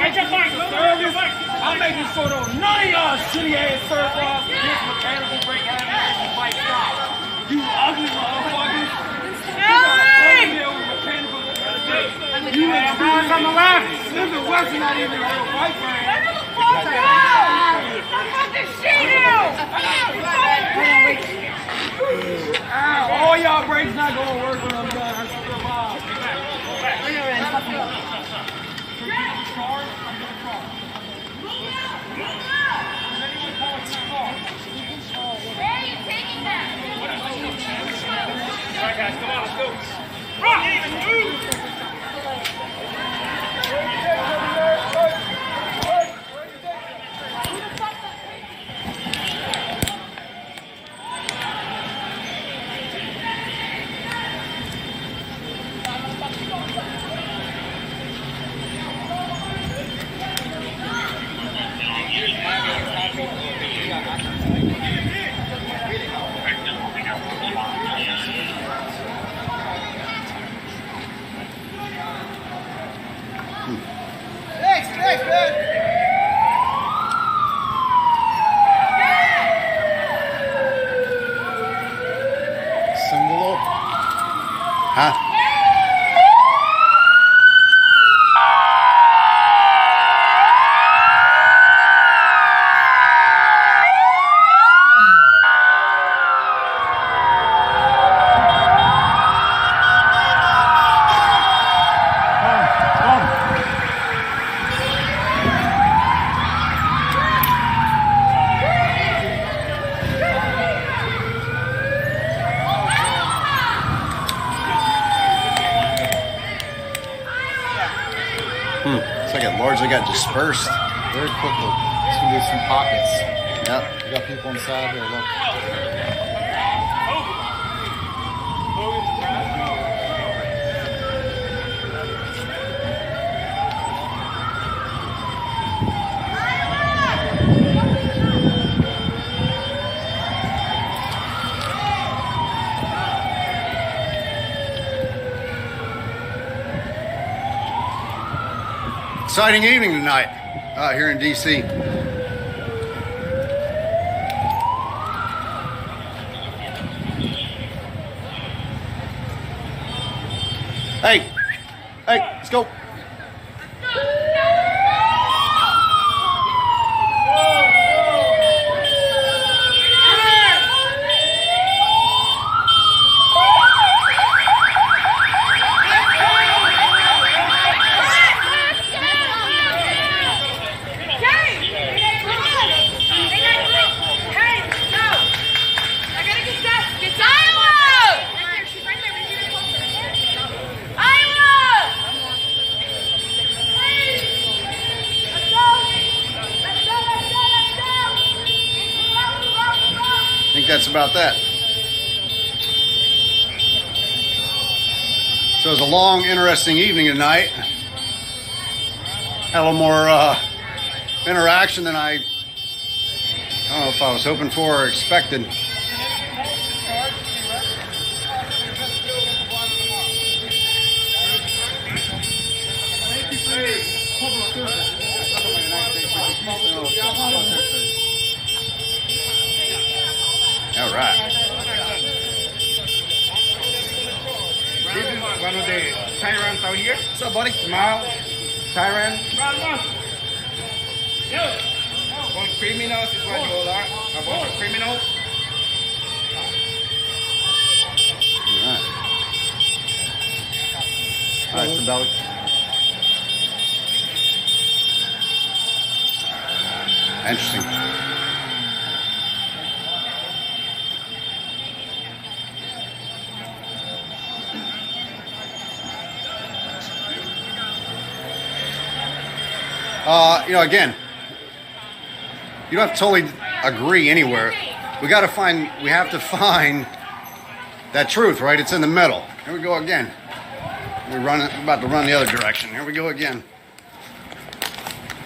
I'm making sure though none of y'all shitty ass surf balls with this mechanical brake having this bike stop. You ugly motherfuckers. You ain't guys on the left. Living Western not even a real bike brand. All y'all brakes not gonna work when I'm done. I swear to God. Hey, you're taking that. All right, guys, come on, let's go. Thanks, man. Single. Huh? It's like it largely got dispersed very quickly. It's gonna be some pockets. Yep. We got people inside here. Look. Exciting evening tonight out here in DC. Hey, let's go. I think that's about that. So it was a long, interesting evening tonight. Had a little more interaction than I don't know if I was hoping for or expected. All right. This is one of the tyrants out here. What's up, buddy? Smile. Tyrant. One criminals is what you all are. A bunch of criminals. All right, Sabelli. Interesting. Again, you don't have to totally agree anywhere. We have to find that truth, right? It's in the middle. Here we go again. We're about to run the other direction. Here we go again.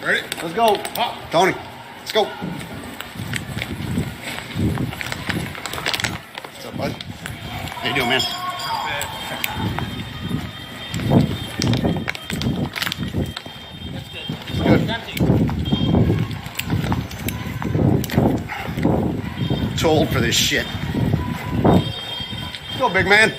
Ready? Let's go. Tony, let's go. What's up, bud? How you doing, man? Good. Too old for this shit. Go, big man.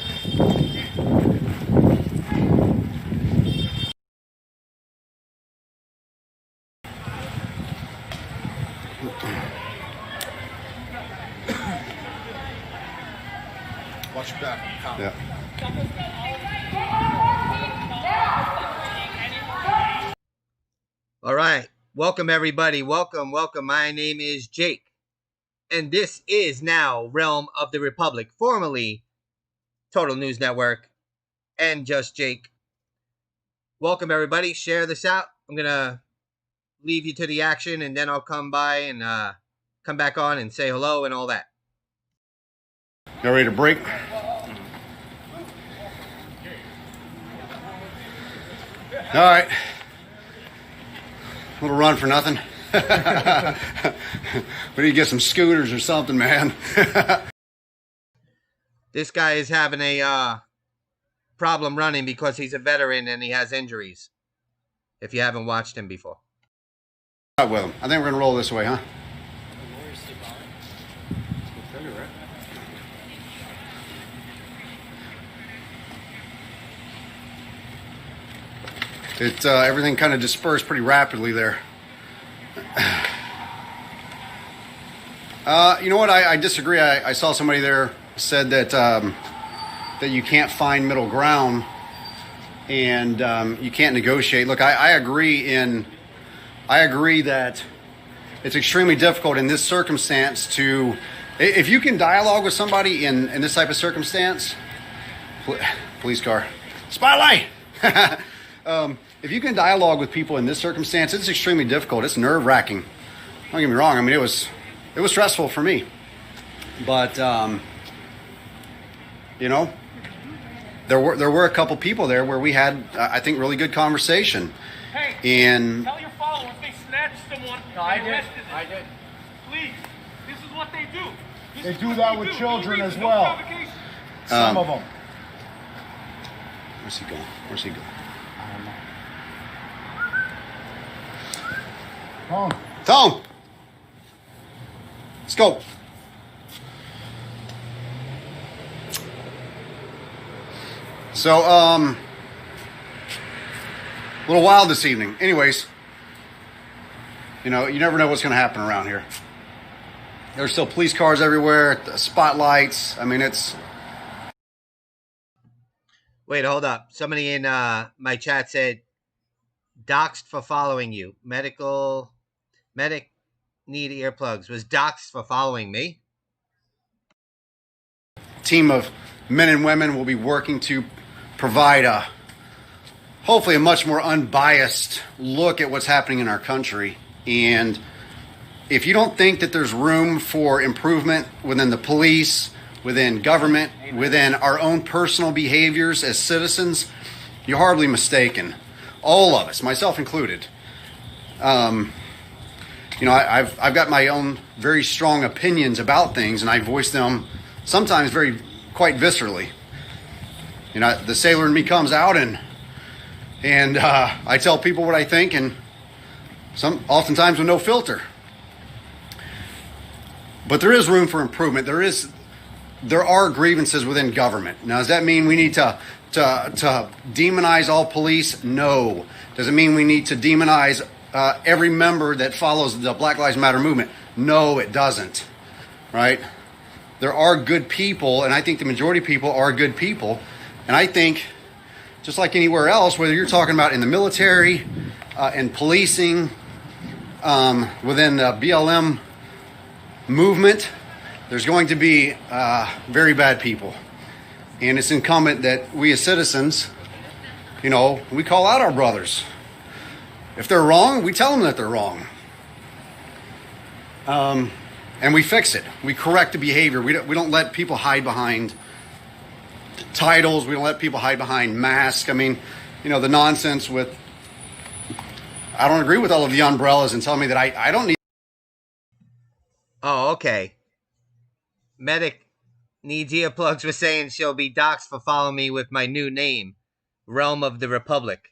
Watch your back. Yeah. All right. Welcome, everybody. Welcome. My name is Jake. And this is now Realm of the Republic, formerly Total News Network and Just Jake. Welcome, everybody. Share this out. I'm going to leave you to the action, and then I'll come by and come back on and say hello and all that. You ready to break? All right. A little run for nothing. What do you get, some scooters or something, man? This guy is having a problem running because he's a veteran and he has injuries. If you haven't watched him before. With him. I think we're going to roll this way, huh? Everything kind of dispersed pretty rapidly there. You know what? I disagree. I saw somebody there said that that you can't find middle ground and you can't negotiate. Look, I agree that it's extremely difficult in this circumstance to, if you can dialogue with somebody in this type of circumstance, police car, spotlight. If you can dialogue with people in this circumstance, it's extremely difficult. It's nerve-wracking. Don't get me wrong. I mean, it was stressful for me. But you know, there were a couple people there where we had, I think, really good conversation. Hey, and tell your followers they snatched someone. No, I and did. arrested them. I did. Please, this is what they do. This They is do what that they with do. children No as reason, well. No provocation. Some of them. Where's he going? Where's he going? Home. Tom, let's go. So, a little wild this evening. Anyways, you know, you never know what's going to happen around here. There's still police cars everywhere, spotlights. I mean, it's... Wait, hold up. Somebody in my chat said, doxed for following you. Medic need earplugs. Was doxed for following me? Team of men and women will be working to provide hopefully a much more unbiased look at what's happening in our country. And if you don't think that there's room for improvement within the police, within government, within our own personal behaviors as citizens, you're hardly mistaken. All of us, myself included. You know, I've got my own very strong opinions about things, and I voice them sometimes quite viscerally. You know, the sailor in me comes out, and I tell people what I think, and oftentimes with no filter. But there is room for improvement. There are grievances within government. Now, does that mean we need to demonize all police? No. Does it mean we need to demonize every member that follows the Black Lives Matter movement? No, it doesn't. Right? There are good people, and I think the majority of people are good people. And I think, just like anywhere else, whether you're talking about in the military, and policing, within the BLM movement, there's going to be very bad people. And it's incumbent that we as citizens, you know, we call out our brothers. If they're wrong, we tell them that they're wrong. And we fix it. We correct the behavior. We don't let people hide behind titles. We don't let people hide behind masks. I mean, you know, the nonsense with, I don't agree with all of the umbrellas and tell me that I don't need. Oh, okay. Medic needs earplugs for saying she'll be doxxed for following me with my new name, Realm of the Republic.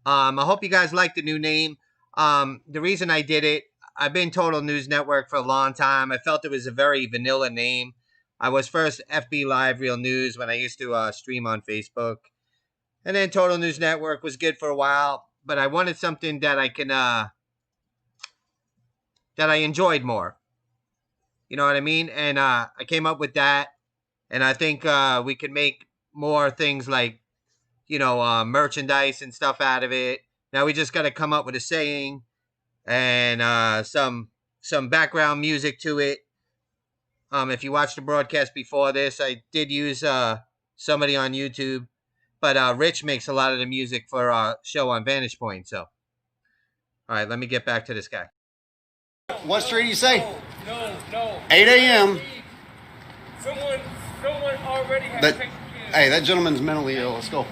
I hope you guys like the new name. The reason I did it, I've been Total News Network for a long time. I felt it was a very vanilla name. I was first FB Live Real News when I used to stream on Facebook. And then Total News Network was good for a while. But I wanted something that I can, that I enjoyed more. You know what I mean? And I came up with that. And I think we can make more things like, merchandise and stuff out of it. Now we just got to come up with a saying and some background music to it. If you watched the broadcast before this, I did use somebody on YouTube, but Rich makes a lot of the music for our show on Vantage Point. So, all right, let me get back to this guy. What street do you say? No. 8 a.m. Someone already has taken care of. Hey, that gentleman's mentally ill. Let's go.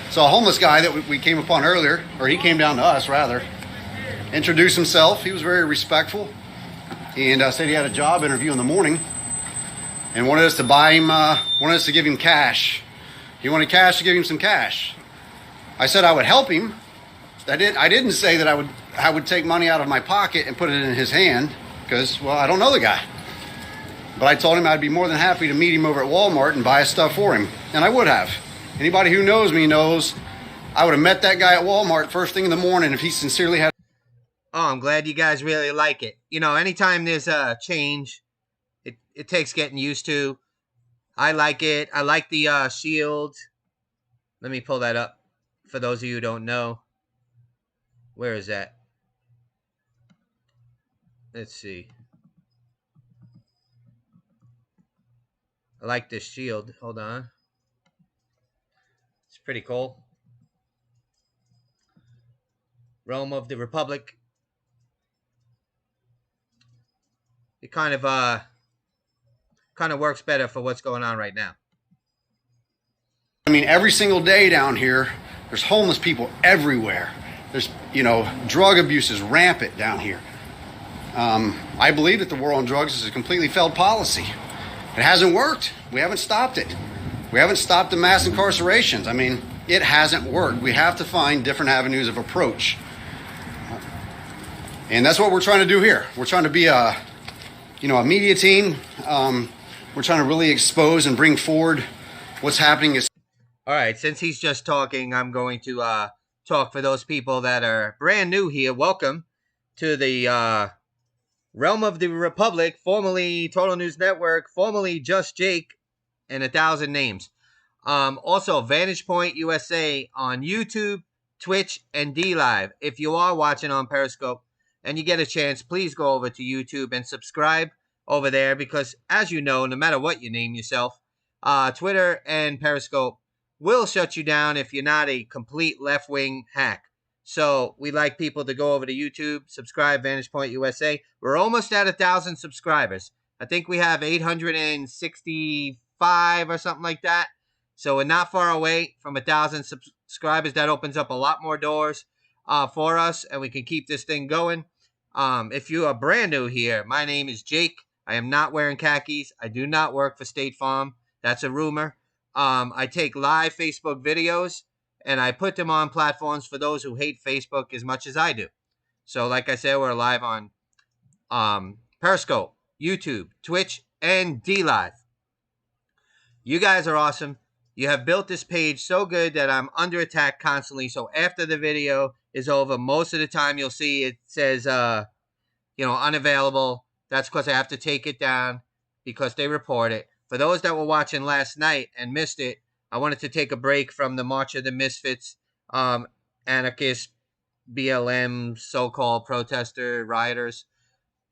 So a homeless guy that we came upon earlier, or he came down to us rather, introduced himself. He was very respectful and said he had a job interview in the morning and wanted us to buy him, wanted us to give him cash. He wanted cash to give him some cash. I said I would help him. I didn't say that I would take money out of my pocket and put it in his hand because, well, I don't know the guy. But I told him I'd be more than happy to meet him over at Walmart and buy his stuff for him. And I would have. Anybody who knows me knows I would have met that guy at Walmart first thing in the morning if he sincerely had. Oh, I'm glad you guys really like it. Anytime there's a change, it takes getting used to. I like it. I like the shield. Let me pull that up for those of you who don't know. Where is that? Let's see. I like this shield. Hold on. It's pretty cool. Realm of the Republic. It kind of works better for what's going on right now. I mean, every single day down here, there's homeless people everywhere. There's, drug abuse is rampant down here. I believe that the war on drugs is a completely failed policy. It hasn't worked. We haven't stopped it. We haven't stopped the mass incarcerations. I mean, it hasn't worked. We have to find different avenues of approach. And that's what we're trying to do here. We're trying to be a media team. We're trying to really expose and bring forward what's happening. All right, since he's just talking, I'm going to talk for those people that are brand new here. Welcome to the Realm of the Republic, formerly Total News Network, formerly Just Jake, and 1,000 names. Also, Vantage Point USA on YouTube, Twitch, and D-Live. If you are watching on Periscope and you get a chance, please go over to YouTube and subscribe over there because, as you know, no matter what you name yourself, Twitter and Periscope will shut you down if you're not a complete left-wing hack. So we like people to go over to YouTube, subscribe, Vantage Point USA. We're almost at 1,000 subscribers. I think we have 865 or something like that. So we're not far away from 1,000 subscribers. That opens up a lot more doors for us, and we can keep this thing going. If you are brand new here, my name is Jake. I am not wearing khakis. I do not work for State Farm. That's a rumor. I take live Facebook videos, and I put them on platforms for those who hate Facebook as much as I do. So, like I said, we're live on Periscope, YouTube, Twitch, and D-Live. You guys are awesome. You have built this page so good that I'm under attack constantly. So after the video is over, most of the time you'll see it says, unavailable. That's because I have to take it down because they report it. For those that were watching last night and missed it, I wanted to take a break from the March of the Misfits, anarchist, BLM, so-called protester, rioters.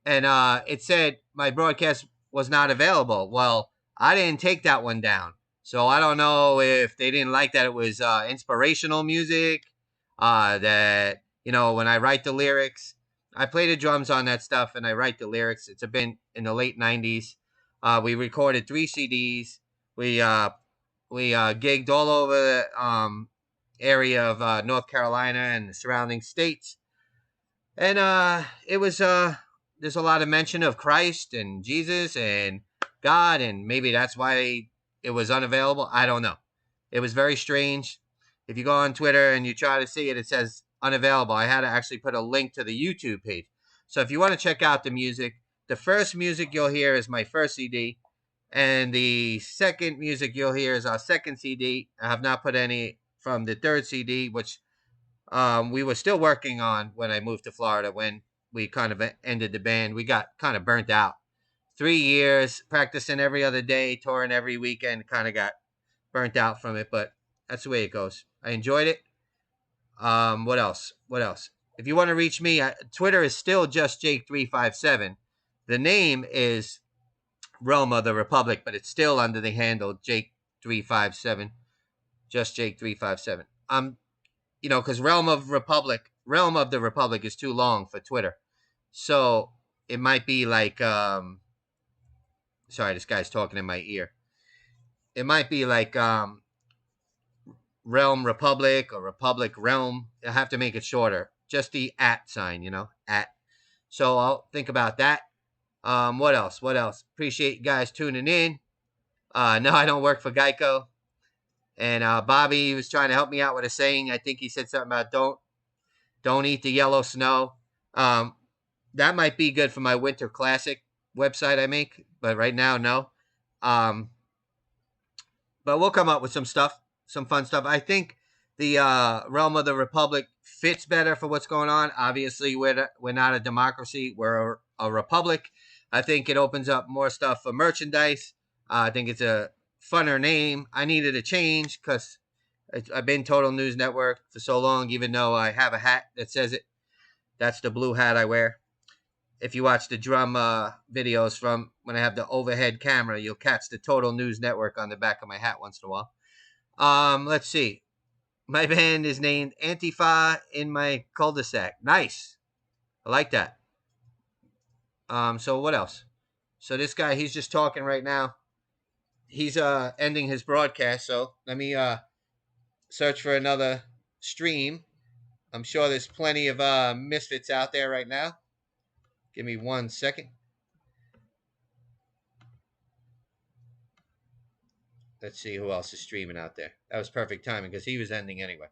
And it said my broadcast was not available. Well, I didn't take that one down. So I don't know if they didn't like that it was inspirational music, that, when I write the lyrics, I play the drums on that stuff and I write the lyrics. It's been in the late 90s. We recorded 3 CDs. We gigged all over the area of North Carolina and the surrounding states. And it was, there's a lot of mention of Christ and Jesus and God, and maybe that's why it was unavailable. I don't know. It was very strange. If you go on Twitter and you try to see it, it says unavailable. I had to actually put a link to the YouTube page. So if you want to check out the music, the first music you'll hear is my first CD, and the second music you'll hear is our second CD. I have not put any from the third CD, which we were still working on when I moved to Florida. When we kind of ended the band, we got kind of burnt out. 3 years practicing every other day, touring every weekend, kind of got burnt out from it, but that's the way it goes. I enjoyed it. What else? What else? If you want to reach me, Twitter is still just Jake357. The name is Realm of the Republic, but it's still under the handle Jake357. Just Jake357. Because Realm of the Republic is too long for Twitter. So it might be like sorry, this guy's talking in my ear. It might be like Realm Republic or Republic Realm. I have to make it shorter. Just the @ sign, @ So I'll think about that. What else? What else? Appreciate you guys tuning in. No, I don't work for Geico. And Bobby was trying to help me out with a saying. I think he said something about don't eat the yellow snow. That might be good for my Winter Classic website I make, but right now, no. But we'll come up with some stuff, some fun stuff. I think the Realm of the Republic fits better for what's going on. Obviously, we're not a democracy. We're a republic. I think it opens up more stuff for merchandise. I think it's a funner name. I needed a change because I've been Total News Network for so long, even though I have a hat that says it. That's the blue hat I wear. If you watch the drum videos from when I have the overhead camera, you'll catch the Total News Network on the back of my hat once in a while. Let's see. My band is named Antifa in my cul-de-sac. Nice. I like that. So what else? So this guy, he's just talking right now. He's ending his broadcast, so let me search for another stream. I'm sure there's plenty of misfits out there right now. Give me 1 second. Let's see who else is streaming out there. That was perfect timing because he was ending anyway.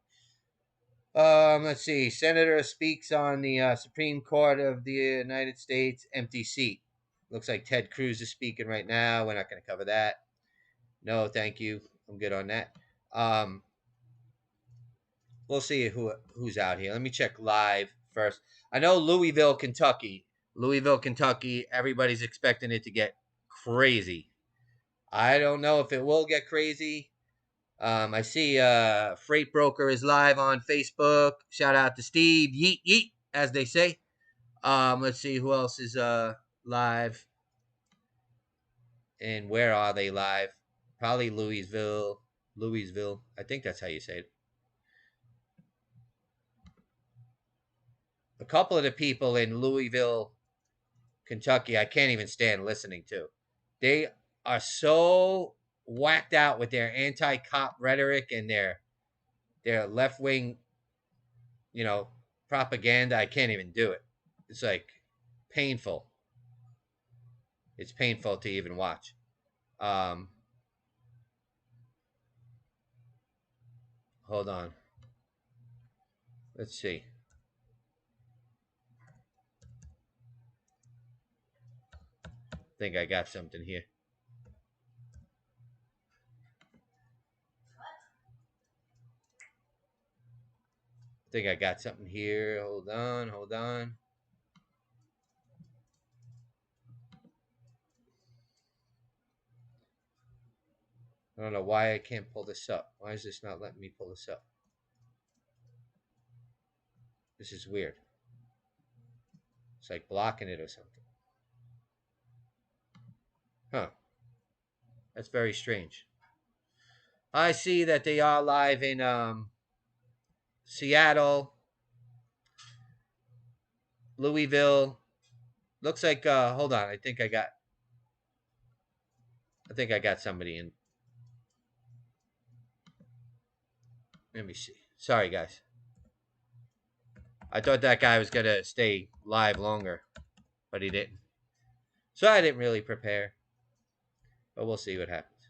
Let's see. Senator speaks on the Supreme Court of the United States, empty seat. Looks like Ted Cruz is speaking right now. We're not going to cover that. No, thank you. I'm good on that. We'll see who's out here. Let me check live first. I know Louisville, Kentucky. Louisville, Kentucky. Everybody's expecting it to get crazy. I don't know if it will get crazy. I see Freight Broker is live on Facebook. Shout out to Steve. Yeet, yeet, as they say. Let's see who else is live. And where are they live? Probably Louisville. Louisville. I think that's how you say it. A couple of the people in Louisville, Kentucky, I can't even stand listening to. They are so whacked out with their anti-cop rhetoric and their left-wing, propaganda. I can't even do it. It's like painful. It's painful to even watch. Hold on. Let's see. I think I got something here. I think I got something here. Hold on, hold on. I don't know why I can't pull this up. Why is this not letting me pull this up? This is weird. It's like blocking it or something. Huh. That's very strange. I see that they are live in Seattle, Louisville. Looks like hold on, I think I got somebody in. Let me see. Sorry guys. I thought that guy was gonna stay live longer, but he didn't. So I didn't really prepare. But we'll see what happens.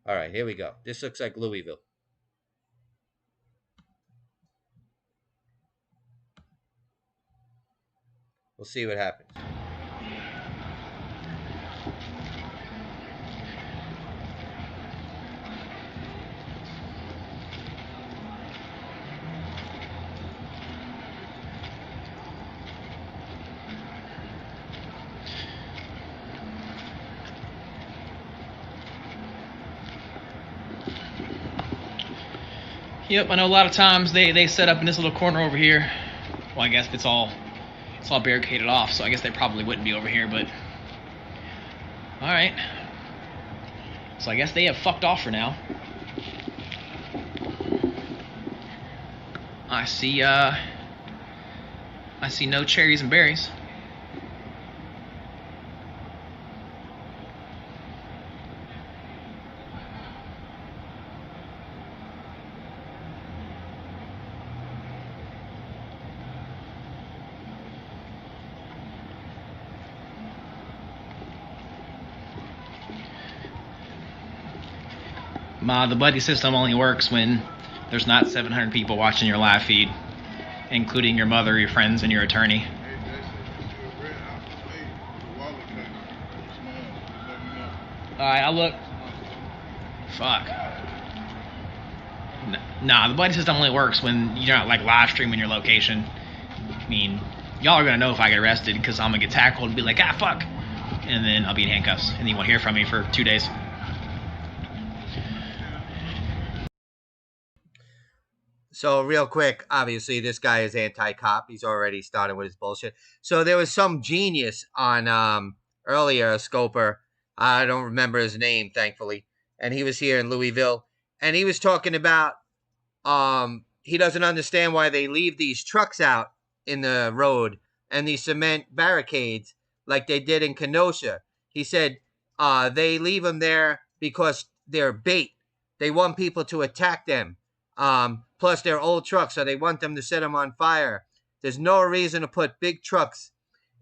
All right, here we go. This looks like Louisville. We'll see what happens. Yep, I know a lot of times they set up in this little corner over here. Well, I guess it's all barricaded off, so I guess they probably wouldn't be over here, but all right. So I guess they have fucked off for now. I see no cherries and berries. The buddy system only works when there's not 700 people watching your live feed, including your mother, your friends, and your attorney. Alright, I'll look. Fuck. Nah, the buddy system only works when you're not like live streaming your location. I mean, y'all are gonna know if I get arrested because I'm gonna get tackled and be like, ah, fuck. And then I'll be in handcuffs, and then you won't hear from me for 2 days. So real quick, obviously this guy is anti-cop. He's already started with his bullshit. So there was some genius on earlier, a scoper. I don't remember his name, thankfully. And he was here in Louisville. And he was talking about he doesn't understand why they leave these trucks out in the road and these cement barricades like they did in Kenosha. He said they leave them there because they're bait. They want people to attack them. Plus, they're old trucks, so they want them to set them on fire. There's no reason to put big trucks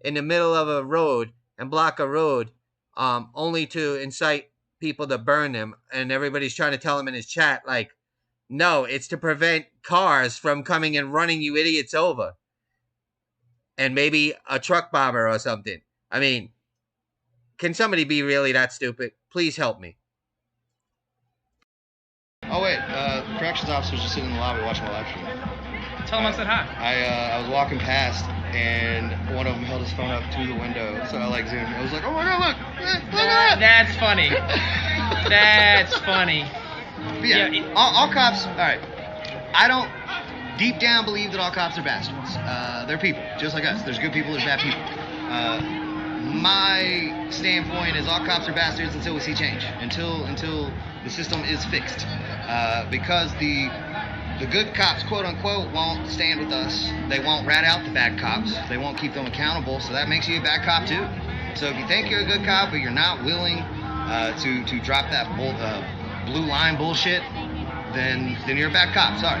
in the middle of a road and block a road only to incite people to burn them. And everybody's trying to tell him in his chat, like, no, it's to prevent cars from coming and running you idiots over. And maybe a truck bomber or something. I mean, can somebody be really that stupid? Please help me. Oh wait, corrections officer's just sitting in the lobby watching my live stream. Tell him I said hi. I was walking past and one of them held his phone up to the window, so I like zoomed. I was like, oh my god, look at that! That's funny. That's funny. But yeah, all cops. All right, I don't deep down believe that all cops are bastards. They're people, just like us. There's good people, there's bad people. My standpoint is all cops are bastards until we see change, until the system is fixed, because the good cops, quote unquote, won't stand with us. They won't rat out the bad cops. They won't keep them accountable. So that makes you a bad cop too. So if you think you're a good cop but you're not willing to drop that blue line bullshit, then you're a bad cop. Sorry.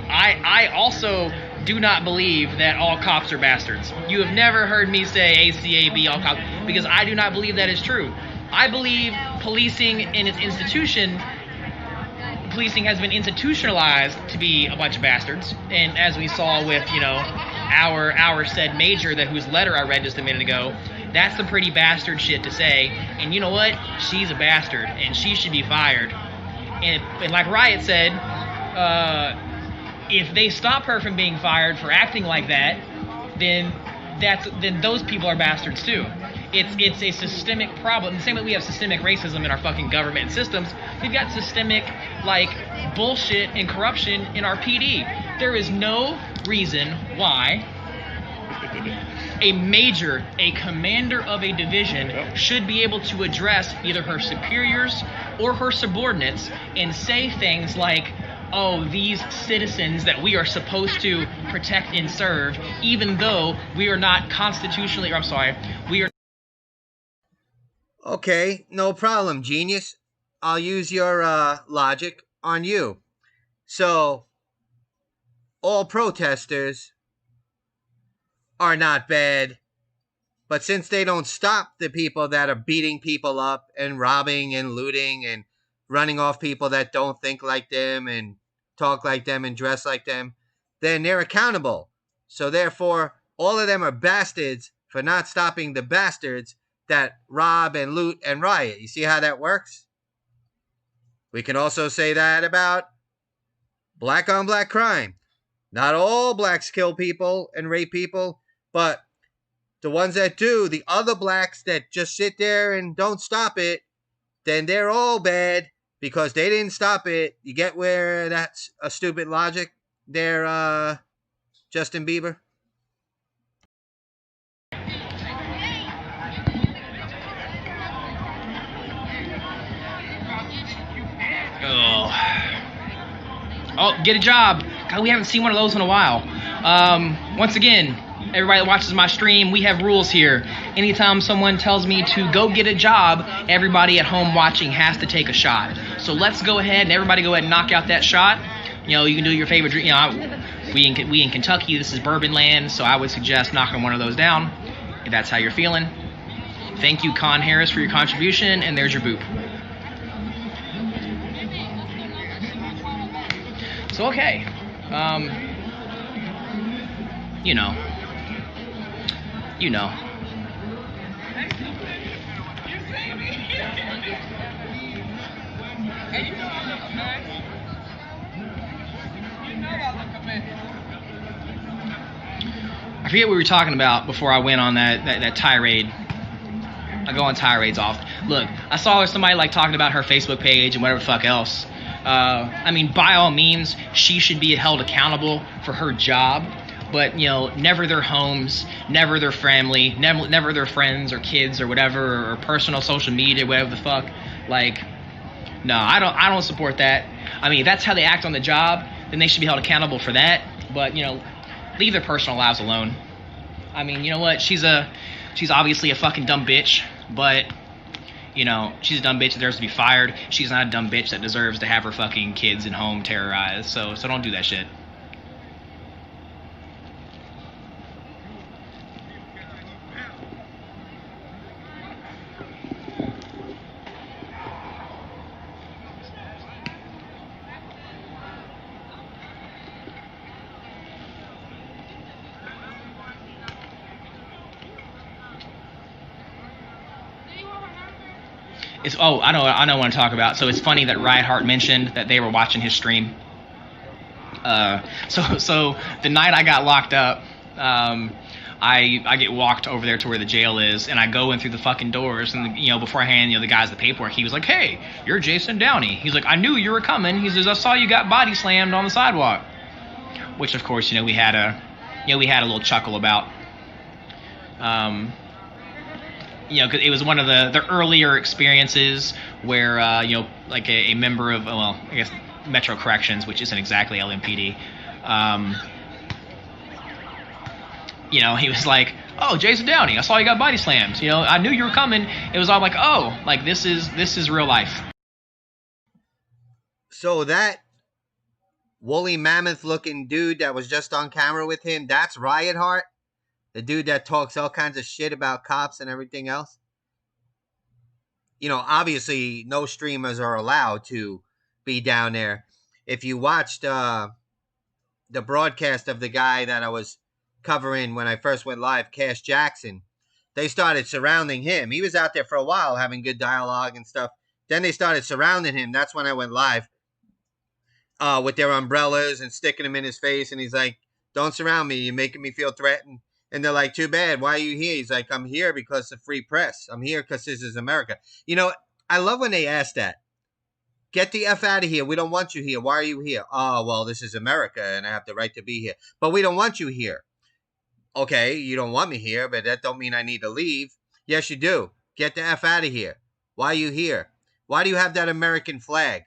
I also do not believe that all cops are bastards. You have never heard me say ACAB, all cops, because I do not believe that is true. I believe policing in its institution, policing has been institutionalized to be a bunch of bastards. And as we saw with, our said major, whose letter I read just a minute ago, that's some pretty bastard shit to say. And you know what? She's a bastard, and she should be fired. And like Riot said, if they stop her from being fired for acting like that, then those people are bastards too. It's a systemic problem. The same way we have systemic racism in our fucking government systems, we've got systemic bullshit and corruption in our PD. There is no reason why a commander of a division should be able to address either her superiors or her subordinates and say things like, oh, these citizens that we are supposed to protect and serve, even though we are not constitutionally, we are. Okay, no problem, genius. I'll use your logic on you. So, all protesters are not bad, but since they don't stop the people that are beating people up and robbing and looting and running off people that don't think like them and talk like them and dress like them, then they're accountable. So therefore, all of them are bastards for not stopping the bastards that rob and loot and riot. You see how that works? We can also say that about black on black crime. Not all blacks kill people and rape people, but the ones that do, the other blacks that just sit there and don't stop it, then they're all bad because they didn't stop it. You get where that's a stupid logic there, Justin Bieber? Oh, get a job. God, we haven't seen one of those in a while. Once again, everybody that watches my stream, we have rules here. Anytime someone tells me to go get a job, everybody at home watching has to take a shot. So let's go ahead and everybody go ahead and knock out that shot. You know, you can do your favorite drink. You know, we in Kentucky, this is bourbon land, so I would suggest knocking one of those down if that's how you're feeling. Thank you, Con Harris, for your contribution, and there's your boop. So, okay. You know. I forget what we were talking about before I went on that tirade. I go on tirades often. Look, I saw somebody like talking about her Facebook page and whatever the fuck else. I mean, by all means, she should be held accountable for her job, but, you know, never their homes, never their family, never their friends or kids or whatever, or personal social media, whatever the fuck. Like, no, I don't support that. I mean, if that's how they act on the job, then they should be held accountable for that. But, you know, leave their personal lives alone. I mean, you know what? She's obviously a fucking dumb bitch, but, you know, she's a dumb bitch that deserves to be fired. She's not a dumb bitch that deserves to have her fucking kids and home terrorized. So don't do that shit. I know what I want to talk about. So it's funny that Reinhardt mentioned that they were watching his stream. So the night I got locked up, I get walked over there to where the jail is, and I go in through the fucking doors, and you know, beforehand, you know, the guy's the paperwork. He was like, "Hey, you're Jason Downey." He's like, "I knew you were coming." He says, "I saw you got body slammed on the sidewalk," which of course, you know, we had a little chuckle about. You know, cause it was one of the earlier experiences where, you know, like a member of, well, I guess Metro Corrections, which isn't exactly LMPD, you know, he was like, "Oh, Jason Downey, I saw you got body slammed. You know, I knew you were coming." It was all like, "Oh, like this is real life." So that woolly mammoth looking dude that was just on camera with him, that's Riotheart? The dude that talks all kinds of shit about cops and everything else? You know, obviously, no streamers are allowed to be down there. If you watched the broadcast of the guy that I was covering when I first went live, Cash Jackson, they started surrounding him. He was out there for a while having good dialogue and stuff. Then they started surrounding him. That's when I went live with their umbrellas and sticking them in his face. And he's like, "Don't surround me. You're making me feel threatened." And they're like, "Too bad. Why are you here?" He's like, "I'm here because of free press. I'm here because this is America." You know, I love when they ask that. "Get the F out of here. We don't want you here. Why are you here?" "Oh, well, this is America and I have the right to be here." "But we don't want you here." "Okay, you don't want me here, but that don't mean I need to leave." "Yes, you do. Get the F out of here. Why are you here? Why do you have that American flag?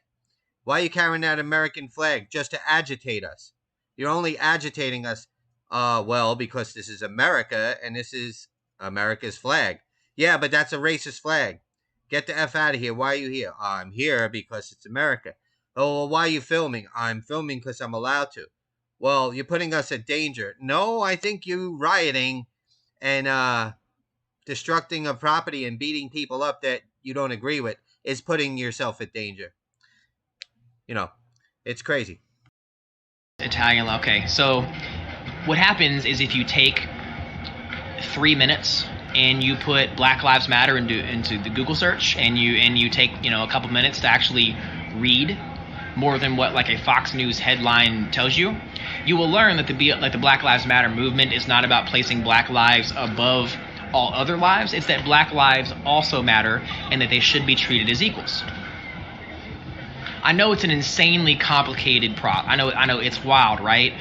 Why are you carrying that American flag? Just to agitate us. You're only agitating us. Well, because this is America, and this is America's flag." "Yeah, but that's a racist flag. Get the F out of here. Why are you here?" "I'm here because it's America." "Oh, well, why are you filming?" "I'm filming because I'm allowed to." "Well, you're putting us at danger." "No, I think you rioting and destructing of property and beating people up that you don't agree with is putting yourself at danger." You know, it's crazy. Italian. Okay, so what happens is if you take 3 minutes and you put Black Lives Matter into the Google search, and you take a couple minutes to actually read more than what like a Fox News headline tells you, you will learn that the Black Lives Matter movement is not about placing Black lives above all other lives. It's that Black lives also matter and that they should be treated as equals. I know it's an insanely complicated I know it's wild, right?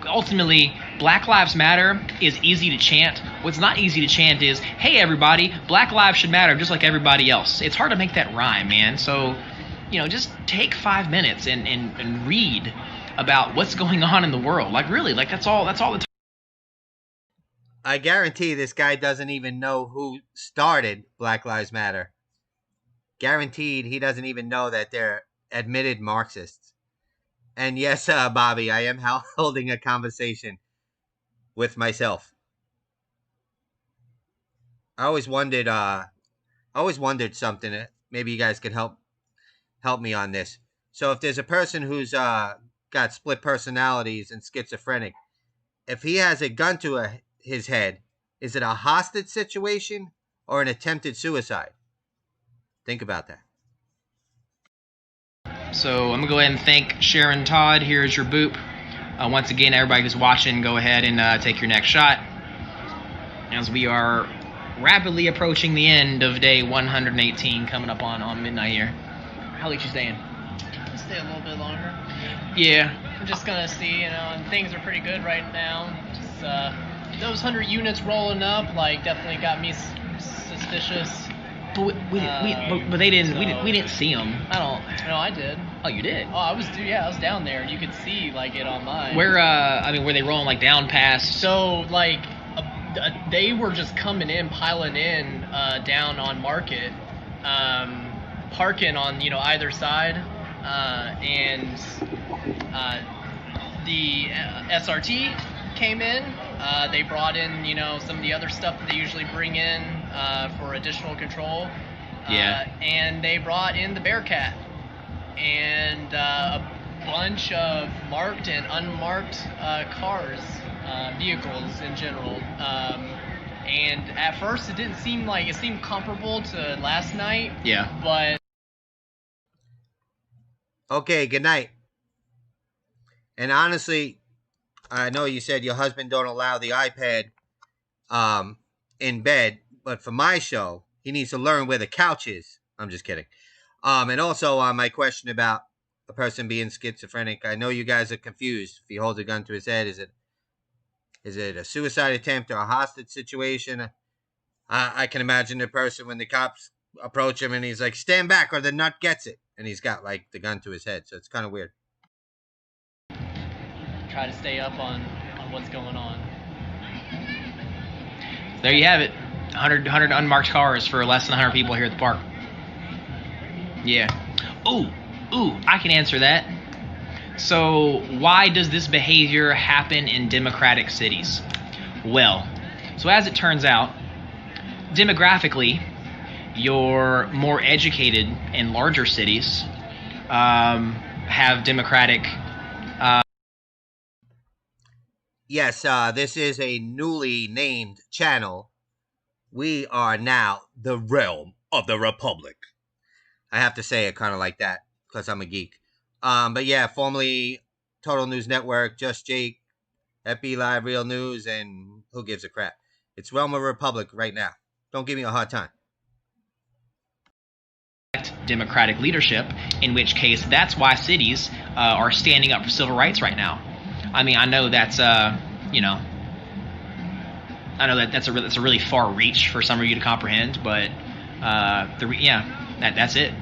Ultimately, Black Lives Matter is easy to chant. What's not easy to chant is, hey everybody, Black lives should matter just like everybody else. It's hard to make that rhyme, man. So, just take 5 minutes and read about what's going on in the world. Like really, like that's all the time. I guarantee this guy doesn't even know who started Black Lives Matter. Guaranteed he doesn't even know that they're admitted Marxists. And yes, Bobby, I am holding a conversation with myself. I always wondered something. Maybe you guys could help me on this. So if there's a person who's got split personalities and schizophrenic, if he has a gun to his head, is it a hostage situation or an attempted suicide? Think about that. So I'm going to go ahead and thank Sharon Todd. Here's your boop. Once again, everybody who's watching, go ahead and take your next shot. As we are rapidly approaching the end of day 118, coming up on midnight here. How late you staying? Stay a little bit longer. Yeah. I'm just going to see, and things are pretty good right now. Just, those 100 units rolling up, like, definitely got me suspicious. But but they didn't. We didn't see them. I don't. No, I did. Oh, you did? Oh, I was down there, and you could see like it on mine. Where were they rolling like down past? So like, they were just coming in, piling in, down on Market, parking on either side, and the SRT came in. They brought in some of the other stuff that they usually bring in for additional control. Yeah. And they brought in the Bearcat and a bunch of marked and unmarked cars, vehicles in general. And at first it didn't seem like it seemed comparable to last night. Yeah. But okay, good night. And honestly, I know you said your husband don't allow the iPad in bed, but for my show, he needs to learn where the couch is. I'm just kidding. And also on my question about a person being schizophrenic, I know you guys are confused. If he holds a gun to his head, is it a suicide attempt or a hostage situation? I can imagine the person when the cops approach him and he's like, stand back or the nut gets it. And he's got like the gun to his head. So it's kind of weird. try to stay up on what's going on. There you have it. 100 unmarked cars for less than 100 people here at the park. Yeah. Ooh, I can answer that. So why does this behavior happen in democratic cities? Well, so as it turns out, demographically, your more educated and larger cities have democratic... Yes, this is a newly named channel. We are now the realm of the Republic. I have to say it kind of like that because I'm a geek. But yeah, formerly Total News Network, Just Jake, FB Live, Real News, and who gives a crap? It's Realm of Republic right now. Don't give me a hard time. Democratic leadership, in which case that's why cities are standing up for civil rights right now. I mean, I know that's I know that's a really far reach for some of you to comprehend, but that's it.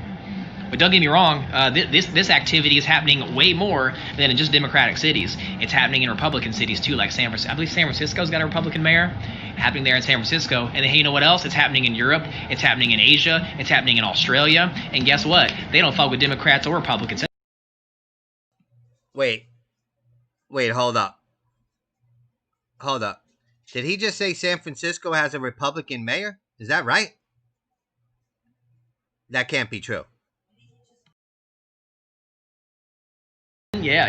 But don't get me wrong, this activity is happening way more than in just Democratic cities. It's happening in Republican cities too, like San Francisco. I believe San Francisco's got a Republican mayor. Happening there in San Francisco. And then, hey, you know what else? It's happening in Europe. It's happening in Asia. It's happening in Australia. And guess what? They don't fuck with Democrats or Republicans. Wait, hold up. Did he just say San Francisco has a Republican mayor? Is that right? That can't be true. Yeah,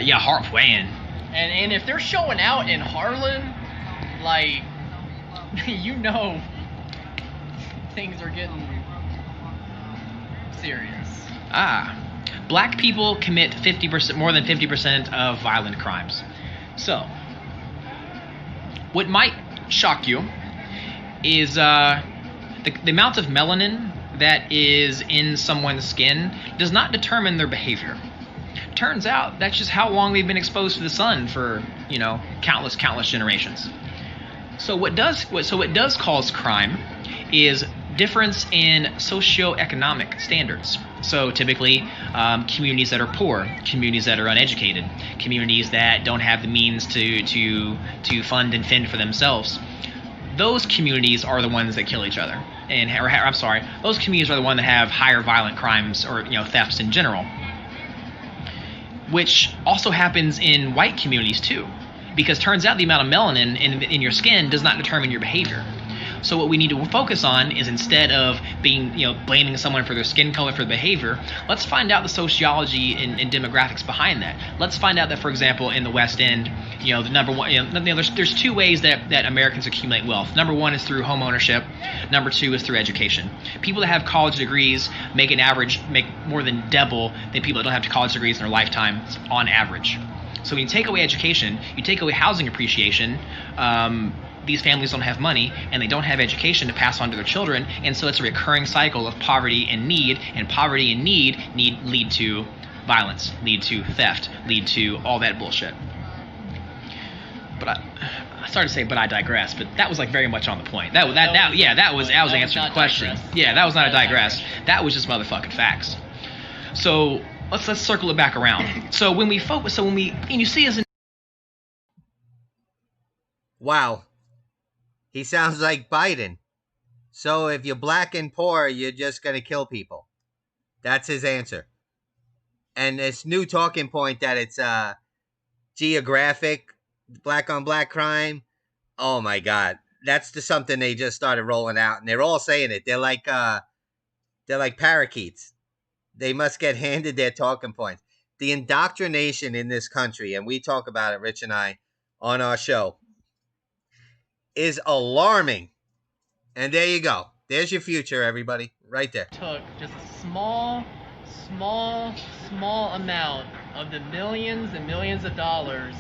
man. And if they're showing out in Harlan, like, you know, things are getting serious. Black people commit 50%, more than 50% of violent crimes. So, what might shock you is the amount of melanin that is in someone's skin does not determine their behavior. Turns out that's just how long they've been exposed to the sun for, countless generations. So what does cause crime is difference in socioeconomic standards. So typically, communities that are poor, communities that are uneducated, communities that don't have the means to fund and fend for themselves. Those communities are the ones that kill each other, those communities are the ones that have higher violent crimes or thefts in general. Which also happens in white communities too, because turns out the amount of melanin in your skin does not determine your behavior. So what we need to focus on is, instead of blaming someone for their skin color for their behavior, let's find out the sociology and demographics behind that. Let's find out that, for example, in the West End, the number one, there's two ways that Americans accumulate wealth. Number one is through home ownership. Number two is through education. People that have college degrees make more than double than people that don't have college degrees in their lifetime on average. So when you take away education, you take away housing appreciation. These families don't have money, and they don't have education to pass on to their children, and so it's a recurring cycle of poverty and need lead to violence, lead to theft, lead to all that bullshit. But I started to say, but I digress. But that was very much on the point. That was answering the question. Digress. Yeah, that was not a digress. That was just motherfucking facts. So let's circle it back around. So when you see us in. Wow. He sounds like Biden. So if you're black and poor, you're just going to kill people. That's his answer. And this new talking point that it's geographic, black on black crime. Oh my God. That's just something they just started rolling out, and they're all saying it. They're like parakeets. They must get handed their talking points. The indoctrination in this country, and we talk about it, Rich and I, on our show, is alarming. And there you go. There's your future, everybody. Right there. Took just a small amount of the millions and millions of dollars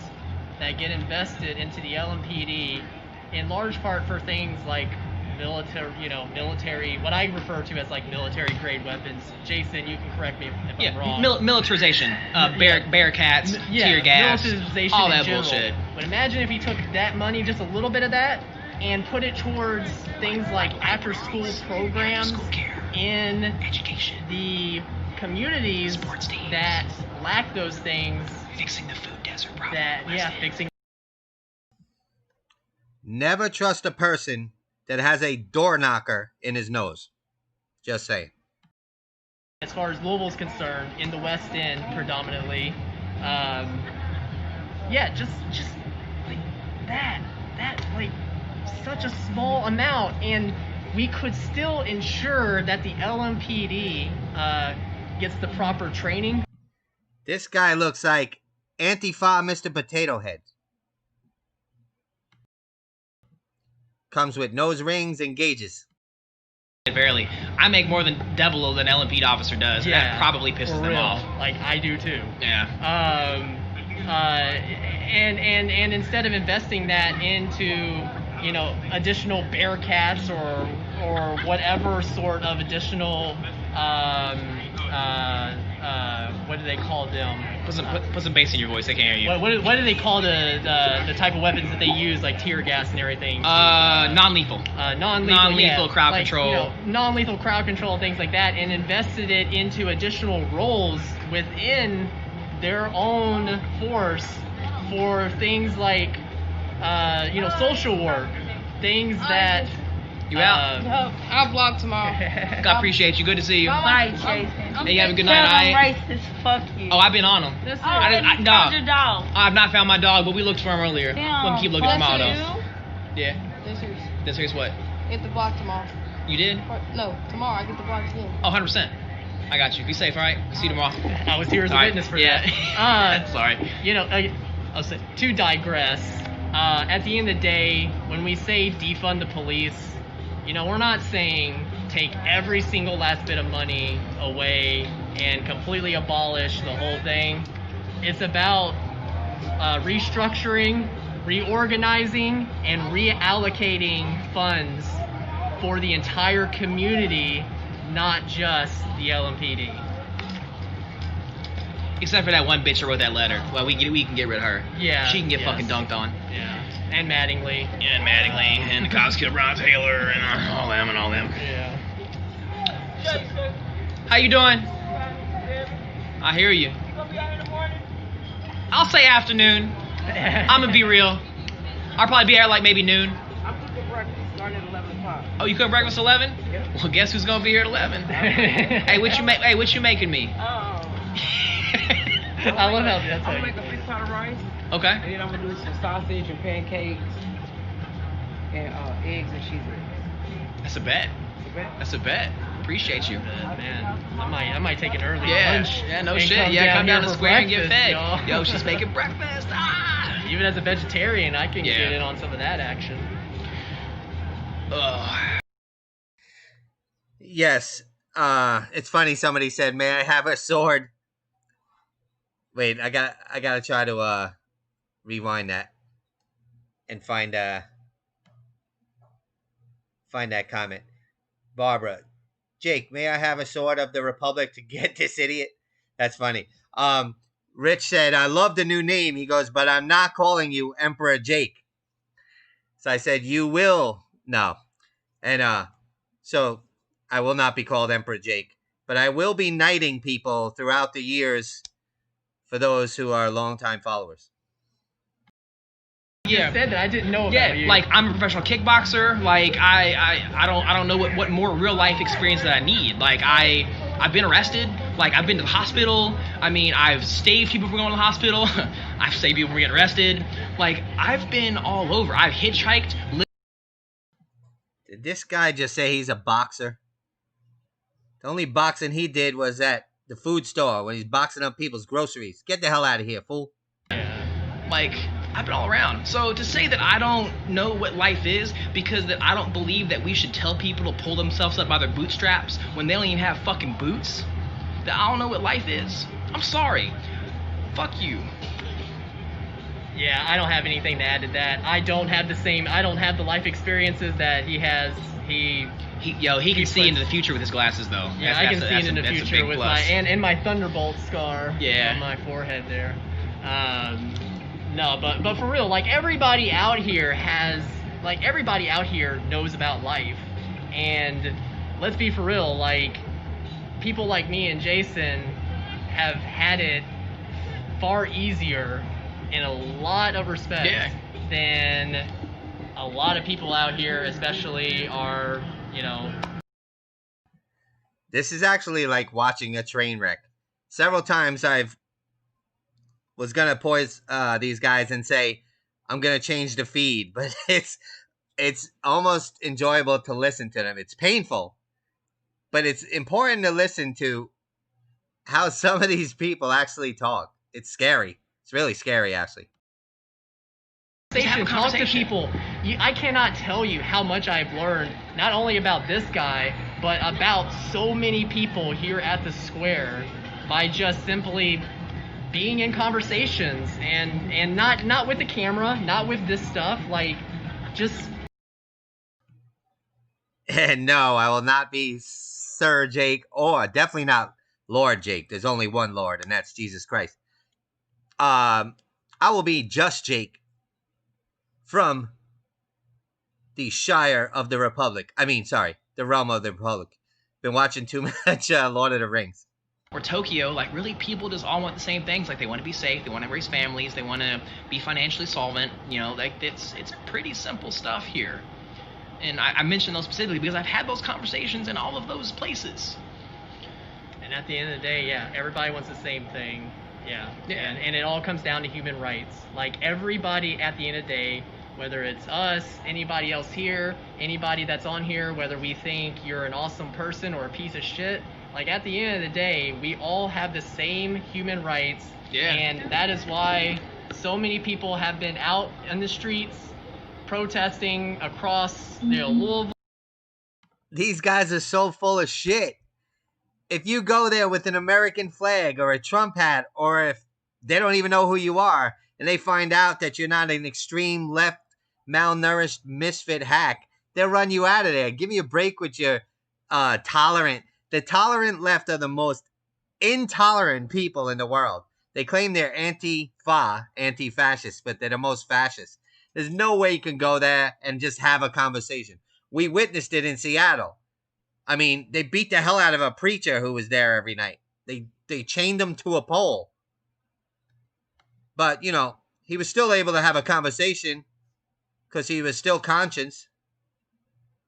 that get invested into the LMPD, in large part for things like military, what I refer to as military grade weapons. Jason, you can correct me if I'm wrong. Militarization, Bearcats, tear gas, militarization all in that general. bullshit. But imagine if he took that money, just a little bit of that, and put it towards things like after-school programs, school care, in education, the communities that lack those things. Fixing the food desert problem. Fixing. Never trust a person that has a door knocker in his nose. Just saying. As far as Louisville's concerned, in the West End predominantly, just like that such a small amount, and we could still ensure that the LMPD gets the proper training. This guy looks like Antifa Mr. Potato Head. Comes with nose rings and gauges. Barely. I make more than double of an LMPD officer does. Yeah, that probably pisses them off. Like I do too. Yeah. And instead of investing that into additional Bearcats or whatever sort of additional what do they call them? Put some bass in your voice. I can't hear you. What do they call the type of weapons that they use, like tear gas and everything? Non-lethal. Non-lethal crowd control. Non-lethal crowd control, things like that, and invested it into additional roles within their own force for things like social work, things that. You out? No, I'll vlog tomorrow. I appreciate you. Good to see you. Bye, Jason. Hey, you have a good night, I'm alright? racist. Fuck you. Oh, I've been on him. That's No. your dog. I've not found my dog, but we looked for him earlier. Damn. We'll keep looking for him That's though. you? Yeah. That's yours. This here's what? Get the block tomorrow. You did? No, tomorrow I get the block again. Oh, 100%. I got you. Be safe, alright? See you tomorrow. I was here as a All right. witness for yeah. that. Sorry. to digress, at the end of the day, when we say defund the police, you know, we're not saying take every single last bit of money away and completely abolish the whole thing. It's about restructuring, reorganizing, and reallocating funds for the entire community, not just the LMPD. Except for that one bitch who wrote that letter. Well, we can get rid of her. Yeah. She can get fucking dunked on. Yeah. And Mattingly. Yeah, and Mattingly, and the cops killed Ron Taylor, and all them. Yeah. How you doing? I hear you. I'll say afternoon. I'm gonna be real. I'll probably be here like maybe noon. I'm cooking breakfast starting at 11 o'clock. Oh, you cook breakfast 11? Yep. Well, guess who's gonna be here at 11? Hey, what you making me? I love how that's I'm gonna how make a big pot of rice, Okay. and then I'm gonna do some sausage and pancakes and eggs and cheese eggs. That's a bet. Okay? That's a bet. Appreciate you. man. I might take an early Yeah. lunch. Yeah, no and shit. Yeah, come down here the for square and get breakfast, fed. y'all. Yo, she's making breakfast. Ah! Even as a vegetarian, I can Yeah. get in on some of that action. Ugh. Yes. It's funny. Somebody said, "May I have a sword?" Wait, I gotta try to rewind that and find that comment. Barbara, Jake, may I have a sword of the Republic to get this idiot? That's funny. Rich said, "I love the new name." He goes, "But I'm not calling you Emperor Jake." So I said, "You will." No. And so I will not be called Emperor Jake, but I will be knighting people throughout the years for those who are longtime followers. You said that I didn't know about you. Like I'm a professional kickboxer. Like I don't know what more real life experience that I need. Like I've been arrested. Like I've been to the hospital. I mean I've saved people from going to the hospital. I've saved people from getting arrested. Like I've been all over. I've hitchhiked. Did this guy just say he's a boxer? The only boxing he did was at the food store when he's boxing up people's groceries. Get the hell out of here, fool. Like I've been all around. So to say that I don't know what life is because that I don't believe that we should tell people to pull themselves up by their bootstraps when they don't even have fucking boots, that I don't know what life is. I'm sorry. Fuck you. Yeah, I don't have anything to add to that. I don't have the life experiences that he has. He can see into the future with his glasses though. Yeah, I can see into the future with plus. my Thunderbolt scar Yeah. on my forehead there. No, but for real, like everybody out here knows about life, and let's be for real, like people like me and Jason have had it far easier in a lot of respects than a lot of people out here, especially our, This is actually like watching a train wreck. Several times I've was gonna poise these guys and say I'm gonna change the feed, but it's almost enjoyable to listen to them. It's painful, but it's important to listen to how some of these people actually talk. It's scary. It's really scary, actually. Talk to people. I cannot tell you how much I've learned, not only about this guy, but about so many people here at the square by just simply being in conversations and not with the camera, not with this stuff, like just. And no, I will not be Sir Jake, or definitely not Lord Jake. There's only one Lord, and that's Jesus Christ. I will be just Jake from the Shire of the Republic. The realm of the Republic. Been watching too much Lord of the Rings. Or Tokyo, like really people just all want the same things. Like they want to be safe, they want to raise families, they want to be financially solvent. Like it's pretty simple stuff here. And I mention those specifically because I've had those conversations in all of those places. And at the end of the day, yeah, everybody wants the same thing. Yeah. And it all comes down to human rights. Like everybody at the end of the day, whether it's us, anybody else here, anybody that's on here, whether we think you're an awesome person or a piece of shit, like at the end of the day, we all have the same human rights. Yeah. And that is why So many people have been out in the streets protesting across Louisville. These guys are so full of shit. If you go there with an American flag or a Trump hat, or if they don't even know who you are, and they find out that you're not an extreme left, malnourished misfit hack, they'll run you out of there. Give me a break with your tolerant. The tolerant left are the most intolerant people in the world. They claim they're anti-fascist, but they're the most fascist. There's no way you can go there and just have a conversation. We witnessed it in Seattle. I mean, they beat the hell out of a preacher who was there every night. They chained him to a pole. But, you know, he was still able to have a conversation because he was still conscious.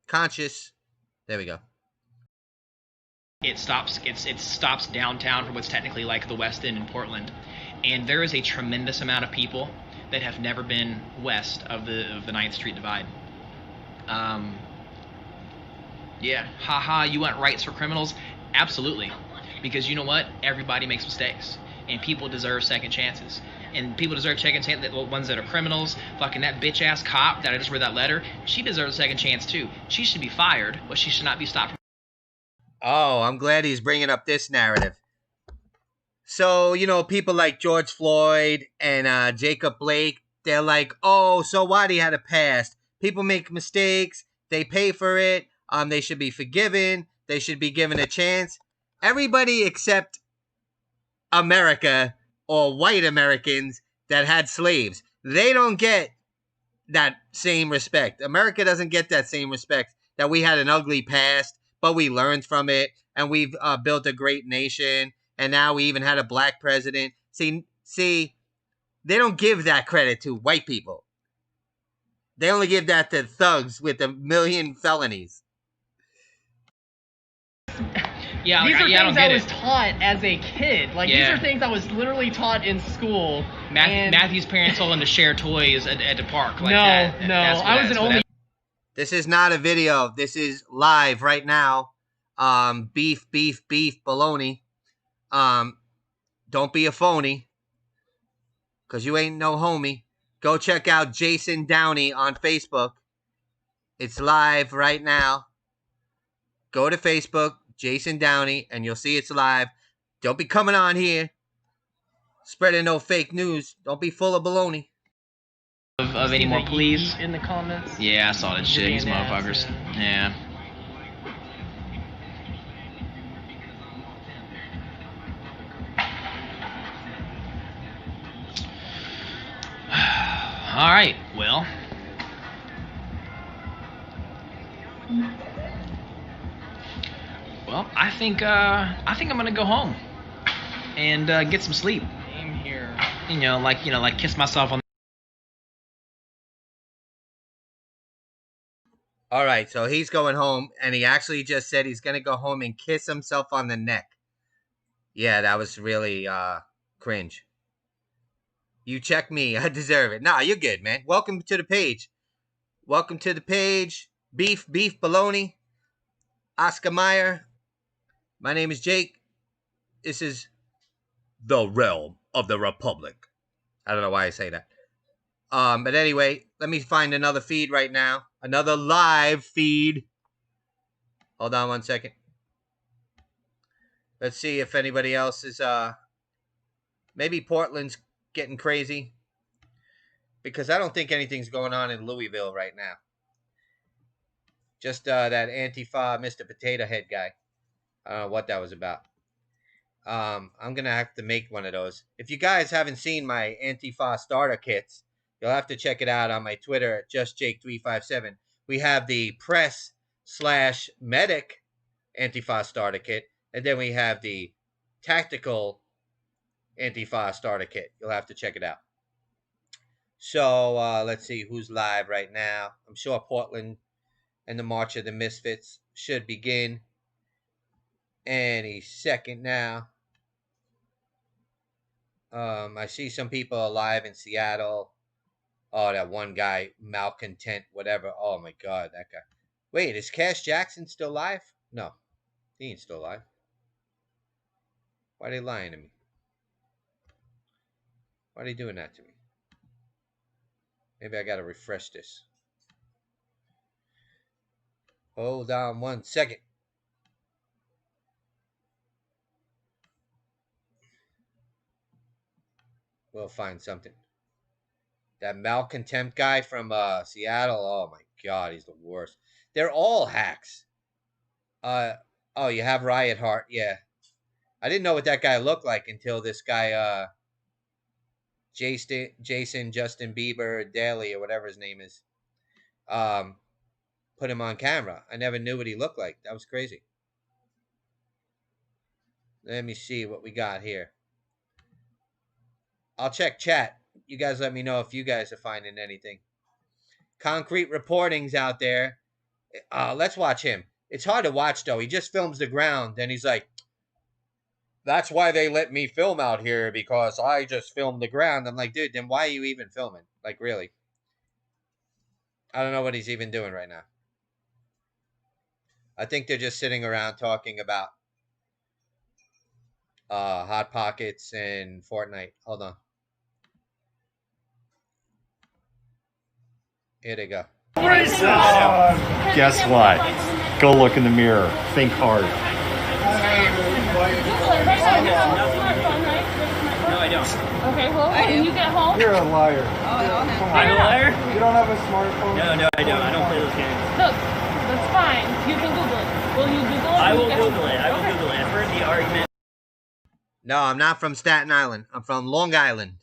There we go. It stops downtown from what's technically like the West End in Portland, and there is a tremendous amount of people that have never been west of the 9th Street Divide. Yeah, haha, you want rights for criminals? Absolutely, because you know what? Everybody makes mistakes, and people deserve second chances. And people deserve second chance. The ones that are criminals, fucking that bitch ass cop that I just read that letter, she deserves a second chance too. She should be fired, but she should not be stopped. Oh, I'm glad he's bringing up this narrative. So, you know, people like George Floyd and Jacob Blake, they're like, oh, so what? He had a past. People make mistakes. They pay for it. They should be forgiven. They should be given a chance. Everybody except America or white Americans that had slaves. They don't get that same respect. America doesn't get that same respect, that we had an ugly past, but we learned from it, and we've built a great nation, and now we even had a black president. See, they don't give that credit to white people. They only give that to thugs with 1 million felonies. Yeah, These are I things don't get I was it. taught as a kid. Like, Yeah. these are things I was literally taught in school. and Matthew's parents told him to share toys at the park. Like no, that. no, That's what I was that's an what only. This is not a video. This is live right now. Beef, baloney. Don't be a phony, because you ain't no homie. Go check out Jason Downey on Facebook. It's live right now. Go to Facebook, Jason Downey, and you'll see it's live. Don't be coming on here spreading no fake news. Don't be full of baloney. of any more police. in the comments. Yeah, I saw that shit. These Being ass, motherfuckers. Yeah. All right. Well. Well, I think I'm gonna go home and get some sleep. Same here. Like kiss myself on. All right, so he's going home, and he actually just said he's going to go home and kiss himself on the neck. Yeah, that was really cringe. You check me. I deserve it. Nah, you're good, man. Welcome to the page. Welcome to the page. Beef, baloney. Oscar Mayer. My name is Jake. This is the realm of the Republic. I don't know why I say that. But anyway, let me find another feed right now. Another live feed. Hold on 1 second. Let's see if anybody else is, maybe Portland's getting crazy. Because I don't think anything's going on in Louisville right now. Just that Antifa Mr. Potato Head guy. I don't know what that was about. I'm going to have to make one of those. If you guys haven't seen my Antifa starter kits, you'll have to check it out on my Twitter at JustJake357. We have the press/medic Antifa starter kit, and then we have the tactical Antifa starter kit. You'll have to check it out. So let's see who's live right now. I'm sure Portland and the March of the Misfits should begin any second now. I see some people are live in Seattle. Oh, that one guy, Malcontent, whatever. Oh, my God, that guy. Wait, is Cash Jackson still live? No, he ain't still alive. Why are they lying to me? Why are they doing that to me? Maybe I gotta refresh this. Hold on 1 second. We'll find something. That malcontent guy from Seattle. Oh my God, he's the worst. They're all hacks. Oh, you have Riot Heart. Yeah, I didn't know what that guy looked like until this guy, Jason Justin Bieber Daly or whatever his name is, put him on camera. I never knew what he looked like. That was crazy. Let me see what we got here. I'll check chat. You guys let me know if you guys are finding anything. Concrete Reporting's out there. Let's watch him. It's hard to watch, though. He just films the ground, and he's like, that's why they let me film out here, because I just filmed the ground. I'm like, dude, then why are you even filming? Like, really? I don't know what he's even doing right now. I think they're just sitting around talking about Hot Pockets and Fortnite. Hold on. Here they go. Guess what? Go look in the mirror. Think hard. No, I don't. Okay, well, when you get home. You're a liar. I'm a liar? You don't have a smartphone? No, I don't. I don't play those games. Look, that's fine. You can Google it. Will you Google it? I will Google it. I will Google it. I've heard the argument. No, I'm not from Staten Island. I'm from Long Island.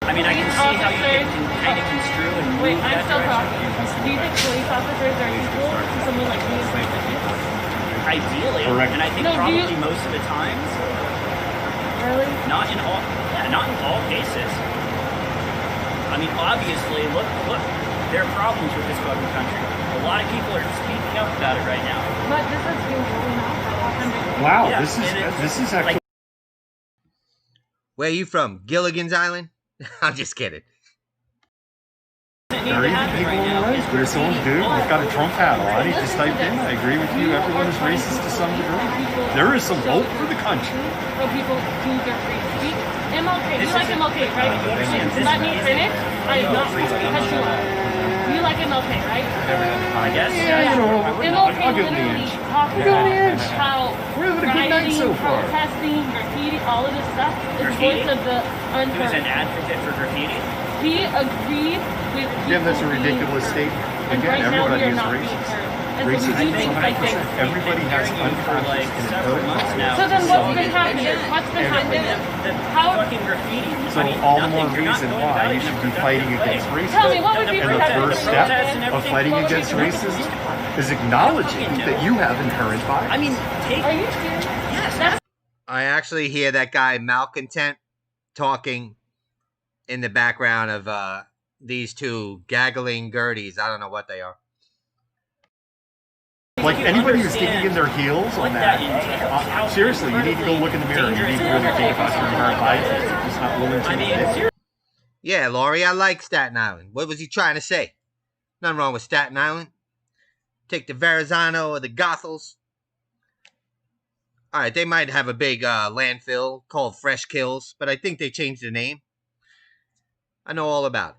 I mean, I can see how you can kind of construe and move Wait, I'm that still direction. talking. Do you think police officers are equal to someone like me in person? Ideally, Correct. and I think No, do probably you- most of the times, Really? not in all cases. I mean, obviously, look, there are problems with this fucking country. A lot of people are speaking up about it right now. But this has been going on for 100 years. Wow, Yeah, this is actually. Where are you from? Gilligan's Island? I'm just kidding. It There are even people in the race. There's someone dude who's got a Trump hat on. He just typed in, I agree with you, everyone is racist to some degree. There is some hope for the country. So people do their free speech. MLK, you This like isn't- MLK, right? Let me finish. I am not going to cut you off. You like MLK, right? I guess. Yeah, you know, MLK I'll give him the literally inch. talked Give him the about inch. how We're having a good night rioting, so far. protesting, graffiti, all of this stuff is Graffiti? voice of the He was an unheard. advocate for graffiti. He agreed with Again, that's a people being ridiculous heard. statement. And Again, right now everybody we are is not being racist. heard. And so we Racism do is things like this. 100%. Everybody has Hearing you for like unconscious several inherent months bias. now. So then what's been So- happening? What's been happening? The How? fucking graffiti. So I mean, all the nothing. more You're not reason going why about it you in a should be productive fighting way. against Tell me, racism. what would be And the protected? first step Protests and of everything. fighting What would be against protected? racism is acknowledging that you have inherent bias. I mean, take. Are you serious? Yes. That's I actually hear that guy Malcontent talking in the background of these two gaggling Gerties. I don't know what they are. Like anybody who's digging in their heels What on that, entails. seriously, you need to go look in the mirror. You need to really think about your inherent biases. You're just not willing to I mean, admit. seriously. Yeah, Laurie, I like Staten Island. What was he trying to say? Nothing wrong with Staten Island. Take the Verrazano or the Gothels. All right, they might have a big landfill called Fresh Kills, but I think they changed the name. I know all about it.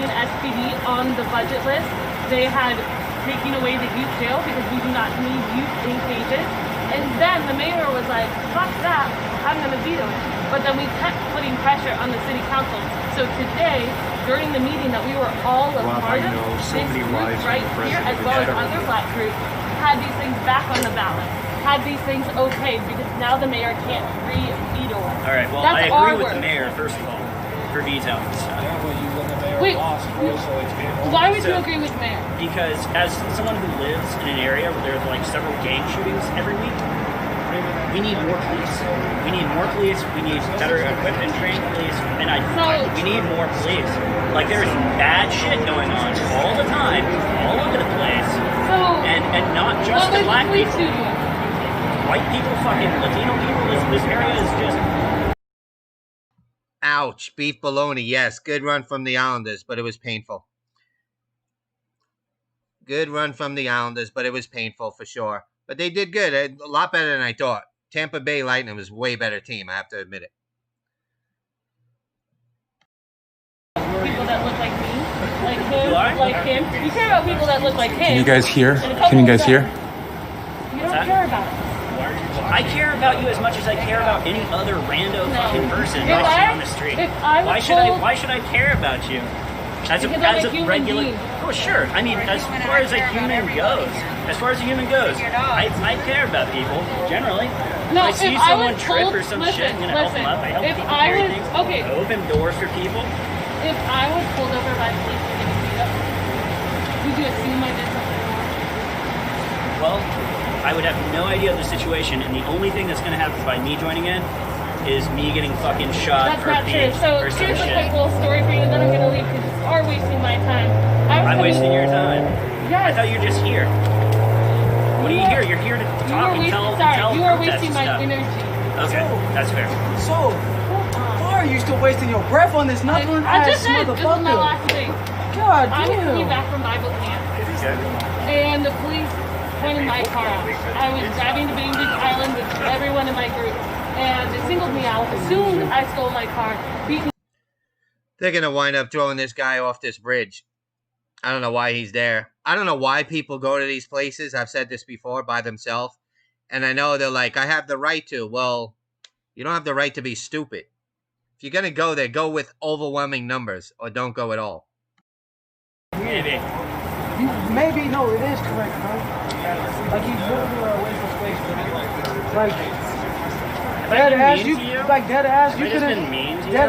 SPD on the budget list. They had taken away the youth jail because we do not need youth in cages. And then the mayor was like, fuck that, I'm going to veto it. But then we kept putting pressure on the city council. So today, during the meeting that we were all a Rob, part I of, know so this many group lives right from the here, as president well as that other are- black groups, had these things back on the ballot. Had these things okay because now the mayor can't re-veto it. All right. Well, That's I our agree with word. the mayor first of all for vetoing this stuff. Wait, why would you agree with the mayor? Because as someone who lives in an area where there's like several gang shootings every week, we need more police. We need more police. We need better equipped and trained police. And we need more police. Like there's bad shit going on all the time, all over the place, So, and not just what the would black police people. do to you? White people, fucking Latino people. This area is just. Ouch, beef bologna. Yes, good run from the Islanders, but it was painful. Good run from the Islanders, but it was painful for sure. But they did good. A lot better than I thought. Tampa Bay Lightning was a way better team, I have to admit it. like him, Do I? like him. You care about people that look like him. Can you guys hear? And a couple Can you guys of hear? them. You don't that? care about us. I care about you as much as I care about any other rando fucking person If I see I- on the street. if I was Why should I care about you? As Because I'm a a human regular, being. oh sure. I mean, as far as a human goes, I care about people generally. No, if I see if I someone was trip told- or some listen, shit, I'm gonna help them up. I help if people I carry was- things. okay. I open doors for people. If I was pulled over by police and getting beat up, would you assume I did something wrong? Well, I would have no idea of the situation, and the only thing that's gonna happen by me joining in is me getting fucking shot That's or not true. beat So or some here's a shit. quick little story for you, and then I'm gonna leave because you are wasting my time. I'm wasting your time. Yes. I thought you were just here. What are you here? You're here to talk and tell you are protest wasting and my stuff. energy. Okay, that's fair. So, why are you still wasting your breath on this knuckling I ass just said this is my motherfucker? last day. God I was coming damn. back from Bible camp, and the police pointed my car out. I was driving to Bainbridge Island with everyone in my group, and they singled me out as soon as I stole my car, beat me. They're going to wind up throwing this guy off this bridge. I don't know why he's there. I don't know why people go to these places. I've said this before, by themselves. And I know they're like, I have the right to. Well, you don't have the right to be stupid. If you're going to go there, go with overwhelming numbers or don't go at all. Maybe. Maybe, no, it is correct, bro. Like, he's literally a waste of space, bro. Like, dead ass, you could have, dead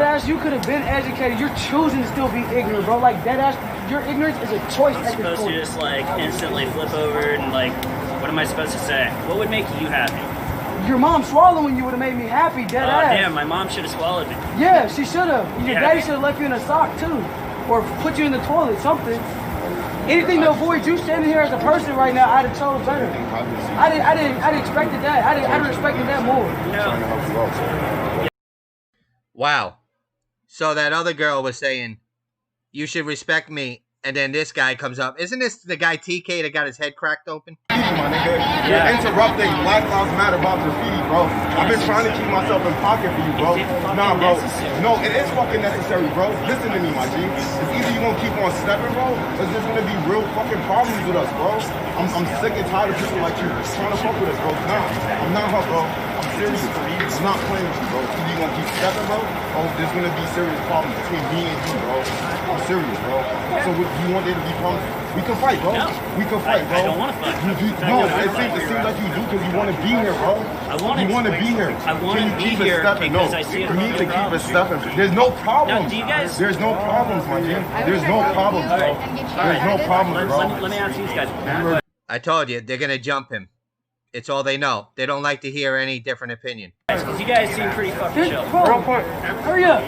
ass, you could have been educated. You're choosing to still be ignorant, bro. Like, dead ass, your ignorance is a choice I'm at this supposed point. to just like instantly flip over and like, what am I supposed to say? What would make you happy? Your mom swallowing you would have made me happy, dead Oh ass. damn, my mom should have swallowed me. Yeah, she should have. Your Yeah. daddy should have left you in a sock, too. Or put you in the toilet, something. Anything to avoid you standing here as a person right now, I'd have chose better. I expected that. I'd have respected that more. Wow. So that other girl was saying, you should respect me. And then this guy comes up. Isn't this the guy TK that got his head cracked open? My nigga, you're interrupting Black Lives Matter about graffiti, bro. I've been trying to keep myself in pocket for you, bro. Nah, bro. No, it is fucking necessary, bro. Listen to me, my G. It's either you gonna keep on stepping, bro, or there's gonna be real fucking problems with us, bro. I'm sick and tired of people like you trying to fuck with us, bro. Nah, I'm not her, bro. I'm serious. I'm not playing with you, bro. Either you gonna keep stepping, bro, or there's gonna be serious problems between me and you, bro. I'm serious, bro. So you want there to be problems? We can fight, bro. No. We can fight, bro. I don't want to fight. No, it seems like you do because you want to be here, bro. You want to be here. I want Can to you be keep it here stepping? because No, I see it. you need to keep it stepping. There's no problems. Now, do you guys? There's no problems, my G. There's no problems, bro. There's no problems, bro. Let me ask these guys. I told you, they're going to jump him. It's all they know. They don't like to hear any different opinion. Because you guys seem pretty fucking chill. Real quick, hurry up.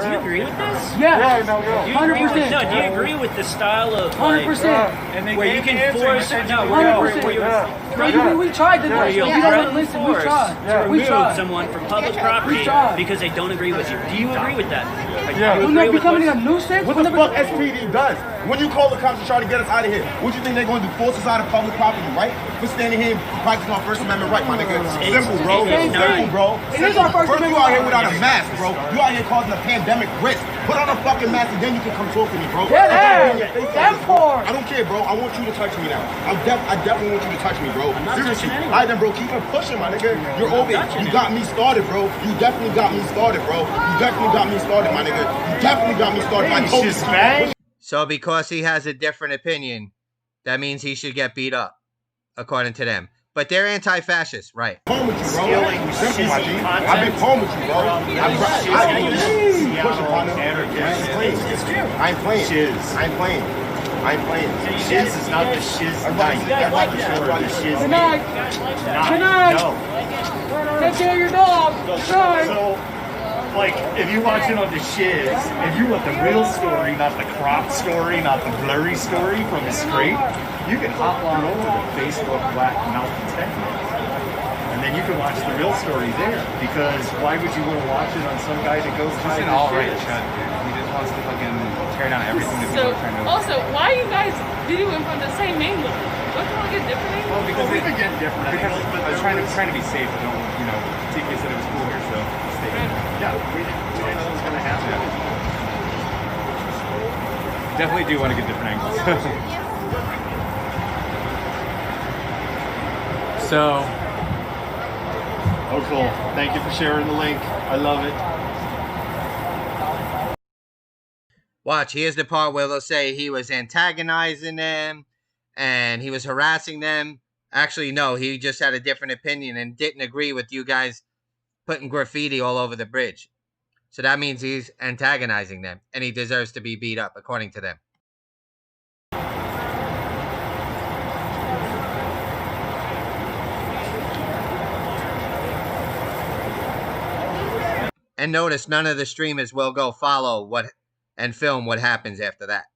Do you agree with this? Yeah, Do you agree with, 100%. no, do you agree with the style of like, 100%. where you can force? No, 100%. We tried to do it. you You don't want to listen. We tried. to We remove tried. someone from public property tried. because they don't agree with you. Do you agree with that? Like, do you We're agree not with becoming a what's- nuisance. What the fuck SPD does? When you call the cops to try to get us out of here, what you think they're going to do? Force us out of public property, right? For standing here and practicing our First Amendment right, my nigga. Simple, bro. Simple, bro. It is our First First, you Amendment out here right. without a mask, bro. You out here causing a pandemic risk. Put on a fucking mask and then you can come talk to me, bro. Dead I don't ass. want your face That like this, bro. part. I don't care, bro. I want you to touch me now. I definitely want you to touch me, bro. not Seriously. touching anyone. All right, then, bro. Keep on pushing, my nigga. You're over it. You got me started, bro. You definitely got me started, bro. You definitely got me started, my nigga. You definitely got me started. I told you. to keep pushing. So because he has a different opinion, that means he should get beat up, according to them. But they're anti-fascist, right? Home with you, bro. Simple, my G. I've been home with you, bro. Push upon him. I ain't playing. I ain't playing. I ain't playing. Shiz is not the shiz night. The shiz Good night. Good night. Take care of your dog. Good night. So, like, if you watch it on the shiz, if you want the real story, not the cropped story, not the blurry story from the scrape, you can hop on over to Facebook Black Mountain Tech. And then you can watch the real story there. Because why would you want to watch it on some guy that goes by An the alt-right shiz? shut, dude. He just wants to fucking tear down everything that So, people are trying to... also, why you guys videoing from the same angle? Don't you want to get different angles? Well, because we could get different because angles, but I was trying to be safe. I don't, you know, TK said it was cool here, so stay here. Yeah, we didn't know what was going to happen. definitely do want to get different angles. So, oh cool. Thank you for sharing the link. I love it. Watch, here's the part where they'll say he was antagonizing them and he was harassing them. Actually, no, he just had a different opinion and didn't agree with you guys putting graffiti all over the bridge. So that means he's antagonizing them and he deserves to be beat up, according to them. And notice none of the streamers will go follow what and film what happens after that.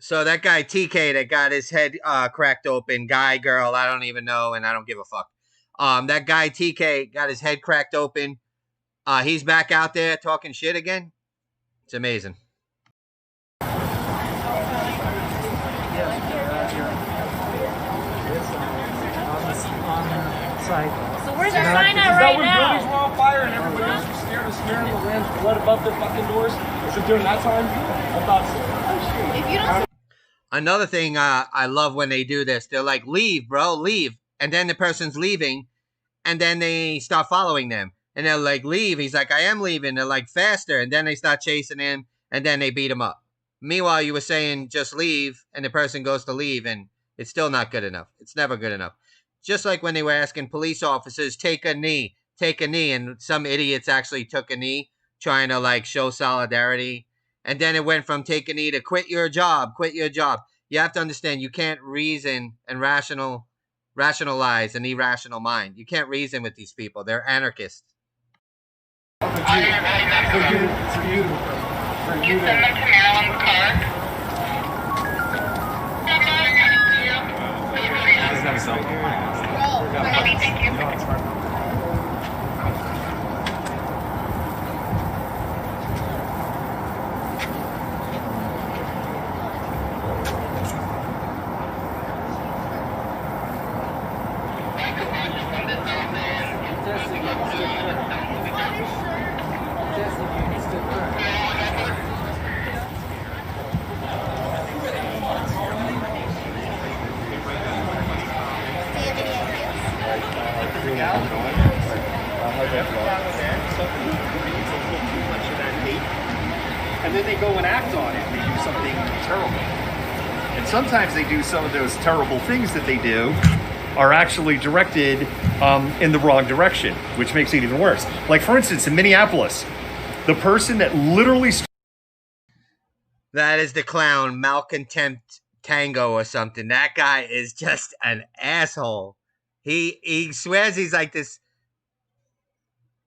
So that guy TK that got his head cracked open, guy, girl, I don't even know, and I don't give a fuck. That guy TK got his head cracked open. He's back out there talking shit again. It's amazing. So where's our sign at right now? Buildings were on fire and everybody else was scared of scaring the land blood above the fucking doors. Is it during that time? I thought so. If you don't. Another thing I love when they do this, they're like, leave, bro, leave. And then the person's leaving, and then they start following them. And they're like, leave. He's like, I am leaving. They're like, faster. And then they start chasing him, and then they beat him up. Meanwhile, you were saying just leave, and the person goes to leave, and it's still not good enough. It's never good enough. Just like when they were asking police officers, take a knee, and some idiots actually took a knee, trying to, like, show solidarity. And then it went from take a knee to quit your job, quit your job. You have to understand, you can't reason and rationalize an irrational mind. You can't reason with these people. They're anarchists. For you to send them to Maryland's car. Doesn't have a cell phone. Thank you. And then they go and act on it. They do something terrible. And sometimes they do some of those terrible things that they do are actually directed in the wrong direction, which makes it even worse. Like, for instance, in Minneapolis, the person that literally... That is the clown, Malcontempt Tango or something. That guy is just an asshole. He swears he's like this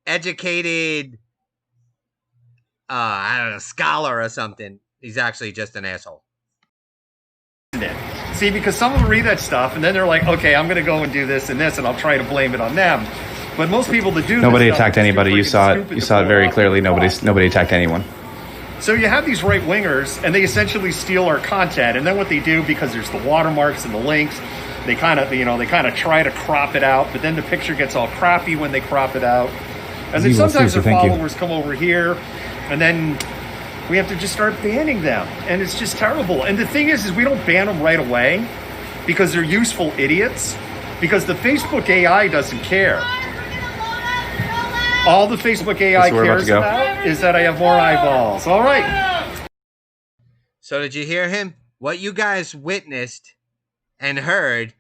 educated... I don't know, scholar or something. He's actually just an asshole. See, because some of them read that stuff and then they're like, okay, I'm going to go and do this and this and I'll try to blame it on them. But most people that do nobody this attacked anybody. You saw it. You saw it very clearly. Nobody attacked anyone. So you have these right wingers and they essentially steal our content. And then what they do, because there's the watermarks and the links, they kind of try to crop it out. But then the picture gets all crappy when they crop it out. And then sometimes their followers come over here. And then we have to just start banning them. And it's just terrible. And the thing is we don't ban them right away because they're useful idiots. Because the Facebook AI doesn't care. All the Facebook AI cares about is that I have more eyeballs. All right. So did you hear him? What you guys witnessed and heard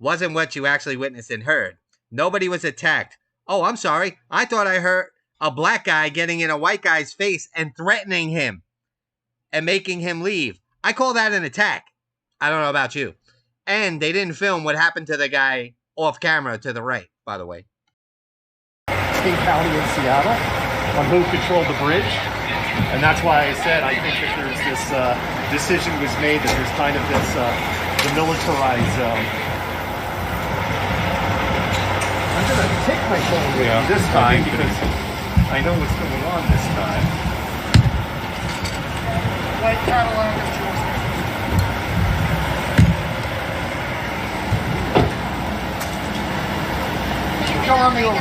wasn't what you actually witnessed and heard. Nobody was attacked. Oh, I'm sorry. I thought I heard a black guy getting in a white guy's face and threatening him and making him leave. I call that an attack. I don't know about you. And they didn't film what happened to the guy off camera to the right, by the way. King County in Seattle on who controlled the bridge. And that's why I said I think that there's this decision was made that there's kind of this demilitarized zone. I'm going to take my phone with me this time because I know what's going on this time. white Cadillac is yours. Come on, me over.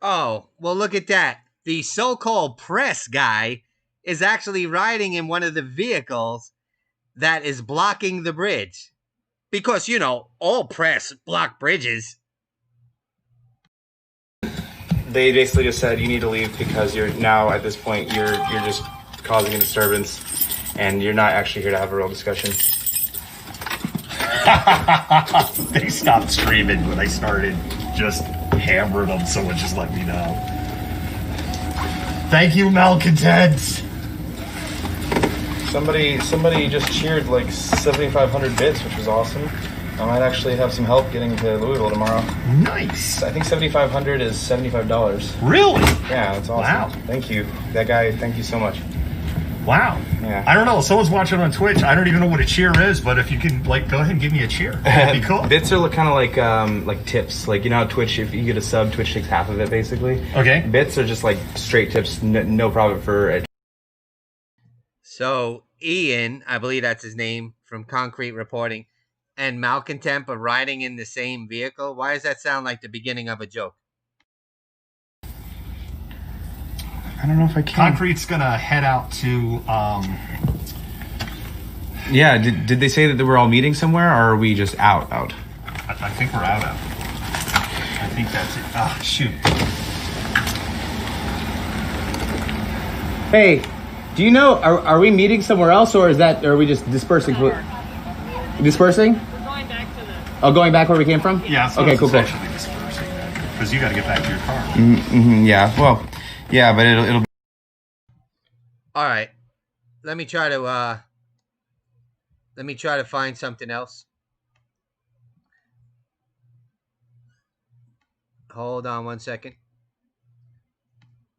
Oh, well, look at that. The so-called press guy is actually riding in one of the vehicles that is blocking the bridge. Because, you know, all press block bridges. They basically just said you need to leave because you're now at this point you're just causing a disturbance and you're not actually here to have a real discussion. They stopped screaming when I started just hammering them. Someone just let me know. Thank you, malcontents. Somebody just cheered like 7,500 bits, which was awesome. I might actually have some help getting to Louisville tomorrow. Nice. I think 7,500 is $75. Really? Yeah, that's awesome. Wow. Thank you. That guy, thank you so much. Wow. Yeah. I don't know. Someone's watching on Twitch. I don't even know what a cheer is, but if you can, like, go ahead and give me a cheer, that'd be cool. Bits are kind of like tips. Like, you know how Twitch, if you get a sub, Twitch takes half of it, basically. Okay. Bits are just like straight tips, no problem for it. So, Ian, I believe that's his name, from Concrete Reporting, and Malcontent are riding in the same vehicle. Why does that sound like the beginning of a joke? I don't know if I can. Concrete's gonna head out to. Yeah, did they say that they were all meeting somewhere, or are we just out? I think we're out. I think that's it. Ah, shoot. Hey, do you know? Are we meeting somewhere else, or are we just dispersing? Dispersing? We're going back to the. Oh, going back where we came from? Yeah. So okay. Cool. Essentially dispersing because you got to get back to your car. Yeah. Well. Yeah, but it'll be. All right. Let me try to find something else. Hold on 1 second.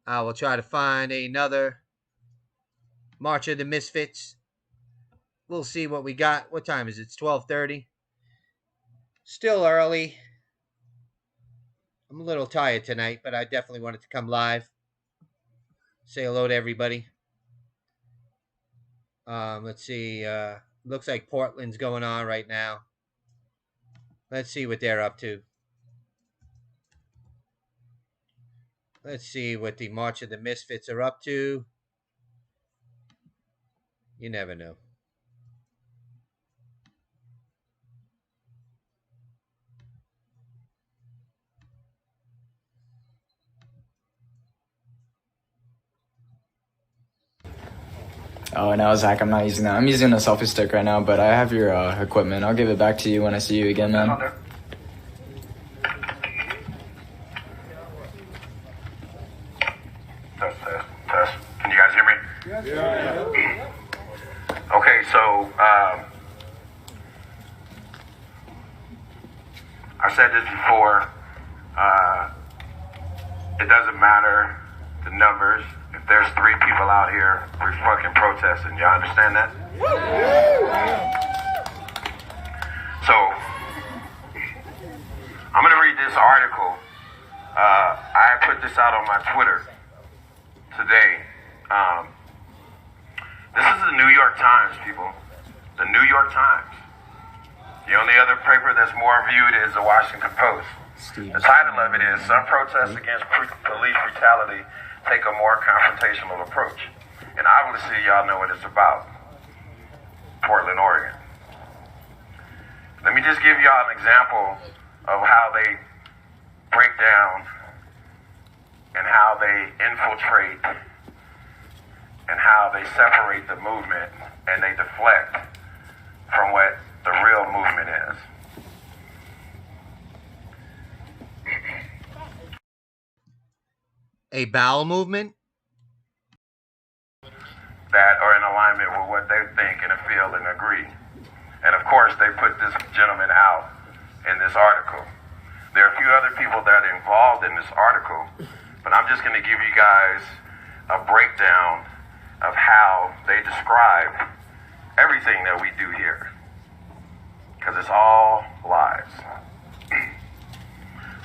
I will try to find another March of the Misfits. We'll see what we got. What time is it? It's 12:30. Still early. I'm a little tired tonight, but I definitely wanted to come live. Say hello to everybody. Let's see. Looks like Portland's going on right now. Let's see what they're up to. Let's see what the March of the Misfits are up to. You never know. Oh, no, Zach, I'm not using that. I'm using a selfie stick right now, but I have your equipment. I'll give it back to you when I see you again, man. Test. Can you guys hear me? Yeah. Okay, so I said this before. It doesn't matter the numbers. If there's 3 people out here, we're fucking protesting. Y'all understand that? So, I'm going to read this article. I put this out on my Twitter today. This is the New York Times, people. The New York Times. The only other paper that's more viewed is the Washington Post. The title of it is Some Protests Against Police Brutality Take a More Confrontational Approach. And obviously y'all know what it's about. Portland, Oregon. Let me just give y'all an example of how they break down and how they infiltrate and how they separate the movement and they deflect from what the real movement is. A bowel movement? That are in alignment with what they think and feel and agree. And of course, they put this gentleman out in this article. There are a few other people that are involved in this article, but I'm just going to give you guys a breakdown of how they describe everything that we do here, because it's all lives.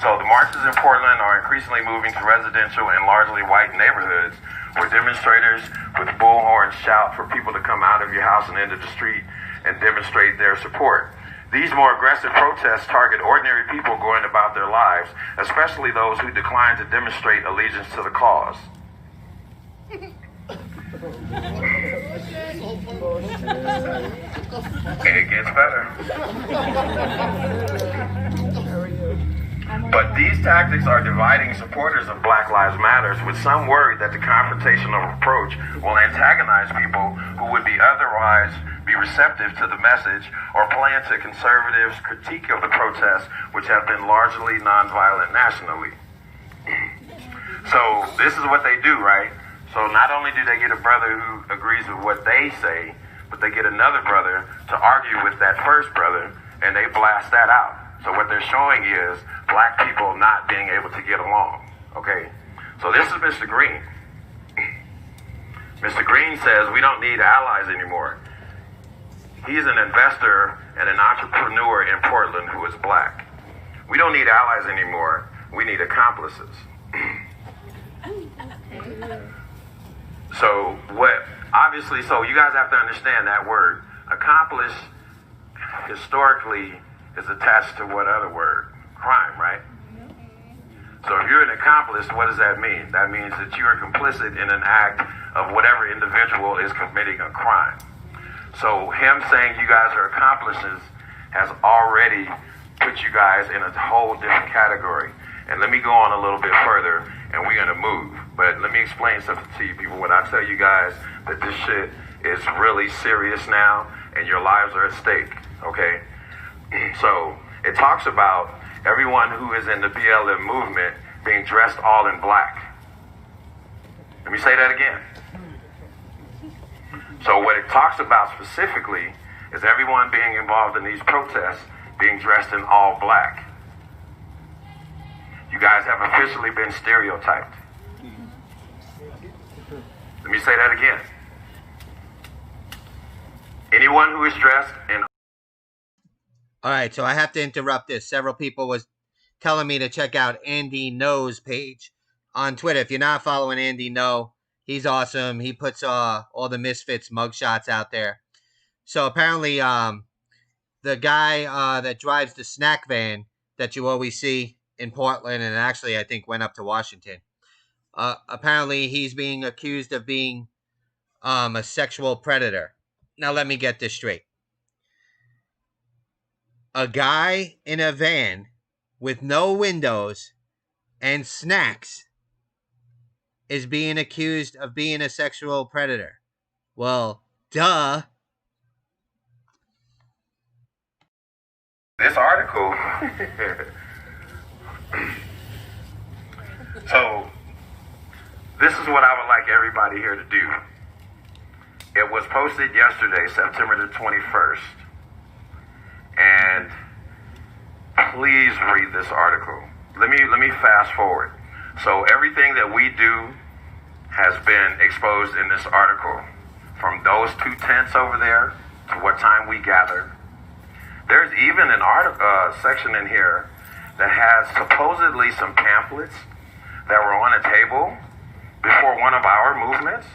So the marches in Portland are increasingly moving to residential and largely white neighborhoods where demonstrators with bullhorns shout for people to come out of your house and into the street and demonstrate their support. These more aggressive protests target ordinary people going about their lives, especially those who decline to demonstrate allegiance to the cause. It gets better. But these tactics are dividing supporters of Black Lives Matter, with some worried that the confrontational approach will antagonize people who would be otherwise be receptive to the message or play into conservatives' critique of the protests, which have been largely nonviolent nationally. So this is what they do, right? So not only do they get a brother who agrees with what they say, but they get another brother to argue with that first brother, and they blast that out. So what they're showing is black people not being able to get along, okay? So this is Mr. Green. Mr. Green says we don't need allies anymore. He's an investor and an entrepreneur in Portland who is black. We don't need allies anymore. We need accomplices. So obviously, so you guys have to understand that word. Accomplice, historically, is attached to what other word? Crime, right? So if you're an accomplice, what does that mean? That means that you are complicit in an act of whatever individual is committing a crime. So him saying you guys are accomplices has already put you guys in a whole different category. And let me go on a little bit further, and we're going to move. But let me explain something to you people. When I tell you guys that this shit is really serious now, and your lives are at stake, okay? So it talks about everyone who is in the BLM movement being dressed all in black. Let me say that again. So what it talks about specifically is everyone being involved in these protests being dressed in all black. You guys have officially been stereotyped. Let me say that again. Anyone who is dressed in... All right, so I have to interrupt this. Several people was telling me to check out Andy No's page on Twitter. If you're not following Andy No, he's awesome. He puts all the Misfits mugshots out there. So apparently the guy that drives the snack van that you always see in Portland, and actually I think went up to Washington, apparently he's being accused of being a sexual predator. Now let me get this straight. A guy in a van with no windows and snacks is being accused of being a sexual predator. Well, duh. This article, so this is what I would like everybody here to do. It was posted yesterday, September the 21st. And please read this article. Let me fast forward. So everything that we do has been exposed in this article. From those two tents over there to what time we gather. There's even an section in here that has supposedly some pamphlets that were on a table before one of our movements.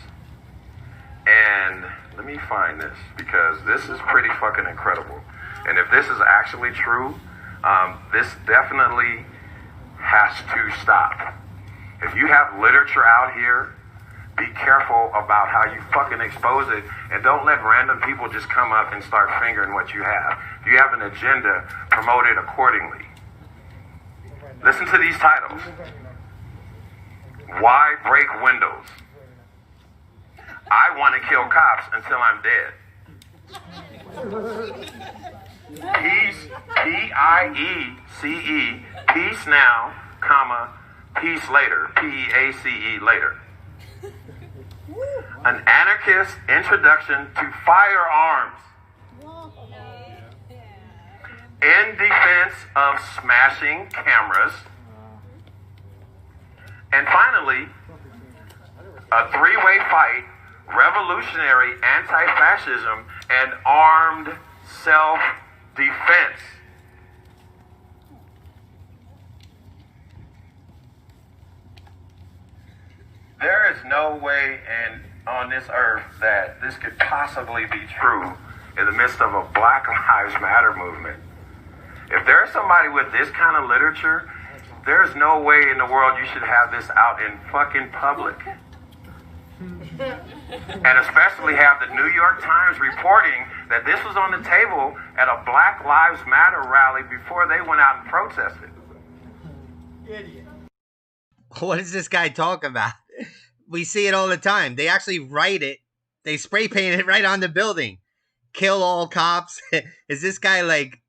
And let me find this, because this is pretty fucking incredible. And if this is actually true, this definitely has to stop. If you have literature out here, be careful about how you fucking expose it, and don't let random people just come up and start fingering what you have. If you have an agenda, promote it accordingly. Listen to these titles. Why break windows? I want to kill cops until I'm dead. Peace, P-I-E-C-E, peace now, comma, peace later, P-E-A-C-E later. An anarchist introduction to firearms. In defense of smashing cameras. And finally, a three-way fight revolutionary anti-fascism, and armed self-defense. There is no way on this earth that this could possibly be true in the midst of a Black Lives Matter movement. If there's somebody with this kind of literature, there's no way in the world you should have this out in fucking public. And especially have the New York Times reporting that this was on the table at a Black Lives Matter rally before they went out and protested. What is this guy talking about? We see it all the time. They actually write it. They spray paint it right on the building. Kill all cops. Is this guy like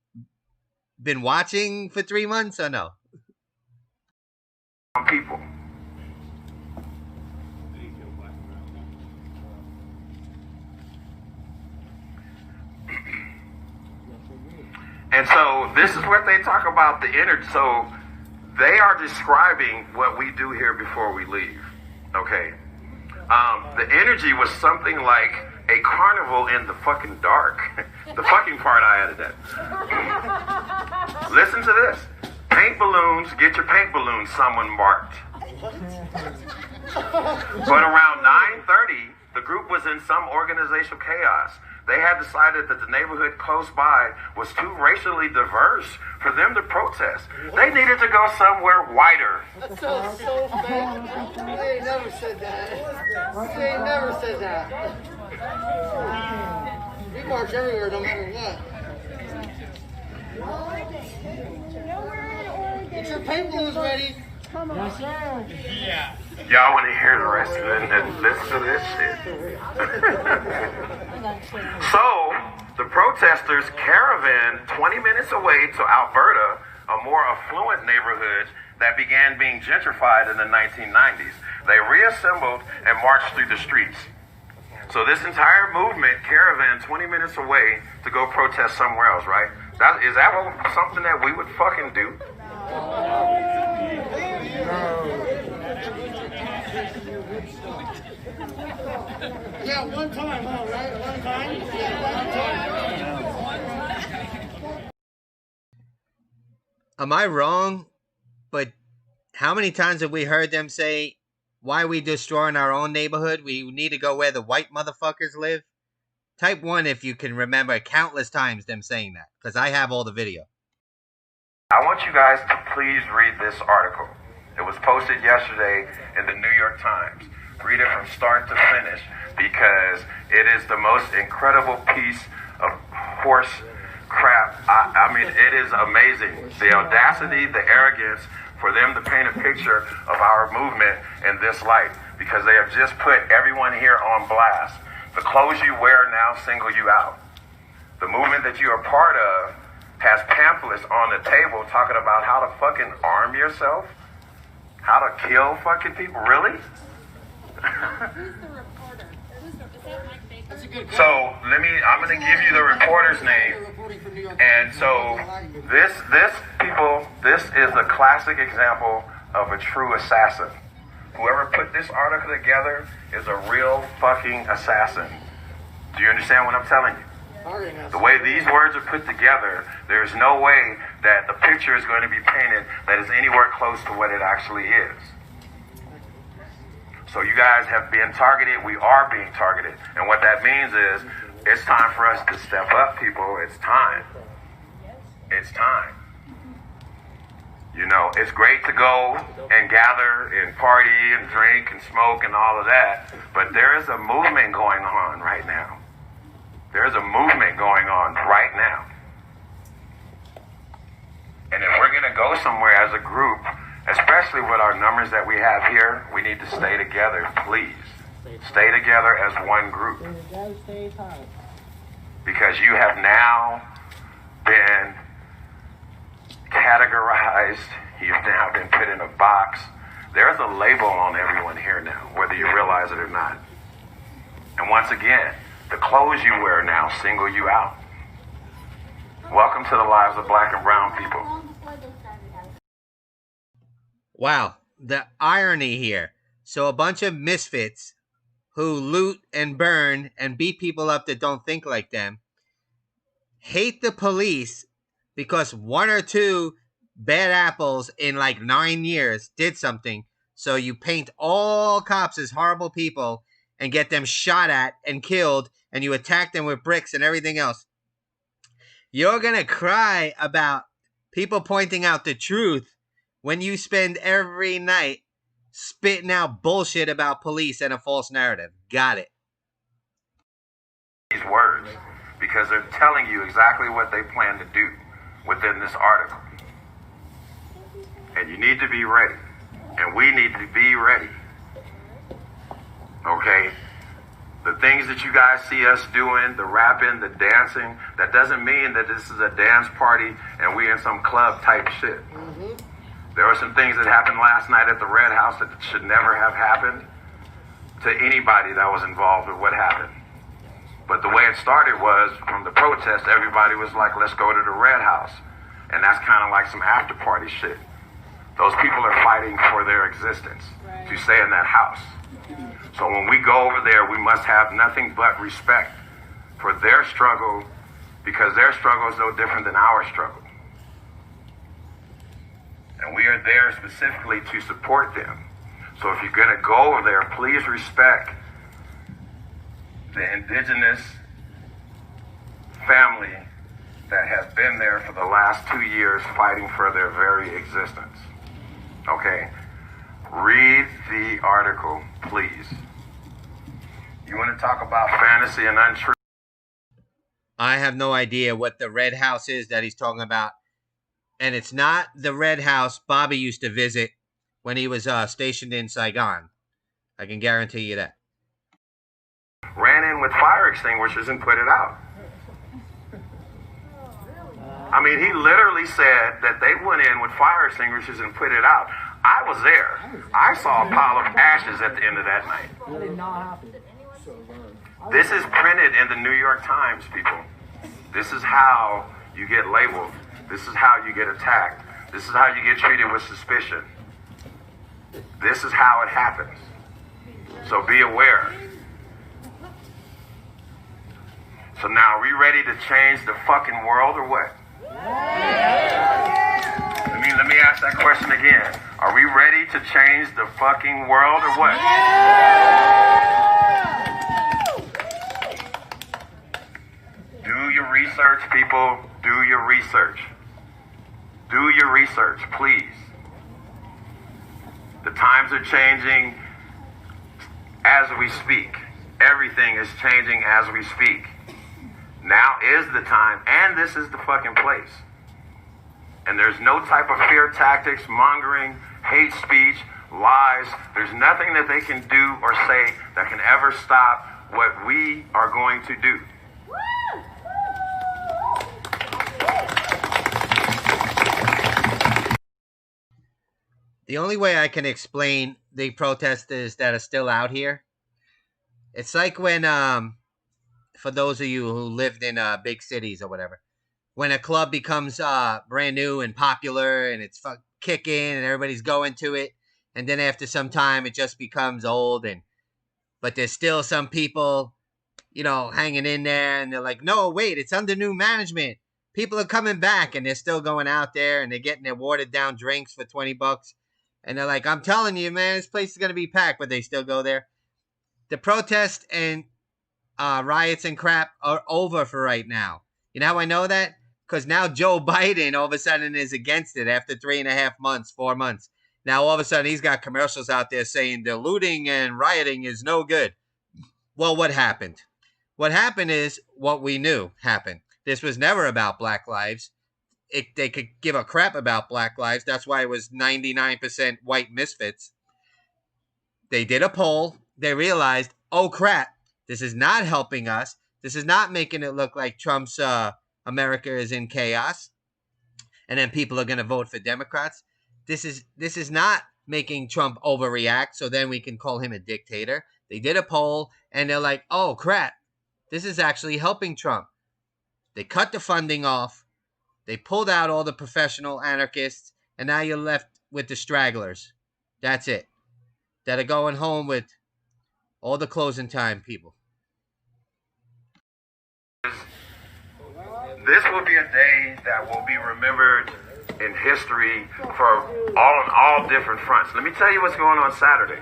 been watching for 3 months or no? People. And so this is what they talk about the energy. So they are describing what we do here before we leave. Okay. The energy was something like a carnival in the fucking dark. The fucking part I added that. Listen to this. Paint balloons, get your paint balloons, someone marked. But around 9:30, the group was in some organizational chaos. They had decided that the neighborhood close by was too racially diverse for them to protest. They needed to go somewhere whiter. That's so fake. They ain't never said that. They ain't never said that. We march everywhere, no matter what. Get your paint balloons ready. Yes, sir. Yeah. Y'all want to hear the rest of it and listen to this shit. So, the protesters caravan 20 minutes away to Alberta, a more affluent neighborhood that began being gentrified in the 1990s. They reassembled and marched through the streets. So this entire movement caravan 20 minutes away to go protest somewhere else, right? Is that something that we would fucking do? Yeah, one time, all right? One time? Yeah, one time. Am I wrong? But how many times have we heard them say, why are we destroying our own neighborhood? We need to go where the white motherfuckers live? Type 1 if you can remember countless times them saying that, because I have all the video. I want you guys to please read this article. It was posted yesterday in the New York Times. Read it from start to finish because it is the most incredible piece of horse crap. I mean, it is amazing. The audacity, the arrogance for them to paint a picture of our movement in this light because they have just put everyone here on blast. The clothes you wear now single you out. The movement that you are part of has pamphlets on the table talking about how to fucking arm yourself, how to kill fucking people. Really? So I'm going to give you the reporter's name. And so this is a classic example of a true assassin. Whoever put this article together is a real fucking assassin. Do you understand what I'm telling you? The way these words are put together, there's no way that the picture is going to be painted that is anywhere close to what it actually is. So you guys have been targeted. We are being targeted. And what that means is it's time for us to step up, people. It's time. It's time. You know, it's great to go and gather and party and drink and smoke and all of that. But there is a movement going on right now. There's a movement going on right now. And if we're going to go somewhere as a group, especially with our numbers that we have here, we need to stay together, please. Stay together as one group. Because you have now been categorized, you've now been put in a box. There's a label on everyone here now, whether you realize it or not. And once again, the clothes you wear now single you out. Welcome to the lives of black and brown people. Wow, the irony here. So a bunch of misfits who loot and burn and beat people up that don't think like them hate the police because one or two bad apples in like 9 years did something. So you paint all cops as horrible people and get them shot at and killed, and you attack them with bricks and everything else. You're going to cry about people pointing out the truth when you spend every night spitting out bullshit about police and a false narrative. Got it. These words, because they're telling you exactly what they plan to do within this article. And you need to be ready. And we need to be ready. Okay? The things that you guys see us doing, the rapping, the dancing, that doesn't mean that this is a dance party and we in some club type shit. There were some things that happened last night at the Red House that should never have happened to anybody that was involved with what happened. But the way it started was, from the protest, everybody was like, let's go to the Red House. And that's kind of like some after party shit. Those people are fighting for their existence to stay in that house. So when we go over there, we must have nothing but respect for their struggle, because their struggle is no different than our struggle. And we are there specifically to support them. So if you're going to go over there, please respect the indigenous family that has been there for the last 2 years fighting for their very existence. Okay? Read the article, please. You want to talk about fantasy and untruth? I have no idea what the Red House is that he's talking about. And it's not the Red House Bobby used to visit when he was stationed in Saigon. I can guarantee you that. Ran in with fire extinguishers and put it out. I mean, he literally said that they went in with fire extinguishers and put it out. I was there. I saw a pile of ashes at the end of that night. That did not happen. This is printed in the New York Times, people. This is how you get labeled. This is how you get attacked. This is how you get treated with suspicion. This is how it happens. So be aware. So now, are we ready to change the fucking world or what? Let me ask that question again. Are we ready to change the fucking world or what? Do your research, people. Do your research. Do your research, please. The times are changing as we speak. Everything is changing as we speak. Now is the time, and this is the fucking place. And there's no type of fear tactics, mongering, hate speech, lies. There's nothing that they can do or say that can ever stop what we are going to do. The only way I can explain the protesters that are still out here, it's like when, for those of you who lived in big cities or whatever, when a club becomes brand new and popular and it's kicking and everybody's going to it, and then after some time it just becomes old, but there's still some people, hanging in there, and they're like, no, wait, it's under new management. People are coming back, and they're still going out there, and they're getting their watered down drinks for $20. And they're like, I'm telling you, man, this place is going to be packed, but they still go there. The protests and riots and crap are over for right now. You know how I know that? Because now Joe Biden all of a sudden is against it after 3.5 months, 4 months. Now all of a sudden he's got commercials out there saying the looting and rioting is no good. Well, what happened? What happened is what we knew happened. This was never about black lives. They could give a crap about black lives. That's why it was 99% white misfits. They did a poll. They realized, oh crap, this is not helping us. This is not making it look like Trump's America is in chaos. And then people are going to vote for Democrats. This is not making Trump overreact, so then we can call him a dictator. They did a poll, and they're like, oh crap, this is actually helping Trump. They cut the funding off. They pulled out all the professional anarchists, and now you're left with the stragglers. That's it. That are going home with All the closing time people. This will be a day that will be remembered in history for on all different fronts. Let me tell you what's going on Saturday.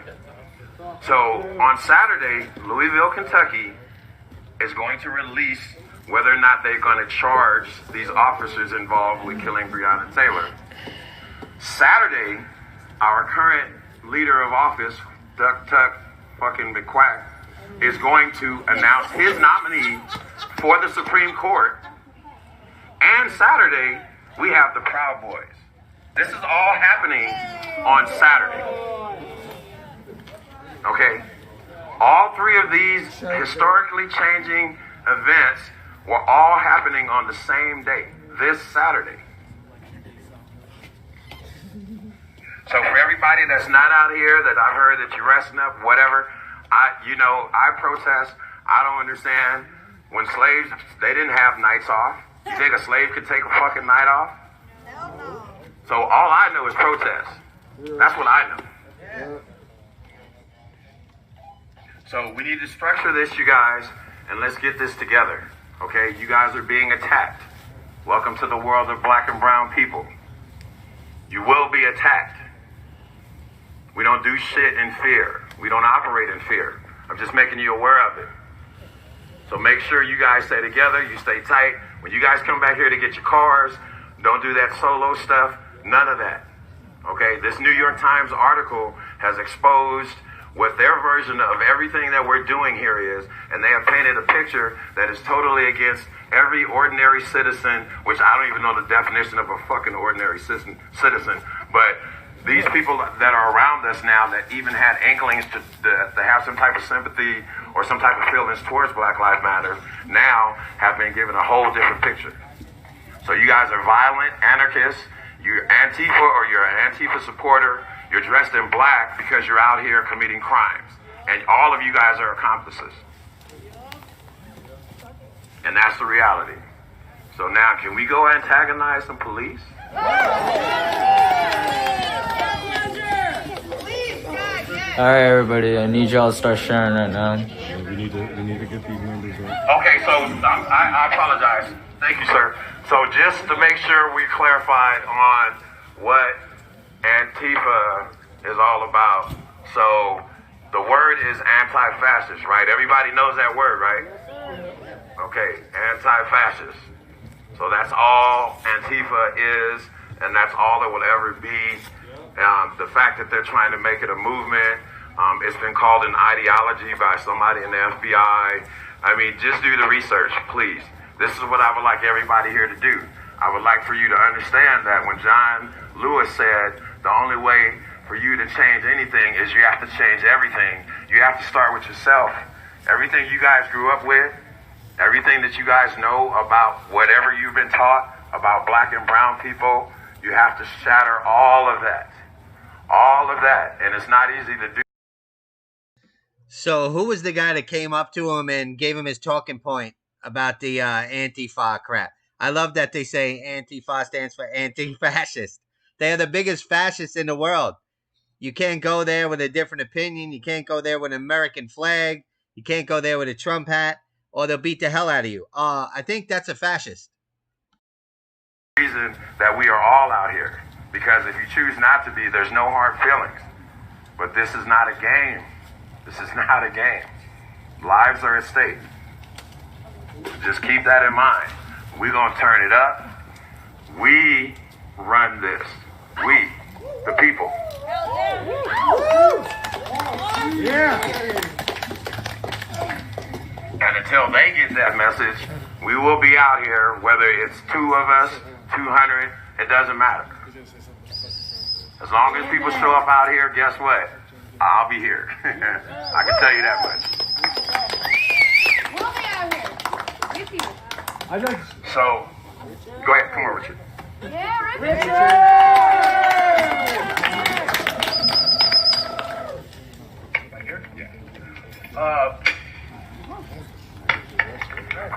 So on Saturday, Louisville, Kentucky is going to release whether or not they're going to charge these officers involved with killing Breonna Taylor. Saturday, our current leader of office, Duck Tuck fucking McQuack, is going to announce his nominee for the Supreme Court. And Saturday, we have the Proud Boys. This is all happening on Saturday. Okay? All three of these historically changing events were all happening on the same day, this Saturday. So for everybody that's not out here, that I've heard that you're resting up, whatever, I protest. I don't understand. When slaves, they didn't have nights off. You think a slave could take a fucking night off? No. So all I know is protest. That's what I know. So we need to structure this, you guys, and let's get this together. Okay? You guys are being attacked. Welcome to the world of black and brown people. You will be attacked. We don't do shit in fear. We don't operate in fear. I'm just making you aware of it. So make sure you guys stay together, you stay tight. When you guys come back here to get your cars, don't do that solo stuff. None of that. Okay? This New York Times article has exposed what their version of everything that we're doing here is, and they have painted a picture that is totally against every ordinary citizen, which I don't even know the definition of a fucking ordinary citizen, but these people that are around us now that even had inklings to have some type of sympathy or some type of feelings towards Black Lives Matter now have been given a whole different picture. So you guys are violent anarchists, you're Antifa or you're an Antifa supporter, you're dressed in black because you're out here committing crimes. And all of you guys are accomplices. And that's the reality. So now, can we go antagonize some police? Alright, everybody, I need y'all to start sharing right now. We need to get these numbers up. Okay, so I apologize. Thank you, sir. So just to make sure we clarified on what Antifa is all about. So the word is anti-fascist, right? Everybody knows that word, right? Okay, anti-fascist. So that's all Antifa is, and that's all it will ever be. The fact that they're trying to make it a movement, it's been called an ideology by somebody in the FBI. I mean, just do the research, please. This is what I would like everybody here to do. I would like for you to understand that when John Lewis said the only way for you to change anything is you have to change everything. You have to start with yourself. Everything you guys grew up with, everything that you guys know about whatever you've been taught about black and brown people, you have to shatter all of that. All of that. And it's not easy to do. So who was the guy that came up to him and gave him his talking point about the Antifa crap? I love that they say Antifa stands for anti-fascist. They are the biggest fascists in the world. You can't go there with a different opinion. You can't go there with an American flag. You can't go there with a Trump hat, or they'll beat the hell out of you. I think that's a fascist. Reason that we are all out here. Because if you choose not to be, there's no hard feelings. But this is not a game. This is not a game. Lives are at stake. Just keep that in mind. We're going to turn it up. We run this. We, the people. Yeah. And until they get that message, we will be out here, whether it's 2 of us, 200, it doesn't matter. As long as people show up out here, guess what? I'll be here. I can tell you that much. We'll be out here. With you. So, go ahead, come on, Richard. Yeah, Richard!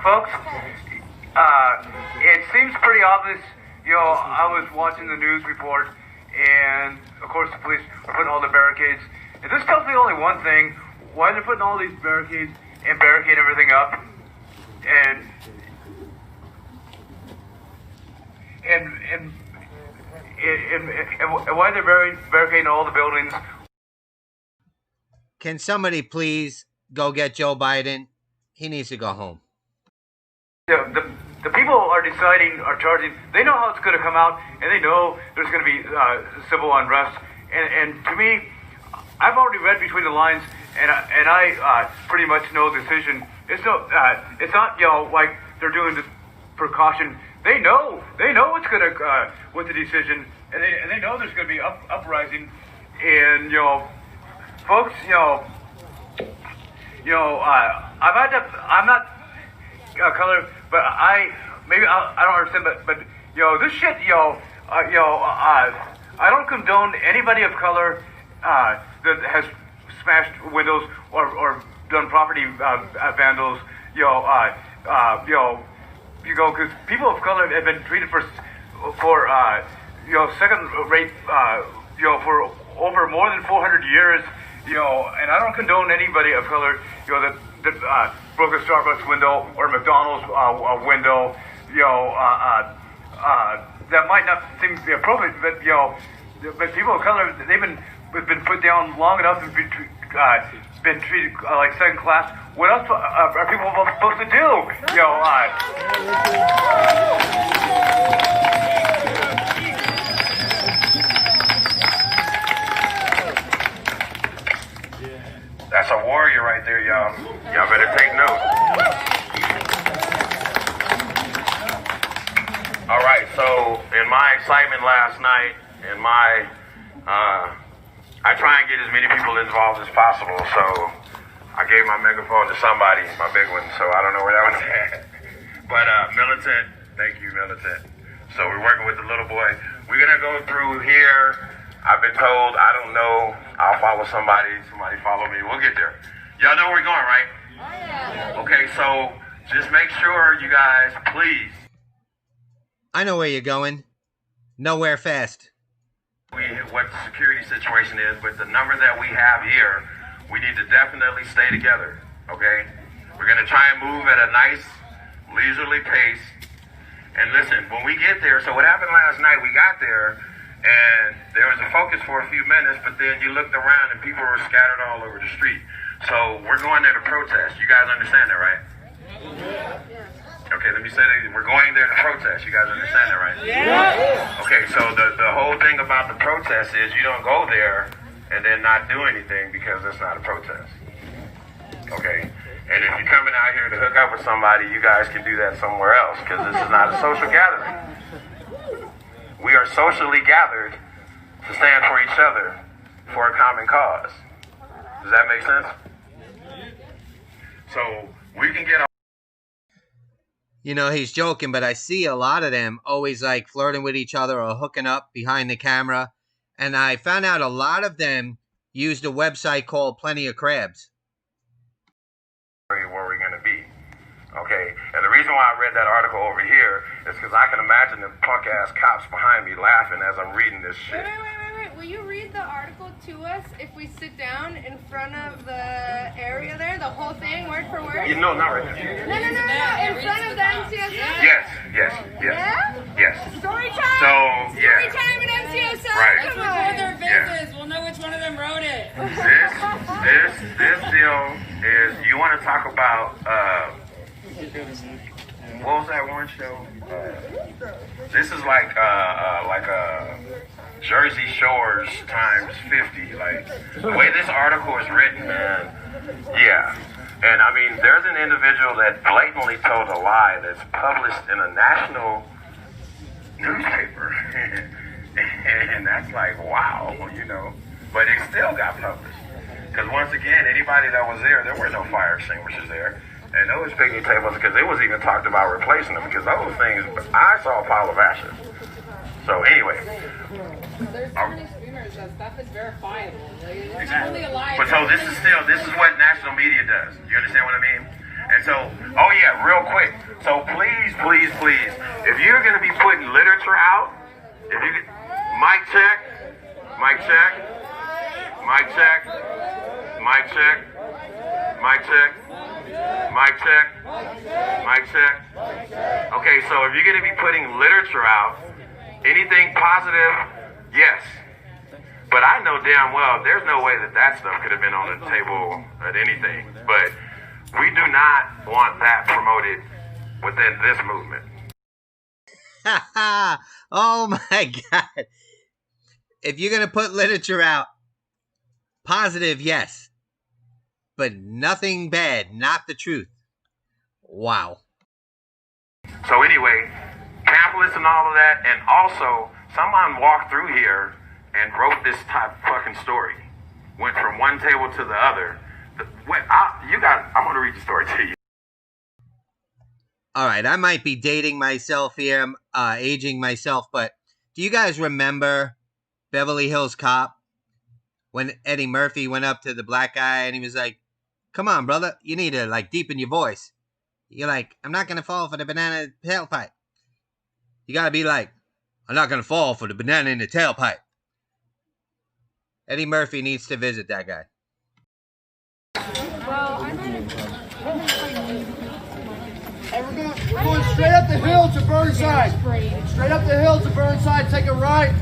Folks, it seems pretty obvious. I was watching the news report, and of course the police are putting all the barricades. And this tells me only one thing: why they're putting all these barricades and barricade everything up, and why they're barricading all the buildings. Can somebody please go get Joe Biden? He needs to go home. The people are charging. They know how it's going to come out, and they know there's going to be civil unrest. And to me, I've already read between the lines, and I pretty much know the decision. It's not like they're doing this precaution. They know what's going to with the decision, and they know there's going to be uprising, and folks, I'm not color, but I don't understand, but this shit, I don't condone anybody of color that has smashed windows or done property vandals, because people of color have been treated for second-rate, for over more than 400 years, and I don't condone anybody of color, that broke a Starbucks window or a McDonald's window, that might not seem to be appropriate, but people of color, they've been put down long enough and been treated like second class. What else are people supposed to do? That's a warrior right there, y'all. Y'all better take note. All right, so in my excitement last night, I try and get as many people involved as possible, so I gave my megaphone to somebody, my big one, so I don't know where that one's at. But Militant, thank you, Militant. So we're working with the little boy. We're going to go through here. I've been told, I don't know, I'll follow somebody follow me, we'll get there. Y'all know where we're going, right? Oh, yeah. Okay, so just make sure, you guys, please. I know where you're going. Nowhere fast. What the security situation is, but the number that we have here, we need to definitely stay together, okay? We're going to try and move at a nice, leisurely pace. And listen, when we get there, so what happened last night, we got there, and there was a focus for a few minutes, but then you looked around and people were scattered all over the street. So we're going there to protest. You guys understand that, right? Okay, let me say that we're going there to protest. You guys understand that, right? Yeah. Okay, so the whole thing about the protest is you don't go there and then not do anything because it's not a protest. Okay? And if you're coming out here to hook up with somebody, you guys can do that somewhere else because this is not a social gathering. We are socially gathered to stand for each other for a common cause. Does that make sense? So we can get he's joking, but I see a lot of them always like flirting with each other or hooking up behind the camera. And I found out a lot of them used a website called Plenty of Crabs. Where we're going to be. Okay? And the reason why I read that article over here is because I can imagine the punk-ass cops behind me laughing as I'm reading this shit. Wait. Will you read the article to us if we sit down in front of the area there, the whole thing, word for word? No, not right now. No. In front of the MCSO? Yes. Yeah? Yes. Story time! Story time at MCSO! Right. Let's record their faces. We'll know which one of them wrote it. This deal is, you want to talk about, what was that one show? This is like a Jersey Shores times 50. Like, the way this article is written, man, yeah. And I mean, there's an individual that blatantly told a lie that's published in a national newspaper. And that's like, wow, But it still got published. Because once again, anybody that was there were no fire extinguishers there. And those picnic tables, because it was even talked about replacing them, because those things, I saw a pile of ashes. So anyway. There's so many streamers that stuff is verifiable. Like, it's Exactly. really a lie. But so this is what national media does. You understand what I mean? And so, oh yeah, real quick. So please, if you're going to be putting literature out, if you mic check. Mic check. Mic check. Mic check. Mic check. Okay, so if you're going to be putting literature out, anything positive, yes. But I know damn well there's no way that stuff could have been on the table at anything. But we do not want that promoted within this movement. Oh my God. If you're going to put literature out, positive, yes. But nothing bad, not the truth. Wow. So anyway, pamphlets and all of that, and also someone walked through here and wrote this type of fucking story. Went from one table to the other. I'm going to read the story to you. All right, I might be dating myself here, aging myself, but do you guys remember Beverly Hills Cop? When Eddie Murphy went up to the black guy and he was like, come on, brother, you need to, like, deepen your voice. You're like, I'm not going to fall for the banana tailpipe. You got to be like, I'm not going to fall for the banana in the tailpipe. Eddie Murphy needs to visit that guy. Hey, we're going straight up the hill to Burnside. Straight up the hill to Burnside. Take a right.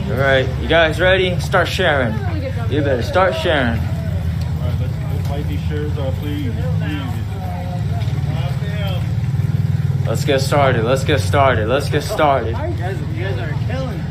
All right, you guys ready? Start sharing. You better start sharing. All right, let's light these shares up, please. Let's get started. Let's get started. Let's get started. You guys are killing it.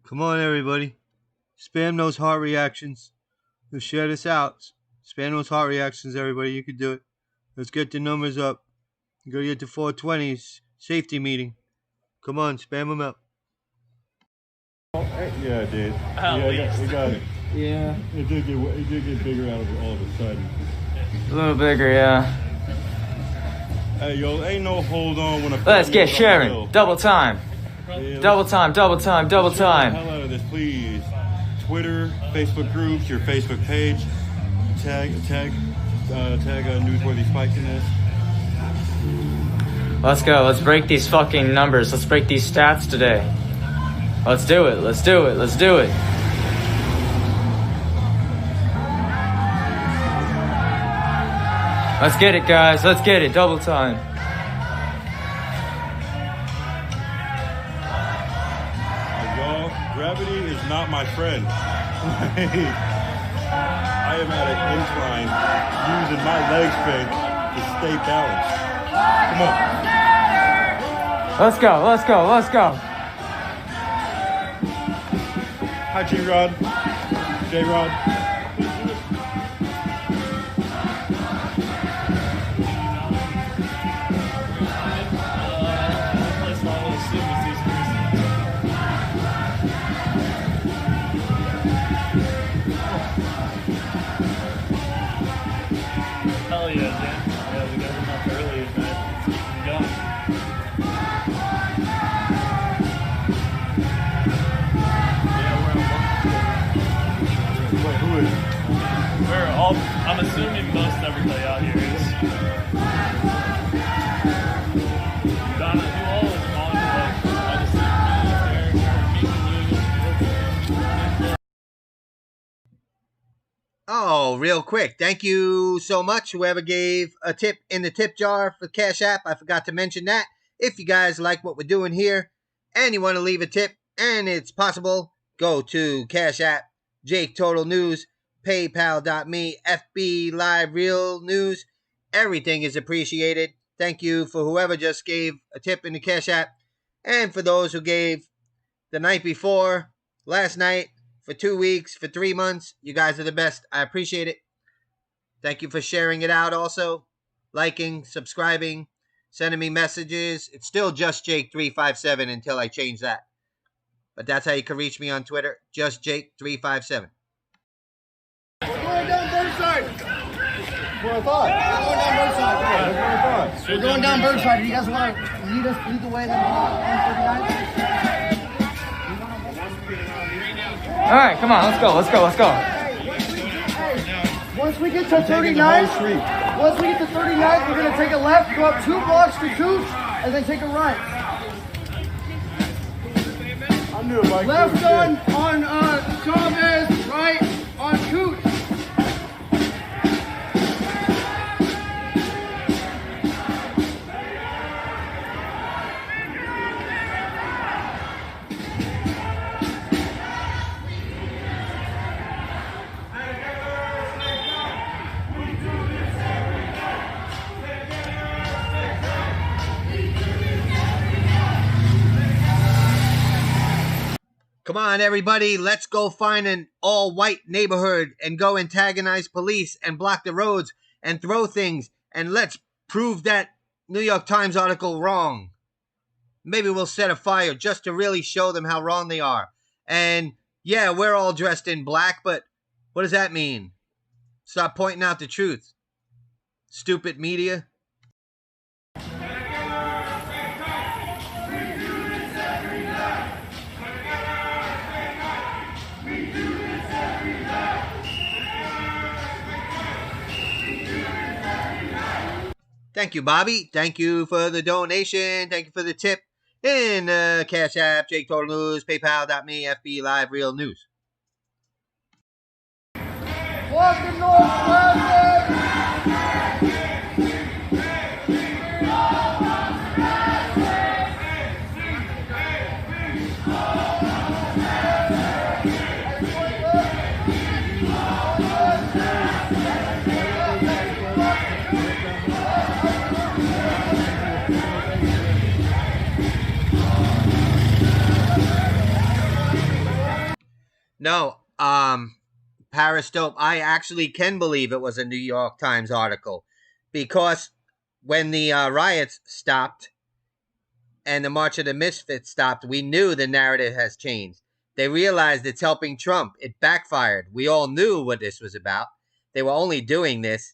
Come on, everybody. Spam those heart reactions. Let's share this out. Spam those heart reactions, everybody. You can do it. Let's get the numbers up. You gotta get to 420's safety meeting. Come on, spam them up. Yeah, it did. It got it. Yeah. It did get bigger out of all of a sudden. A little bigger, yeah. Hey, yo, ain't no hold on when a. Let's get sharing. Double time. Yeah, Double time, double time, double time. The hell out of this, please. Twitter, Facebook groups, your Facebook page. Tag Newsworthy Spikiness. Let's go. Let's break these fucking numbers. Let's break these stats today. Let's do it. Let's do it. Let's do it. Let's get it, guys. Let's get it. Double time. Gravity is not my friend. I am at an incline using my leg strength to stay balanced. Come on. Let's go, let's go, let's go. Hi, G-Rod. J-Rod. Hell yeah, man. Yeah, we got them up early, man. Let's keep them going. Wait, who is it? We're all, I'm assuming most everybody out here is. Donna, who all is on, like, I just Oh, real quick. Thank you so much, whoever gave a tip in the tip jar for Cash App. I forgot to mention that. If you guys like what we're doing here and you want to leave a tip, and it's possible, go to Cash App, Jake Total News, PayPal.me, FB Live Real News. Everything is appreciated. Thank you for whoever just gave a tip in the Cash App. And for those who gave the night before, last night, for 2 weeks, for 3 months. You guys are the best. I appreciate it. Thank you for sharing it out also. Liking, subscribing, sending me messages. It's still Just Jake 357 until I change that. But that's how you can reach me on Twitter. Just Jake 357. We're going down Burnside. What I thought. We're going down Burnside. Do you guys want to lead the way then on 39? All right, come on, let's go. Once we get to 39th, we're going to take a left, go up 2 blocks to Cooch, and then take a right. I knew it, Mike. Left on Chavez, right on Cooch. Come on, everybody. Let's go find an all-white neighborhood and go antagonize police and block the roads and throw things. And let's prove that New York Times article wrong. Maybe we'll set a fire just to really show them how wrong they are. And yeah, we're all dressed in black, but what does that mean? Stop pointing out the truth. Stupid media. Thank you, Bobby. Thank you for the donation. Thank you for the tip. In Cash App, Jake Total News, PayPal.me, FB Live, Real News. Walking northwest. No, Paris Dope, I actually can believe it was a New York Times article because when the riots stopped and the March of the Misfits stopped, we knew the narrative has changed. They realized it's helping Trump. It backfired. We all knew what this was about. They were only doing this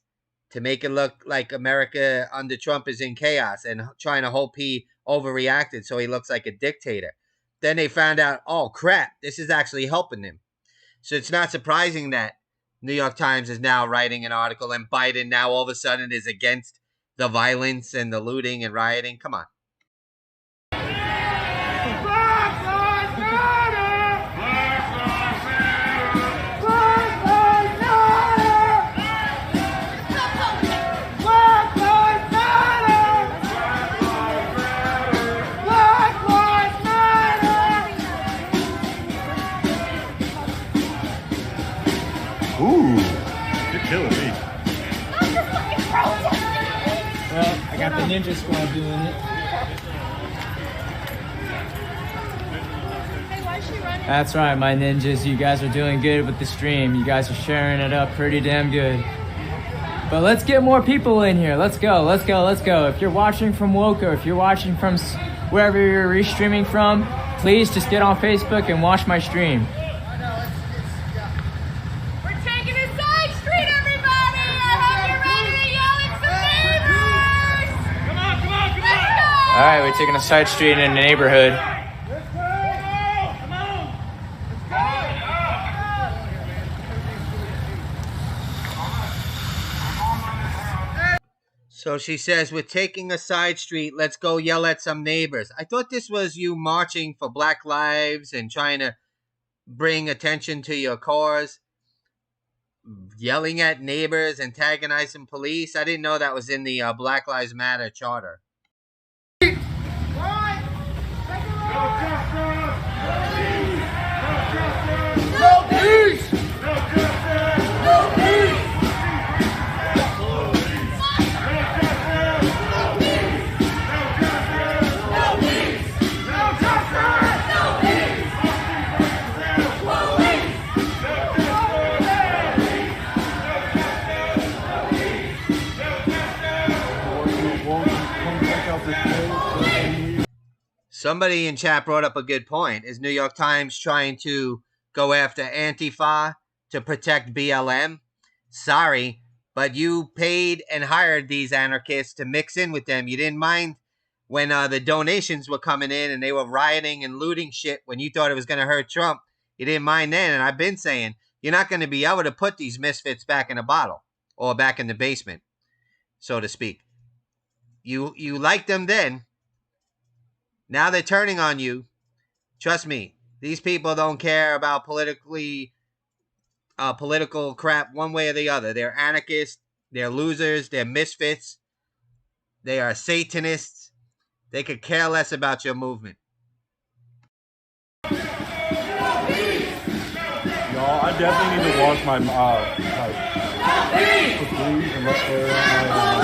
to make it look like America under Trump is in chaos and trying to hope he overreacted so he looks like a dictator. Then they found out, oh, crap, this is actually helping him. So it's not surprising that New York Times is now writing an article and Biden now all of a sudden is against the violence and the looting and rioting. Come on. Ooh, you're killing me. Well, I got the Ninja Squad doing it. That's right, my ninjas. You guys are doing good with the stream. You guys are sharing it up pretty damn good. But let's get more people in here. Let's go. If you're watching from Woke or if you're watching from wherever you're restreaming from, please just get on Facebook and watch my stream. All right, we're taking a side street in a neighborhood. So she says, we're taking a side street. Let's go yell at some neighbors. I thought this was you marching for Black Lives and trying to bring attention to your cause. Yelling at neighbors, antagonizing police. I didn't know that was in the Black Lives Matter charter. No peace! No peace! Somebody in chat brought up a good point. Is New York Times trying to go after Antifa to protect BLM? Sorry, but you paid and hired these anarchists to mix in with them. You didn't mind when the donations were coming in and they were rioting and looting shit when you thought it was going to hurt Trump. You didn't mind then, and I've been saying you're not going to be able to put these misfits back in a bottle or back in the basement, so to speak. You liked them then. Now they're turning on you. Trust me, these people don't care about political crap one way or the other. They're anarchists. They're losers. They're misfits. They are Satanists. They could care less about your movement. Y'all, I definitely need to wash my debris and let air out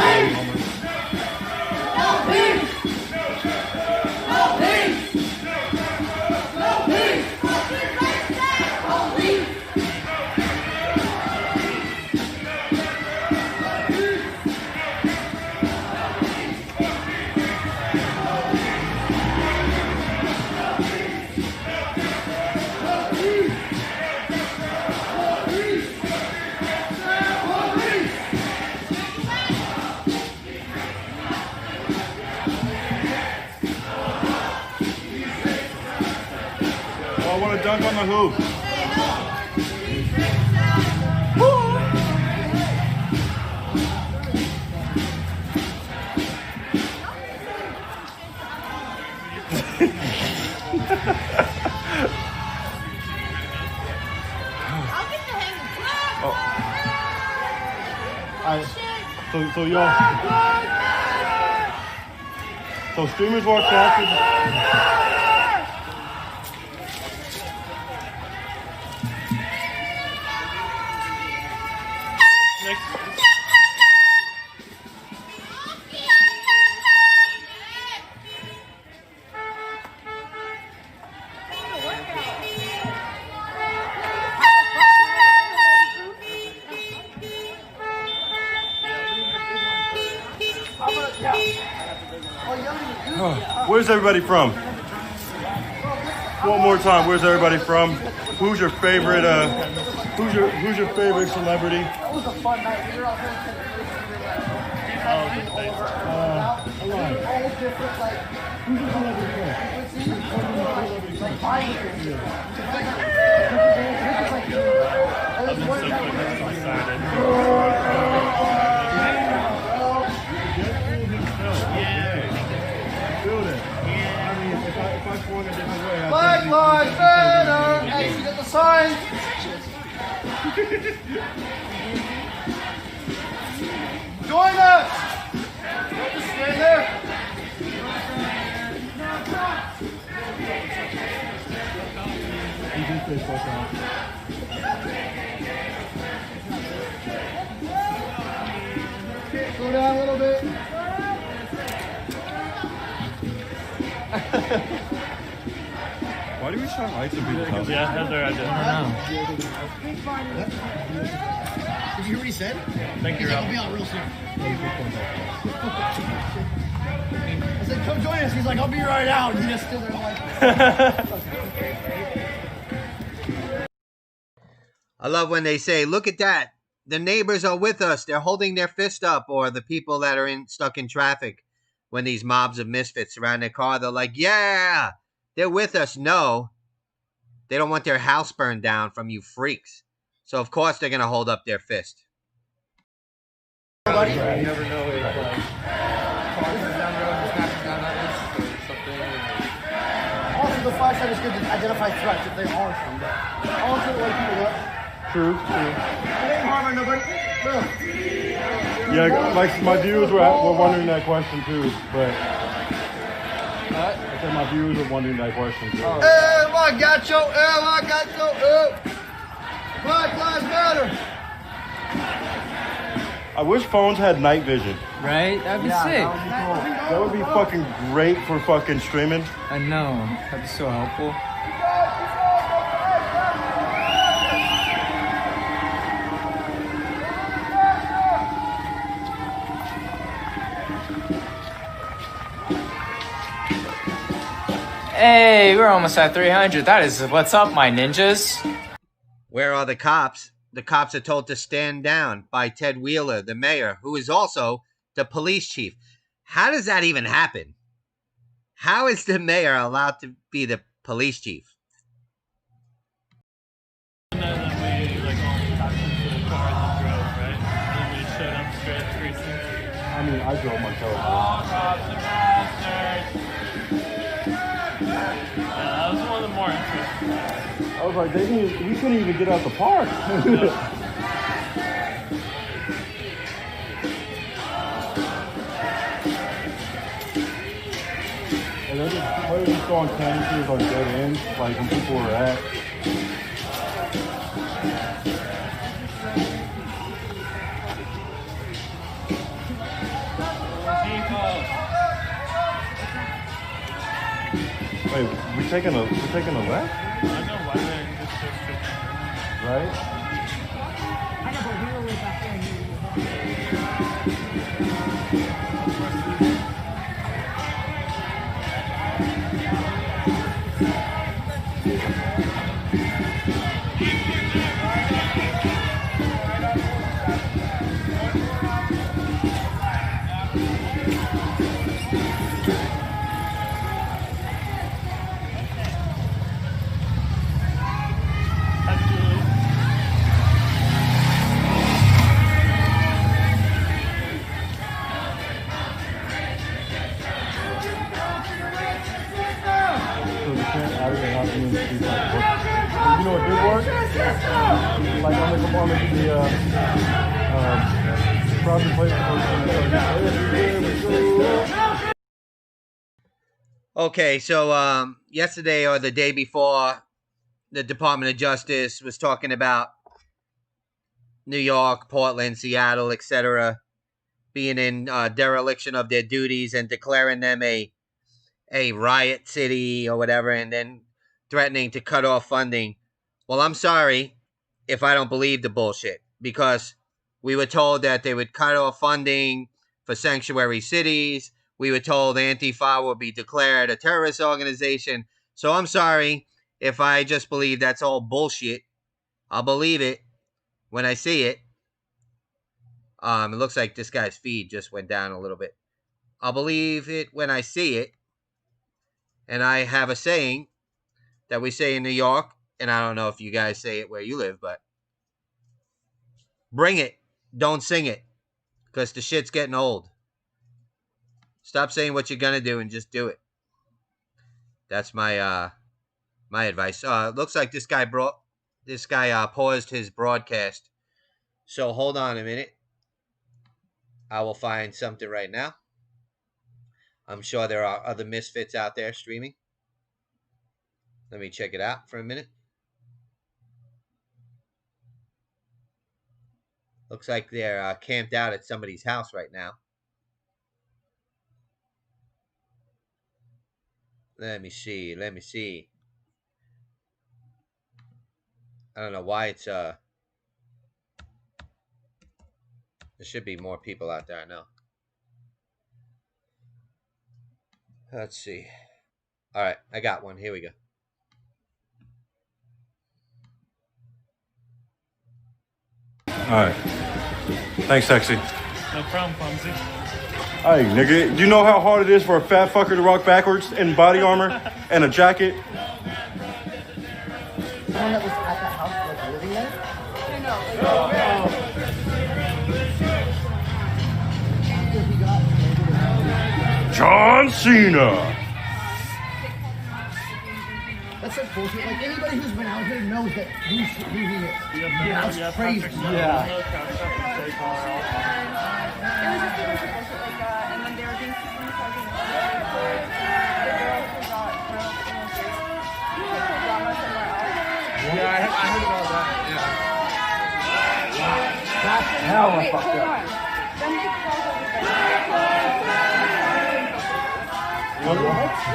my dunk on the hoop. So y'all. So streamers watch faster. Where's everybody from? One more time. Where's everybody from? Who's your favorite? Who's your favorite celebrity? That was a fun night. We were out there all different, like, who's your celebrity? Black Lives Matter! Hey, you got the sign! Join us! Just stand there. Go down a little bit. Why do we shine lights in people's houses? Yeah, that's their idea. I don't know. Did you already said? Thank you, I'll Rob. be out real soon. I said, come join us. He's like, I'll be right out. And he just stood there like... I love when they say, look at that. The neighbors are with us. They're holding their fist up. Or the people that are stuck in traffic. When these mobs of misfits surround their car, they're like, yeah, they're with us. No, they don't want their house burned down from you freaks. So, of course, they're going to hold up their fist. Buddy. You never know if Also, the flashlight is good to identify threats if they are some. Also, like people up. True. It ain't harm on nobody. Look. Yeah, like my viewers were wondering that question too, but I said my viewers were wondering that question too. I got you. Black Lives Matter. I wish phones had night vision. Right? That'd be sick. That would be fucking great for fucking streaming. I know. That'd be so helpful. Hey, we're almost at 300. That is what's up, my ninjas. Where are the cops? The cops are told to stand down by Ted Wheeler, the mayor, who is also the police chief. How does that even happen? How is the mayor allowed to be the police chief? And then we like all talked to the cars and drove, right? And then we showed up straight at the precinct. I mean, I drove myself. That was one of the more interesting. I was like, we couldn't even get out the park. And then what did you go on canvases on dead ends, like when people were at? Wait, we're taking a left? I know why they just so strict. Right? I know, but we were way back there. You know what did work? Like on the project place. Okay, so yesterday or the day before, the Department of Justice was talking about New York, Portland, Seattle, etc., being in dereliction of their duties and declaring them a riot city or whatever, and then threatening to cut off funding. Well, I'm sorry if I don't believe the bullshit, because we were told that they would cut off funding for sanctuary cities. We were told Antifa would be declared a terrorist organization. So I'm sorry if I just believe that's all bullshit. I'll believe it when I see it. It looks like this guy's feed just went down a little bit. I'll believe it when I see it. And I have a saying that we say in New York, and I don't know if you guys say it where you live, but bring it, don't sing it, because the shit's getting old. Stop saying what you're gonna do and just do it. That's my my advice. Looks like this guy paused his broadcast. So hold on a minute. I will find something right now. I'm sure there are other misfits out there streaming. Let me check it out for a minute. Looks like they're camped out at somebody's house right now. Let me see. I don't know why it's there should be more people out there, I know. Let's see. All right, I got one. Here we go. All right. Thanks, sexy. No problem, Clumsy. Hey, nigga, do you know how hard it is for a fat fucker to rock backwards in body armor and a jacket? The one that was at that house, like living there? John Cena. That's like bullshit. Like anybody who's been out here knows that who he is. That's crazy. It was just a bunch of bullshit like that, and then they were being systematic talking about the girls who got drunk in the street. Drama somewhere else. Yeah, I heard about that. Yeah. That's hella fucked up. Then they called everybody.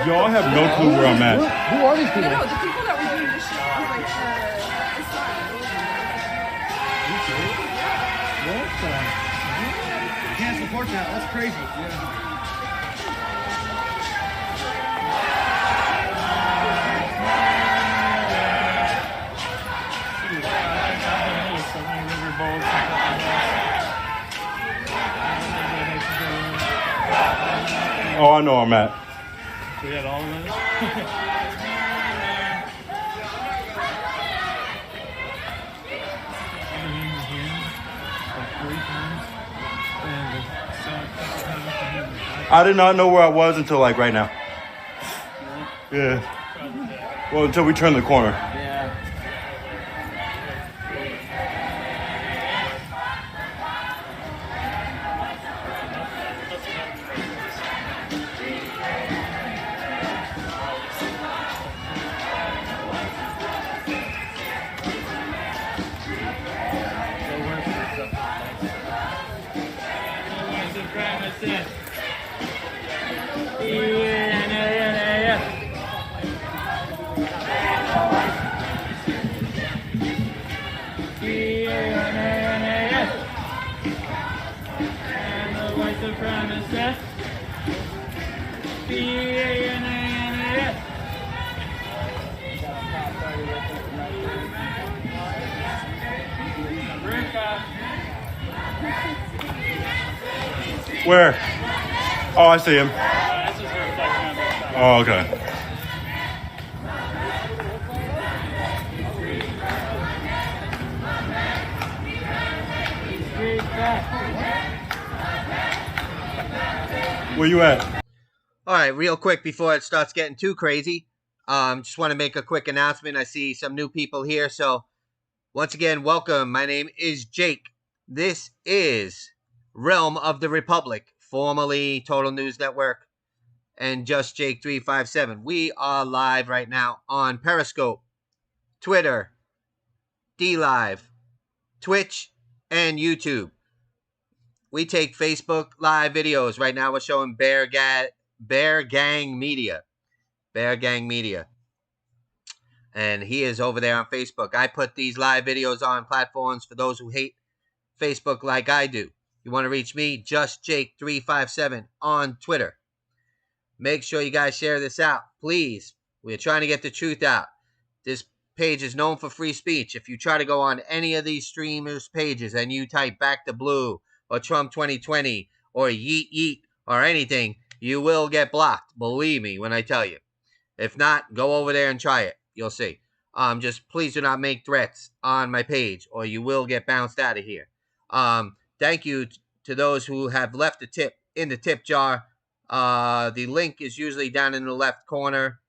Y'all have no clue where I'm at. Who are these people? No, the people that were doing this shit was like the sign. What the? You can't support that. That's crazy. Yeah. Oh, I know where I'm at. We got all of those? I did not know where I was until like right now. Yeah. Well, until we turned the corner. Yeah. Where? Oh, I see him. Oh, okay. Where you at? All right, real quick before it starts getting too crazy, just want to make a quick announcement. I see some new people here, so once again, welcome. My name is Jake. This is Realm of the Republic, formerly Total News Network, and Just Jake 357. We are live right now on Periscope, Twitter, D-Live, Twitch, and YouTube. We take Facebook live videos. Right now we're showing Bear Gang Media. Bear Gang Media. And he is over there on Facebook. I put these live videos on platforms for those who hate Facebook like I do. You want to reach me? Just Jake 357 on Twitter. Make sure you guys share this out, please. We're trying to get the truth out. This page is known for free speech. If you try to go on any of these streamers' pages and you type Back to Blue or Trump 2020 or Yeet Yeet or anything, you will get blocked. Believe me when I tell you. If not, go over there and try it. You'll see. Just please do not make threats on my page or you will get bounced out of here. Thank you to those who have left a tip in the tip jar. The link is usually down in the left corner.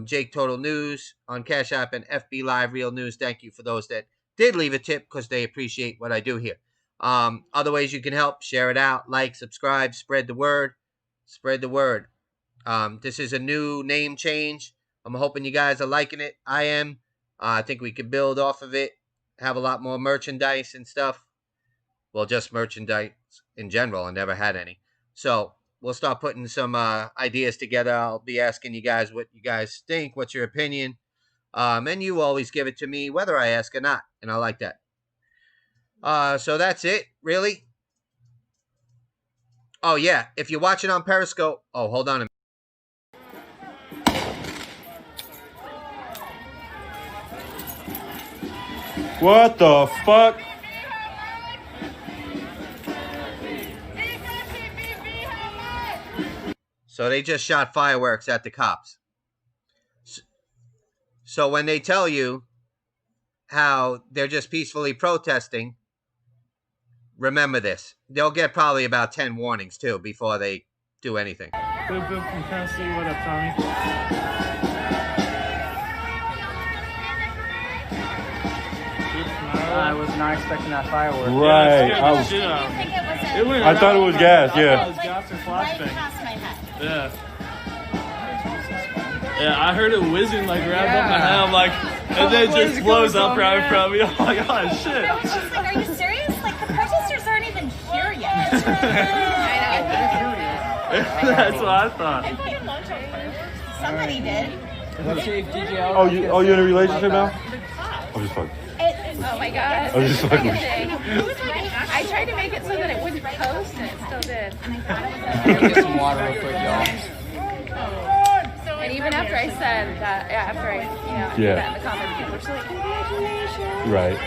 Jake Total News on Cash App and FB Live Real News. Thank you for those that did leave a tip because they appreciate what I do here. Other ways you can help: share it out, like, subscribe, spread the word. Spread the word. This is a new name change. I'm hoping you guys are liking it. I am. I think we could build off of it, have a lot more merchandise and stuff. Well, just merchandise in general. I never had any. So we'll start putting some ideas together. I'll be asking you guys what you guys think. What's your opinion? And you always give it to me whether I ask or not. And I like that. So that's it, really. Oh, yeah. If you're watching on Periscope. Oh, hold on a minute. What the fuck? So they just shot fireworks at the cops. So when they tell you how they're just peacefully protesting, remember this. They'll get probably about 10 warnings, too, before they do anything. Boop, boop from Tennessee. What up, Tommy? I was not expecting that firework. Right. Yeah, I thought it was gas, yeah. I thought it was gas or flashbang. Yeah. Yeah, I heard it whizzing like right above my head. I'm like, and then it just blows up right from me. I'm like, oh shit. I was just like, are you serious? Like, the protesters aren't even here yet. That's what I thought. I thought you launched on fireworks. Somebody did. Let's see if DJ Oh, you in a relationship now? I'm just fucking. Oh my god. I was just like, I tried to make it so that it wouldn't post and it still did. Get some water real quick, y'all. And even after I said that, after I, did that in the comments, people were just like, congratulations. Right.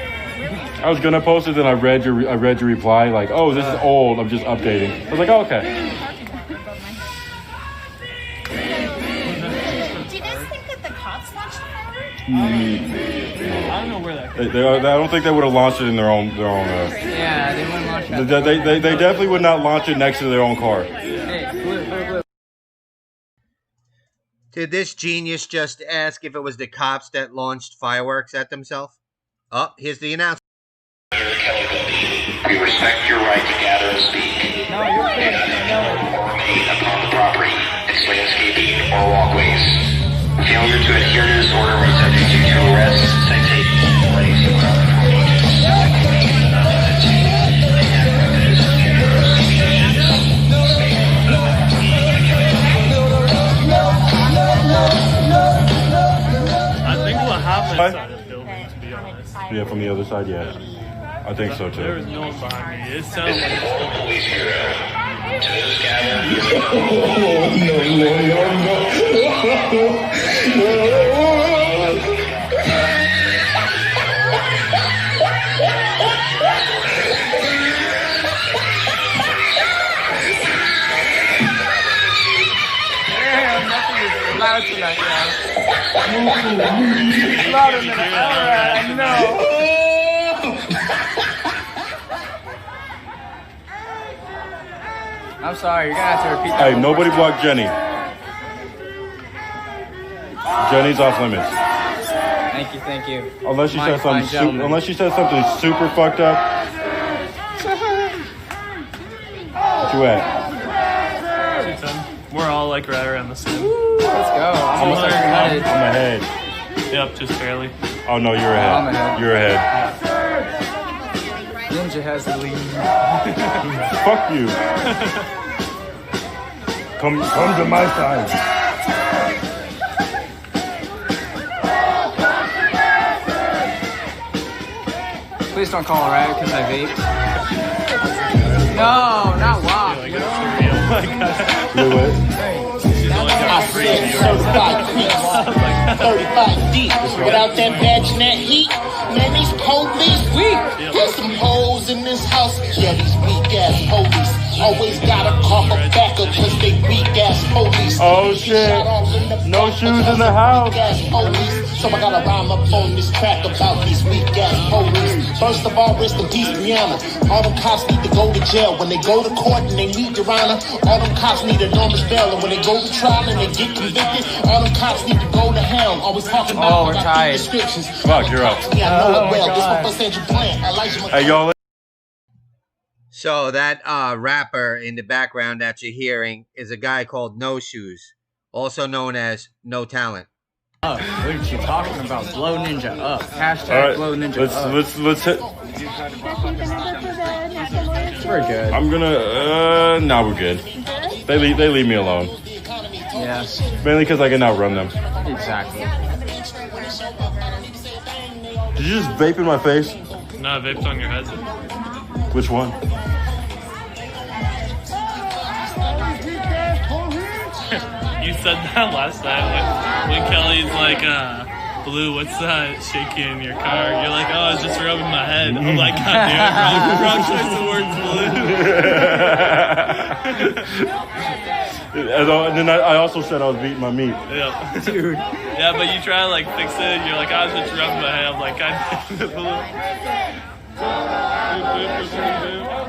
I was gonna post it, then I read your reply, like, oh, this is old. I'm just updating. I was like, oh, okay. I don't know where that came I don't think they would have launched it in their own. Yeah, they wouldn't launch it. They definitely would not launch it next to their own car. Did this genius just ask if it was the cops that launched fireworks at themselves? Oh, here's the announcement. We respect your right to gather and speak. No, you're If or remain upon the property, its landscaping or walkways. Failure to adhere to this order may subject you to arrest, citation, and place. I think what happened inside the building, to be honest. Yeah, from the other side, yeah. I think so too. There was no one behind me. It sounded like Damn, nothing is loud tonight, y'all. Louder than alright, no. I'm sorry, you're gonna have to repeat that. Hey, one nobody more block Jenny. Jenny's off limits. time. Thank you. Unless she Fine, says something. fine, gentlemen. Unless she says something super fucked up. What you at? 210. We're all like right around the same. Let's go. I'm almost I'm ahead. ahead. Yep, just barely. Oh no, you're ahead. I'm ahead. You're ahead. Ninja has the lead. Fuck you. Come to my side. Please don't call riot because I vape. No, not WAP. I said certified creeps, 35 deep, without that badge and that heat. Man, these police weak. There's some hoes in this house. Yeah, these weak ass police. Always gotta call a backer cause they weak ass police. Oh shit. No shoes in the house. So I gotta rhyme up on this track about these weak ass police. First of all, rest in peace, Brianna. All them cops need to go to jail. When they go to court and they meet Your Honor, all them cops need enormous bail. And when they go to trial and they get convicted, all them cops need to go to hell. Always talking about we're tied. descriptions. Fuck, you're up. Yeah, I know Oh it well. my This God. my first Andrew Plant. Elijah Hey y'all. So that rapper in the background that you're hearing is a guy called No Shoes, also known as No Talent. What are you talking about? Blow Ninja up. Hashtag All right. Blow Ninja Let's hit. We're good. I'm gonna. Nah, we're good. They leave me alone. Yeah. Mainly because I can outrun them. Exactly. Did you just vape in my face? No, I vaped on your head. Which one? You said that last night when Kelly's like, Blue, what's that shaking in your car? You're like, oh, it's just rubbing my head. I'm like, God damn it, wrong choice of words, Blue. And then I also said I was beating my meat. Yeah. Dude. Yeah, but you try to like fix it and you're like, I was just rubbing my head. I'm like, God damn it, Blue.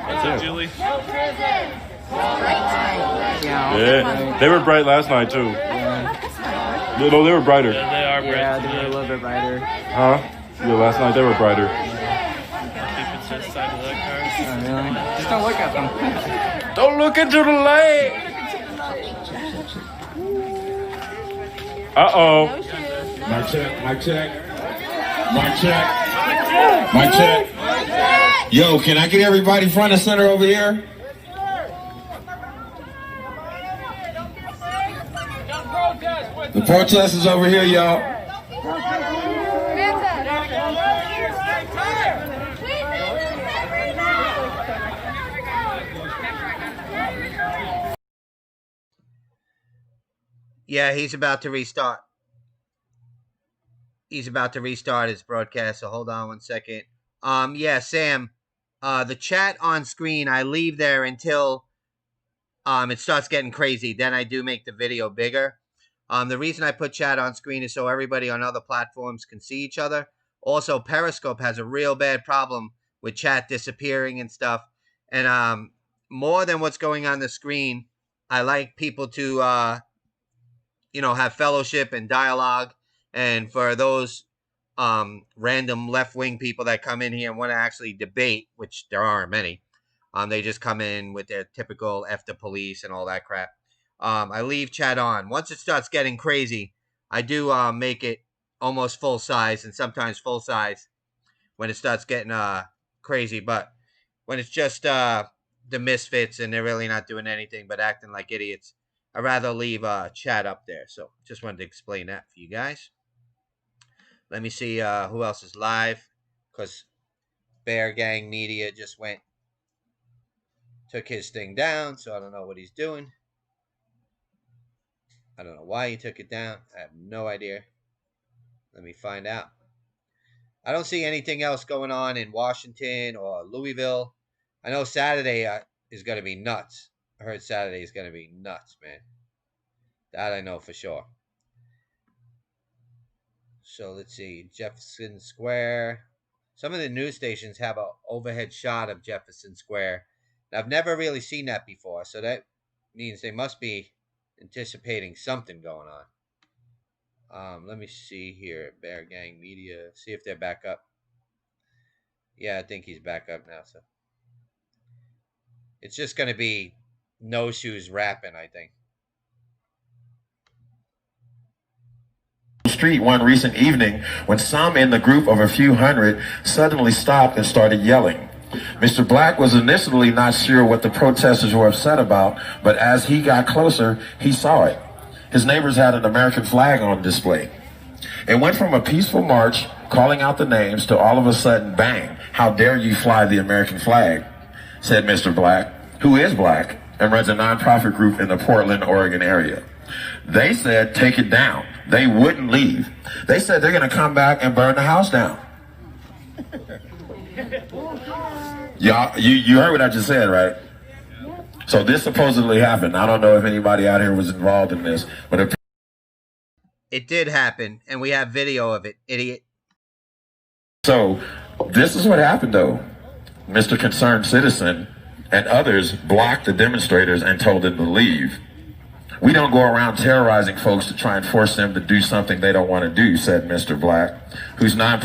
What's up, Julie? Yeah, they were bright last night too. No, they were brighter. Yeah, they are bright. Yeah, they were a little bit brighter. Huh? Yeah, last night they were brighter. Keep it to the side of that car. Oh, really? Just don't look at them. Don't look into the light. Uh-oh. Mic check, mic check. Mic check. Mic check. Yo, can I get everybody front and center over here? The protest is over here, y'all. Yeah, he's about to restart. He's about to restart his broadcast, so hold on 1 second. Yeah, Sam, the chat on screen, I leave there until it starts getting crazy. Then I do make the video bigger. The reason I put chat on screen is so everybody on other platforms can see each other. Also, Periscope has a real bad problem with chat disappearing and stuff. And more than what's going on the screen, I like people to, have fellowship and dialogue. And for those random left-wing people that come in here and want to actually debate, which there aren't many, they just come in with their typical F the police and all that crap. I leave chat on. Once it starts getting crazy, I do make it almost full size and sometimes full size when it starts getting crazy. But when it's just the misfits and they're really not doing anything but acting like idiots, I'd rather leave chat up there. So just wanted to explain that for you guys. Let me see who else is live, because Bear Gang Media just took his thing down, so I don't know what he's doing. I don't know why he took it down. I have no idea. Let me find out. I don't see anything else going on in Washington or Louisville. I know Saturday is going to be nuts. I heard Saturday is going to be nuts, man. That I know for sure. So let's see. Jefferson Square. Some of the news stations have an overhead shot of Jefferson Square. I've never really seen that before, so that means they must be anticipating something going on. Let me see here. Bear Gang Media. See if they're back up. Yeah, I think he's back up now. So it's just going to be No Shoes rapping, I think. Street one recent evening when some in the group of a few hundred suddenly stopped and started yelling. Mr. Black was initially not sure what the protesters were upset about, but as he got closer, he saw it. His neighbors had an American flag on display. It went from a peaceful march calling out the names to all of a sudden, bang, how dare you fly the American flag, said Mr. Black, who is black and runs a nonprofit group in the Portland, Oregon area. They said, take it down. They wouldn't leave. They said they're going to come back and burn the house down. Y'all, you heard what I just said, right? So this supposedly happened. I don't know if anybody out here was involved in this, but it did happen, and we have video of it, idiot. So this is what happened, though. Mr. Concerned Citizen and others blocked the demonstrators and told them to leave. We don't go around terrorizing folks to try and force them to do something they don't want to do, said Mr. Black, who's non.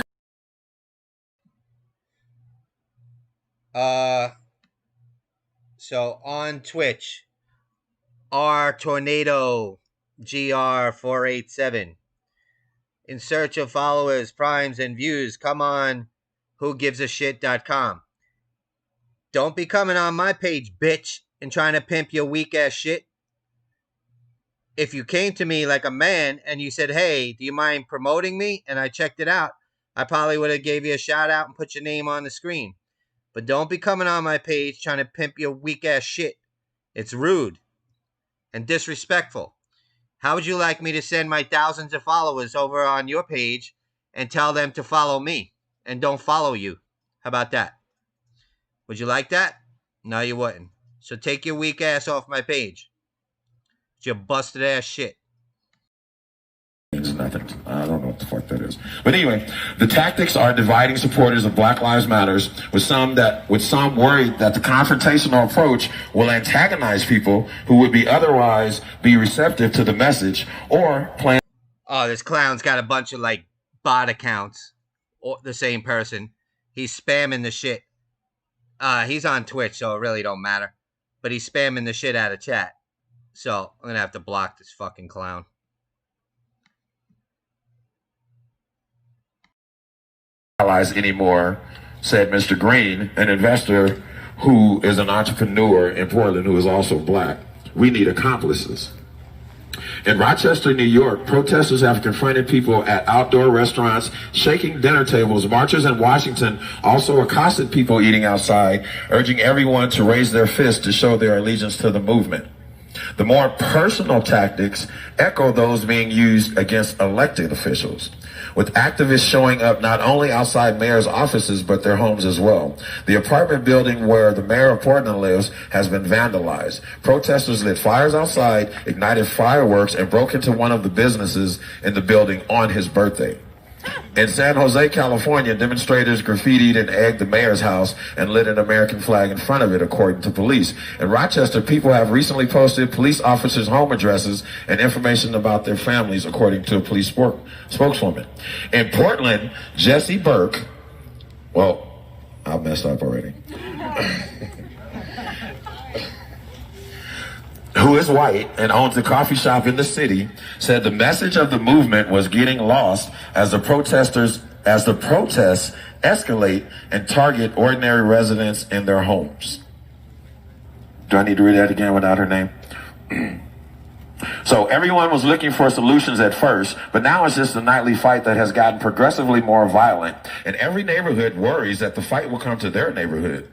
So on Twitch, R Tornado GR487. In search of followers, primes, and views, come on whogivesashit.com. Don't be coming on my page, bitch, and trying to pimp your weak ass shit. If you came to me like a man and you said, hey, do you mind promoting me? And I checked it out, I probably would have gave you a shout out and put your name on the screen. But don't be coming on my page trying to pimp your weak ass shit. It's rude and disrespectful. How would you like me to send my thousands of followers over on your page and tell them to follow me and don't follow you? How about that? Would you like that? No, you wouldn't. So take your weak ass off my page. It's your busted ass shit. It's nothing. I don't know what the fuck that is. But anyway, the tactics are dividing supporters of Black Lives Matters with some worried that the confrontational approach will antagonize people who would be otherwise be receptive to the message or plan. Oh, this clown's got a bunch of like bot accounts. Or the same person. He's spamming the shit. He's on Twitch, so it really don't matter. But he's spamming the shit out of chat. So I'm gonna have to block this fucking clown. Allies anymore, said Mr. Green, an investor who is an entrepreneur in Portland who is also black. We need accomplices. In Rochester, New York, protesters have confronted people at outdoor restaurants, shaking dinner tables. Marchers in Washington also accosted people eating outside, urging everyone to raise their fist to show their allegiance to the movement. The more personal tactics echo those being used against elected officials, with activists showing up not only outside mayor's offices but their homes as well. The apartment building where the mayor of Portland lives has been vandalized. Protesters lit fires outside, ignited fireworks, and broke into one of the businesses in the building on his birthday. In San Jose, California, demonstrators graffitied and egged the mayor's house and lit an American flag in front of it, according to police. In Rochester, people have recently posted police officers' home addresses and information about their families, according to a police spokeswoman. In Portland, Jesse Burke, well, I messed up already, who is white and owns a coffee shop in the city, said the message of the movement was getting lost as the protests escalate and target ordinary residents in their homes. Do I need to read that again without her name? So everyone was looking for solutions at first, but now it's just a nightly fight that has gotten progressively more violent, and every neighborhood worries that the fight will come to their neighborhood.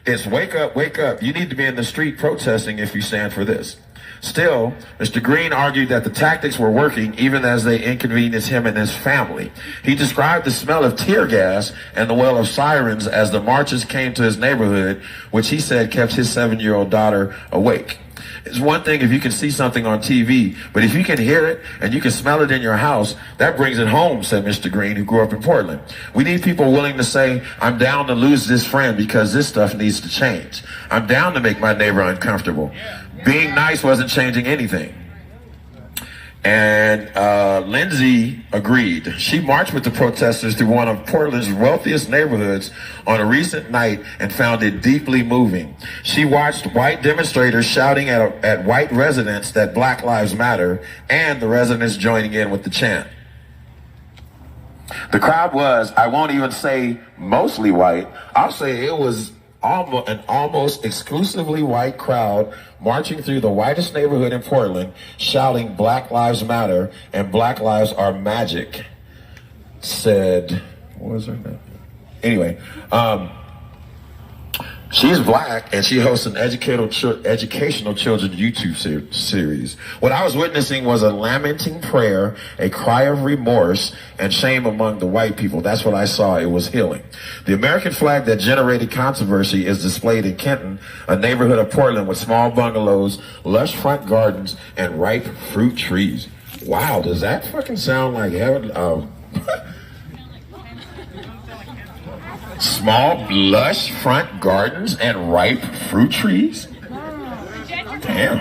It's wake up, wake up. You need to be in the street protesting if you stand for this. Still, Mr. Green argued that the tactics were working even as they inconvenienced him and his family. He described the smell of tear gas and the wail of sirens as the marchers came to his neighborhood, which he said kept his 7-year-old daughter awake. It's one thing if you can see something on TV, but if you can hear it and you can smell it in your house, that brings it home, said Mr. Green, who grew up in Portland. We need people willing to say, I'm down to lose this friend because this stuff needs to change. I'm down to make my neighbor uncomfortable. Being nice wasn't changing anything. And Lindsay agreed. She marched with the protesters through one of Portland's wealthiest neighborhoods on a recent night and found it deeply moving. She watched white demonstrators shouting at white residents that Black Lives Matter, and the residents joining in with the chant. The crowd was, I won't even say mostly white, I'll say it was an almost exclusively white crowd marching through the whitest neighborhood in Portland, shouting Black Lives Matter and Black Lives Are Magic, said, what was her name? Anyway, she's black and she hosts an educational children's YouTube series. What I was witnessing was a lamenting prayer, a cry of remorse and shame among the white people. That's what I saw. It was healing. The American flag that generated controversy is displayed in Kenton, a neighborhood of Portland with small bungalows, lush front gardens, and ripe fruit trees. Wow, does that fucking sound like heaven? Small, lush front gardens and ripe fruit trees? Damn.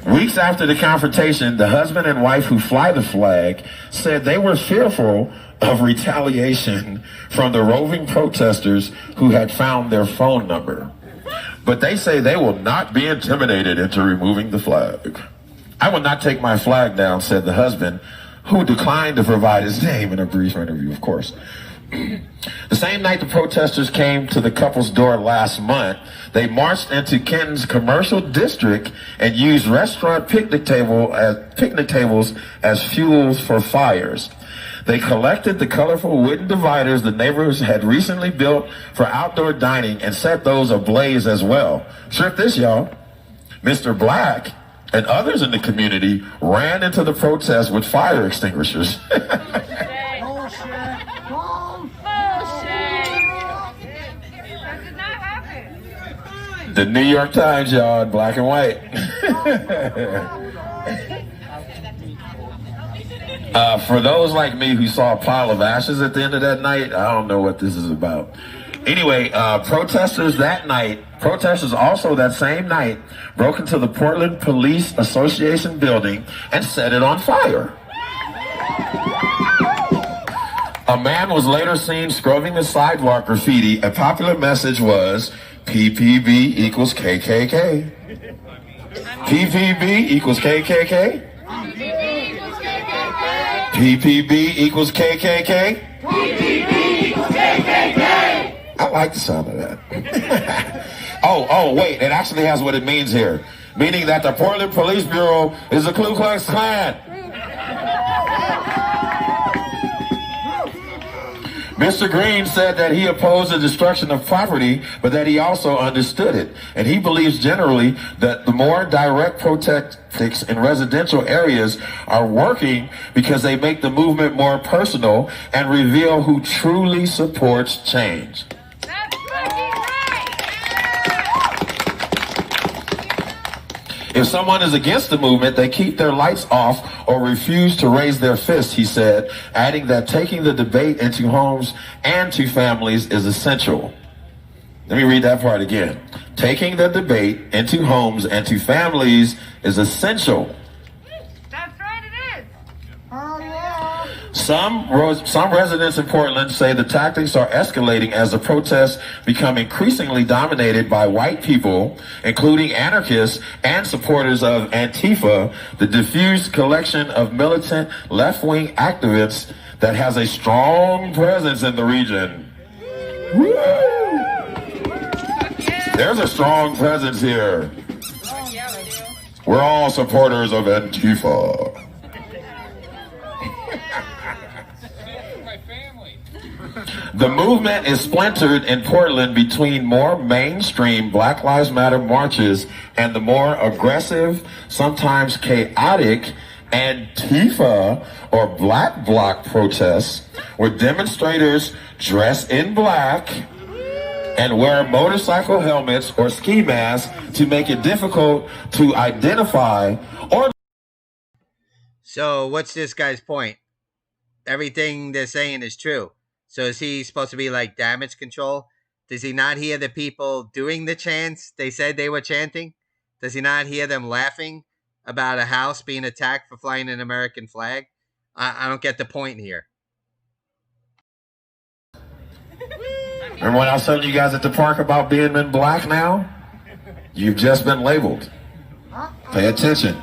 Weeks after the confrontation, the husband and wife who fly the flag said they were fearful of retaliation from the roving protesters who had found their phone number. But they say they will not be intimidated into removing the flag. I will not take my flag down, said the husband, who declined to provide his name in a brief interview, of course. The same night the protesters came to the couple's door last month, they marched into Kenton's commercial district and used restaurant picnic tables as fuels for fires. They collected the colorful wooden dividers the neighbors had recently built for outdoor dining and set those ablaze as well. Trip this, y'all. Mr. Black and others in the community ran into the protest with fire extinguishers. The New York Times, y'all, in black and white. For those like me who saw a pile of ashes at the end of that night, I don't know what this is about. Anyway, protesters also that same night broke into the Portland Police Association building and set it on fire. A man was later seen scrubbing the sidewalk graffiti. A popular message was, PPB equals KKK. PPB equals KKK. PPB equals KKK. PPB equals KKK. I like the sound of that. oh, wait, it actually has what it means here. Meaning that the Portland Police Bureau is the Ku Klux Klan. Mr. Green said that he opposed the destruction of property, but that he also understood it. And he believes generally that the more direct tactics in residential areas are working because they make the movement more personal and reveal who truly supports change. If someone is against the movement, they keep their lights off or refuse to raise their fists, he said, adding that taking the debate into homes and to families is essential. Let me read that part again. Taking the debate into homes and to families is essential. That's right, it is. Oh, yeah. Some residents in Portland say the tactics are escalating as the protests become increasingly dominated by white people, including anarchists and supporters of Antifa, the diffused collection of militant left-wing activists that has a strong presence in the region. Woo! There's a strong presence here. We're all supporters of Antifa. The movement is splintered in Portland between more mainstream Black Lives Matter marches and the more aggressive, sometimes chaotic Antifa or Black Bloc protests, where demonstrators dress in black and wear motorcycle helmets or ski masks to make it difficult to identify or... So what's this guy's point? Everything they're saying is true. So is he supposed to be like damage control? Does he not hear the people doing the chants they said they were chanting? Does he not hear them laughing about a house being attacked for flying an American flag? I don't get the point here. Remember when I was telling you guys at the park about being in black now? You've just been labeled. Pay attention.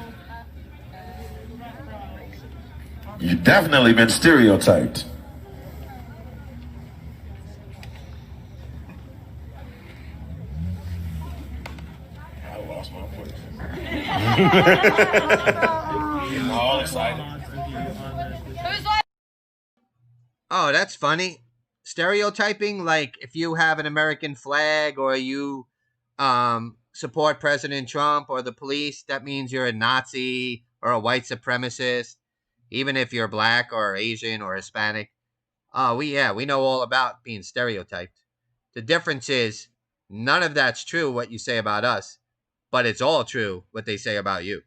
You've definitely been stereotyped. All excited. Oh, that's funny. Stereotyping, like if you have an American flag or you support President Trump or the police, that means you're a Nazi or a white supremacist, even if you're black or Asian or Hispanic. We know all about being stereotyped. The difference is none of that's true what you say about us, but it's all true what they say about you.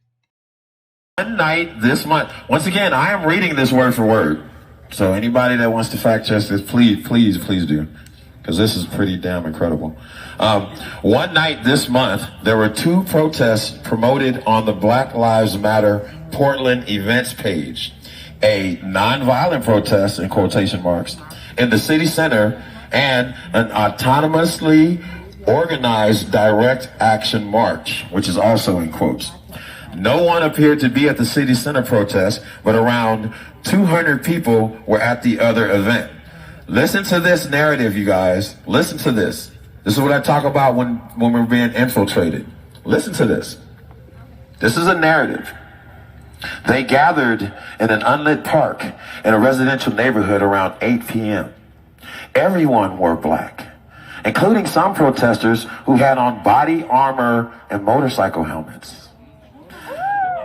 One night this month, once again, I am reading this word for word. So anybody that wants to fact check this, please do. Because this is pretty damn incredible. One night this month, there were 2 protests promoted on the Black Lives Matter Portland events page. A non-violent protest, in quotation marks, in the city center and an autonomously organized direct action march, which is also in quotes. No one appeared to be at the city center protest, but around 200 people were at the other event. Listen to this narrative, you guys. Listen to this. This is what I talk about when we're being infiltrated. Listen to this. This is a narrative. They gathered in an unlit park in a residential neighborhood around 8 p.m. Everyone wore black, including some protesters who had on body armor and motorcycle helmets.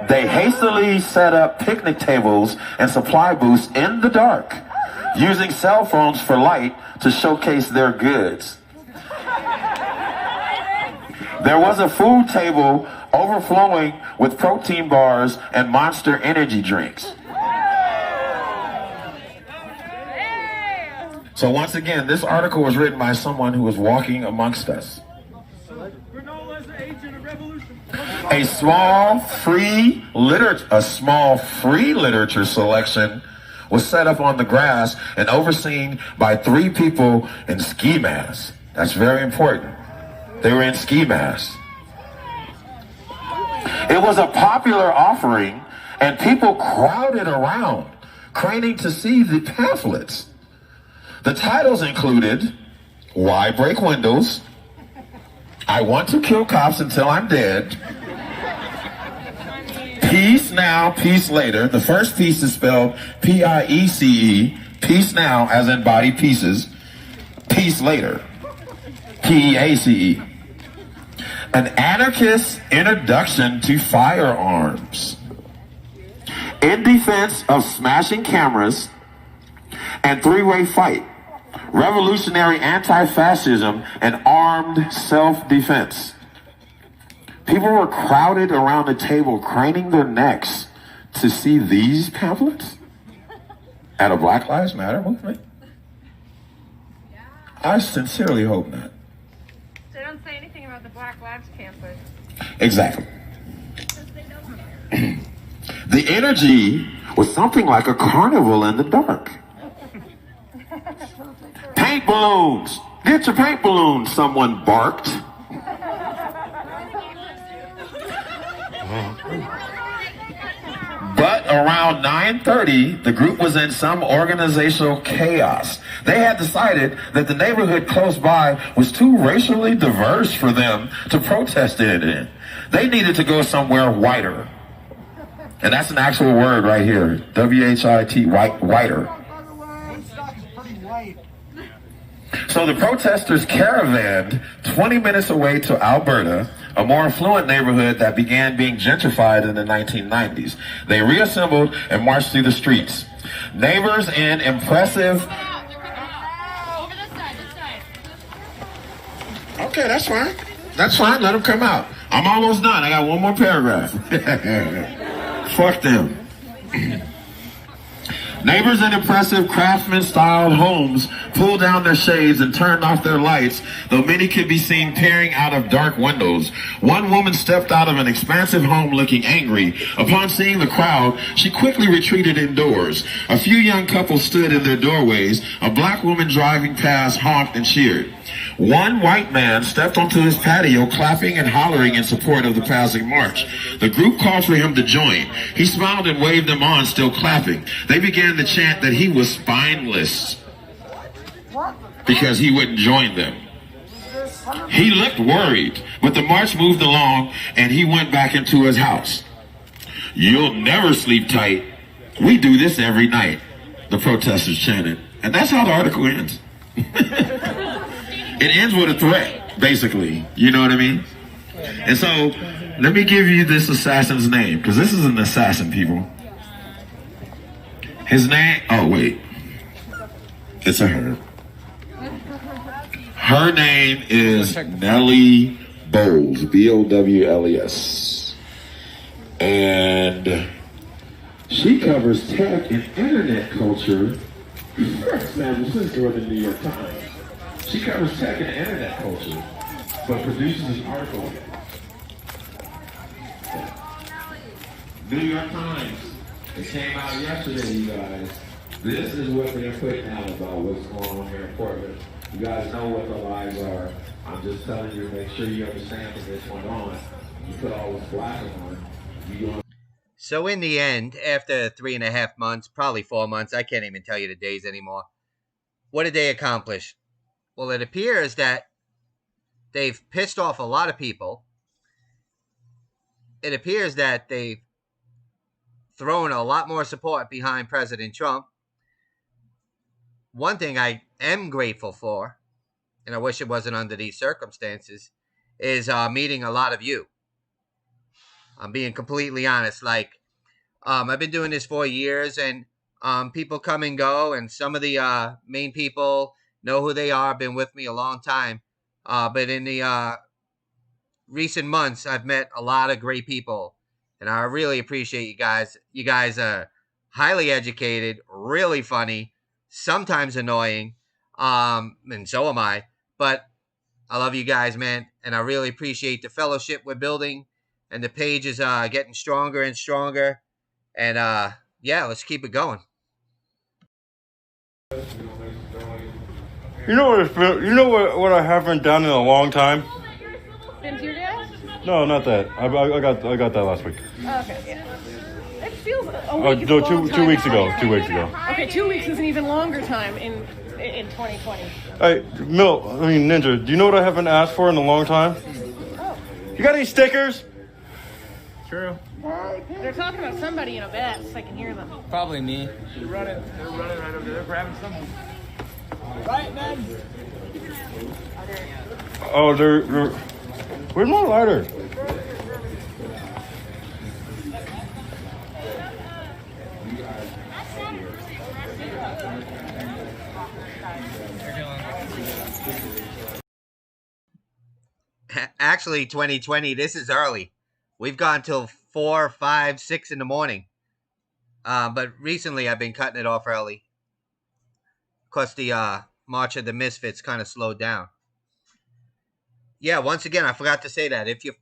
They hastily set up picnic tables and supply booths in the dark, using cell phones for light to showcase their goods. There was a food table overflowing with protein bars and Monster energy drinks. So once again, this article was written by someone who was walking amongst us. A small free literature selection was set up on the grass and overseen by 3 people in ski masks. That's very important. They were in ski masks. It was a popular offering, and people crowded around, craning to see the pamphlets. The titles included, "Why Break Windows?" "I Want to Kill Cops Until I'm Dead," Peace now, peace later. The first piece is spelled P-I-E-C-E. Peace now, as in body pieces. Peace later. P-E-A-C-E. An anarchist introduction to firearms. In defense of smashing cameras and three-way fight. Revolutionary anti-fascism and armed self-defense. People were crowded around the table, craning their necks to see these pamphlets at a Black Lives Matter movement. I sincerely hope not. They don't say anything about the Black Lives pamphlet. Exactly. The energy was something like a carnival in the dark. Paint balloons! Get your paint balloons, someone barked. But around 9:30, the group was in some organizational chaos. They had decided that the neighborhood close by was too racially diverse for them to protest in. They needed to go somewhere whiter. And that's an actual word right here. W-H-I-T, whiter. So the protesters caravanned 20 minutes away to Alberta, a more affluent neighborhood that began being gentrified in the 1990s. They reassembled and marched through the streets. Neighbors in impressive... Okay, that's fine. That's fine. Let them come out. I'm almost done. I got one more paragraph. Fuck them. Neighbors in impressive craftsman-styled homes pulled down their shades and turned off their lights, though many could be seen peering out of dark windows. One woman stepped out of an expansive home looking angry. Upon seeing the crowd, she quickly retreated indoors. A few young couples stood in their doorways. A black woman driving past honked and cheered. One white man stepped onto his patio, clapping and hollering in support of the passing march. The group called for him to join. He smiled and waved them on, still clapping. They began to chant that he was spineless because he wouldn't join them. He looked worried, but the march moved along and he went back into his house. "You'll never sleep tight. We do this every night," the protesters chanted. And that's how the article ends. It ends with a threat, basically. You know what I mean? And so, let me give you this assassin's name, because this is an assassin, people. His name, oh wait. It's a her. Her name is Nellie Bowles, B-O-W-L-E-S. And she covers tech and internet culture. San Francisco in the New York Times. She covers tech and internet culture, but produces an article. New York Times. It came out yesterday, you guys. This is what they're putting out about what's going on here in Portland. You guys know what the lies are. I'm just telling you, make sure you understand from this one on. You put all this black on. So in the end, after 3.5 months, probably 4 months, I can't even tell you the days anymore. What did they accomplish? Well, it appears that they've pissed off a lot of people. It appears that they've thrown a lot more support behind President Trump. One thing I am grateful for, and I wish it wasn't under these circumstances, is meeting a lot of you. I'm being completely honest. Like, I've been doing this for years, and people come and go, and some of the main people know who they are, been with me a long time. But in the recent months, I've met a lot of great people, and I really appreciate you guys. You guys are highly educated, really funny, sometimes annoying, and so am I. But I love you guys, man, and I really appreciate the fellowship we're building, and the page is getting stronger and stronger. And yeah, let's keep it going. You know what I haven't done in a long time? Been to your gas? No, not that. I got that last week. Oh, okay, yeah. It feels a Oh, week. no, 2 weeks ago. 2 weeks ago. Okay, 2 weeks is an even longer time in 2020. Hey, Ninja, do you know what I haven't asked for in a long time? Oh. You got any stickers? True. They're talking about somebody in a vest. I can hear them. Probably me. They're running right over there, grabbing someone. Right, man. Oh, they're where's my lighter? Actually, 2020, this is early. We've gone till 4, 5, 6 in the morning. But recently I've been cutting it off early. Because the March of the Misfits kind of slowed down. Yeah, once again, I forgot to say that. If you're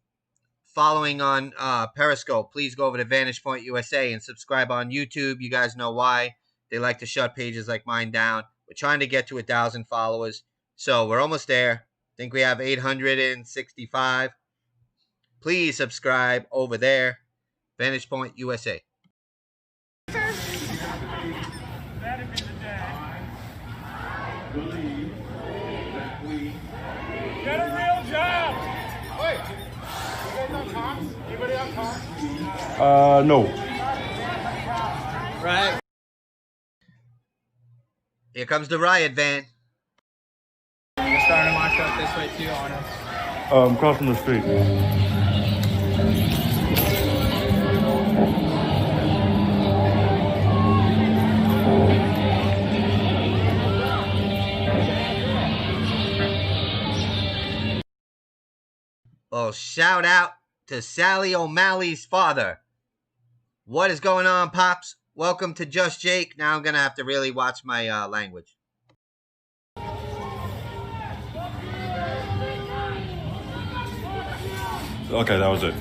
following on Periscope, please go over to Vantage Point USA and subscribe on YouTube. You guys know why. They like to shut pages like mine down. We're trying to get to 1,000 followers. So we're almost there. I think we have 865. Please subscribe over there. Vantage Point USA. Get a real job! Wait, you guys on comms? Anybody on comms? No. Right. Here comes the riot van. We're starting to march up this way too on us. Crossing the street. Well, shout out to Sally O'Malley's father. What is going on, Pops? Welcome to Just Jake. Now I'm going to have to really watch my language. Okay, that was it.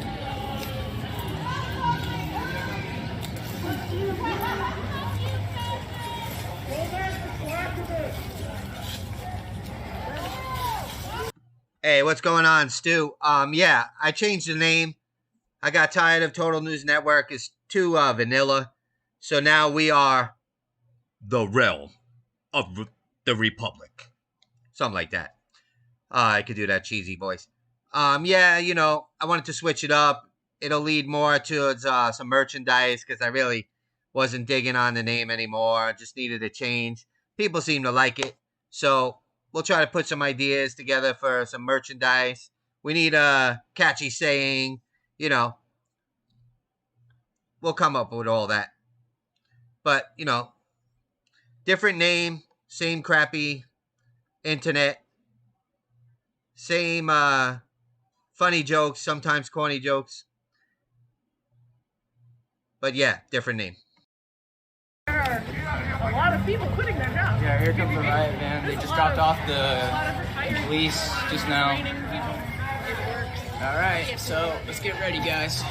Hey, what's going on, Stu? Yeah, I changed the name. I got tired of Total News Network. It's too vanilla. So now we are the realm of the Republic. Something like that. I could do that cheesy voice. Yeah, you know, I wanted to switch it up. It'll lead more towards some merchandise because I really wasn't digging on the name anymore. I just needed a change. People seem to like it. So we'll try to put some ideas together for some merchandise. We need a catchy saying, you know. We'll come up with all that. But, you know, different name, same crappy internet, same funny jokes, sometimes corny jokes. But yeah, different name. There are a lot of people quitting their jobs. Yeah, here comes the riot van. They just dropped off the police just now. All right, so let's get ready, guys.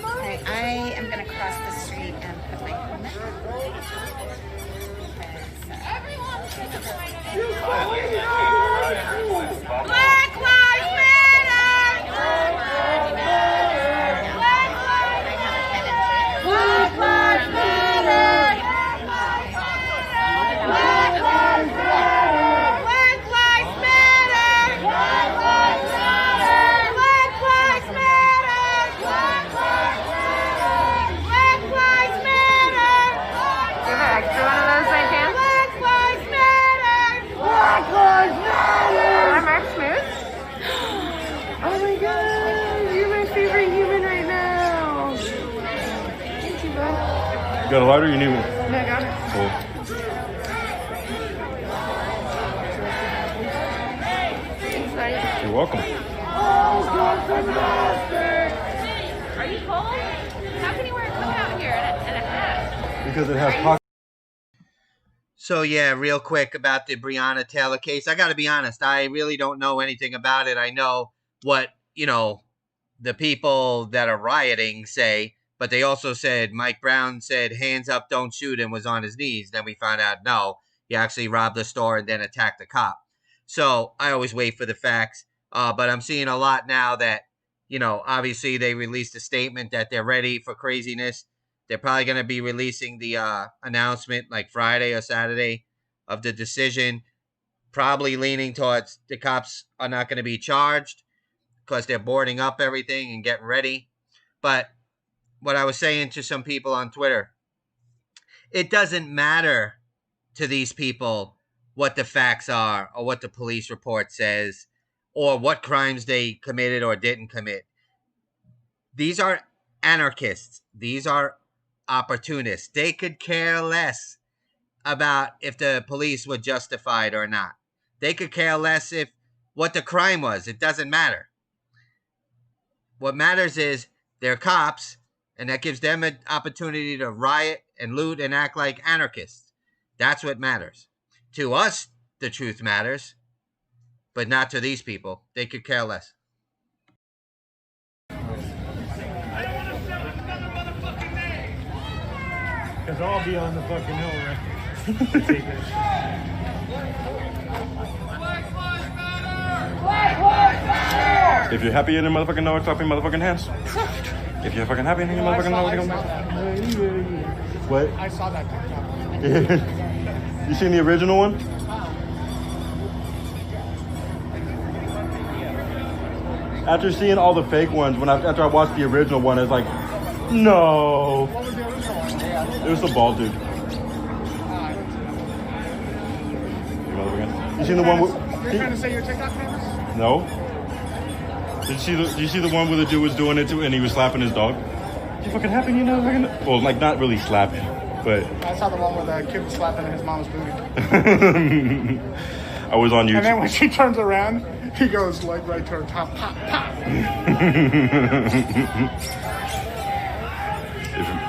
Alright, I am going to cross the street and put my helmet on. Black Lives Matter! Black Lives Matter! Black Lives Matter! Black Lives Matter! Black Lives Matter! Black Lives Matter! Black Lives Matter! Black Lives Matter! Give an extra one of those I can. Black Lives Matter! Black Lives Matter! Am I smooth? Oh my god, you're my favorite human right now. Thank you, bud. You got a lighter? You need one? No, I got it. Cool. Thanks, buddy. You're welcome. Oh, God, fantastic! Are you cold? How can you wear a coat out here and a hat? Because it has pockets. So yeah, real quick about the Breonna Taylor case. I got to be honest, I really don't know anything about it. I know what, you know, the people that are rioting say, but they also said Mike Brown said hands up, don't shoot, and was on his knees. Then we found out no, he actually robbed the store and then attacked the cop. So I always wait for the facts. But I'm seeing a lot now that, you know, obviously they released a statement that they're ready for craziness. They're probably going to be releasing the announcement like Friday or Saturday of the decision. probably leaning towards the cops are not going to be charged because they're boarding up everything and getting ready. But what I was saying to some people on Twitter, it doesn't matter to these people what the facts are or what the police report says or what crimes they committed or didn't commit. These are anarchists. These are opportunists. They could care less about if the police were justified or not. They could care less if what the crime was. It doesn't matter. What matters is they're cops, and that gives them an opportunity to riot and loot and act like anarchists. That's what matters. To us, the truth matters, but not to these people. They could care less. Because I'll be on the fucking hill, right? If you're happy in your motherfucking know, clap your motherfucking hands. If you're fucking happy in your motherfucking know, what? I saw that TikTok. You seen the original one? After seeing all the fake ones, after I watched the original one, it's like, no. What was the original one? It was the bald dude. You seen the one with? You're trying to say your TikTok famous? No. Did you see the one where the dude was doing it too, and he was slapping his dog? You fucking happy, you know? Well, like not really slapping, but. I saw the one where the kid was slapping his mom's booty. I was on YouTube. And then when she turns around, he goes like right to her top, pop, pop.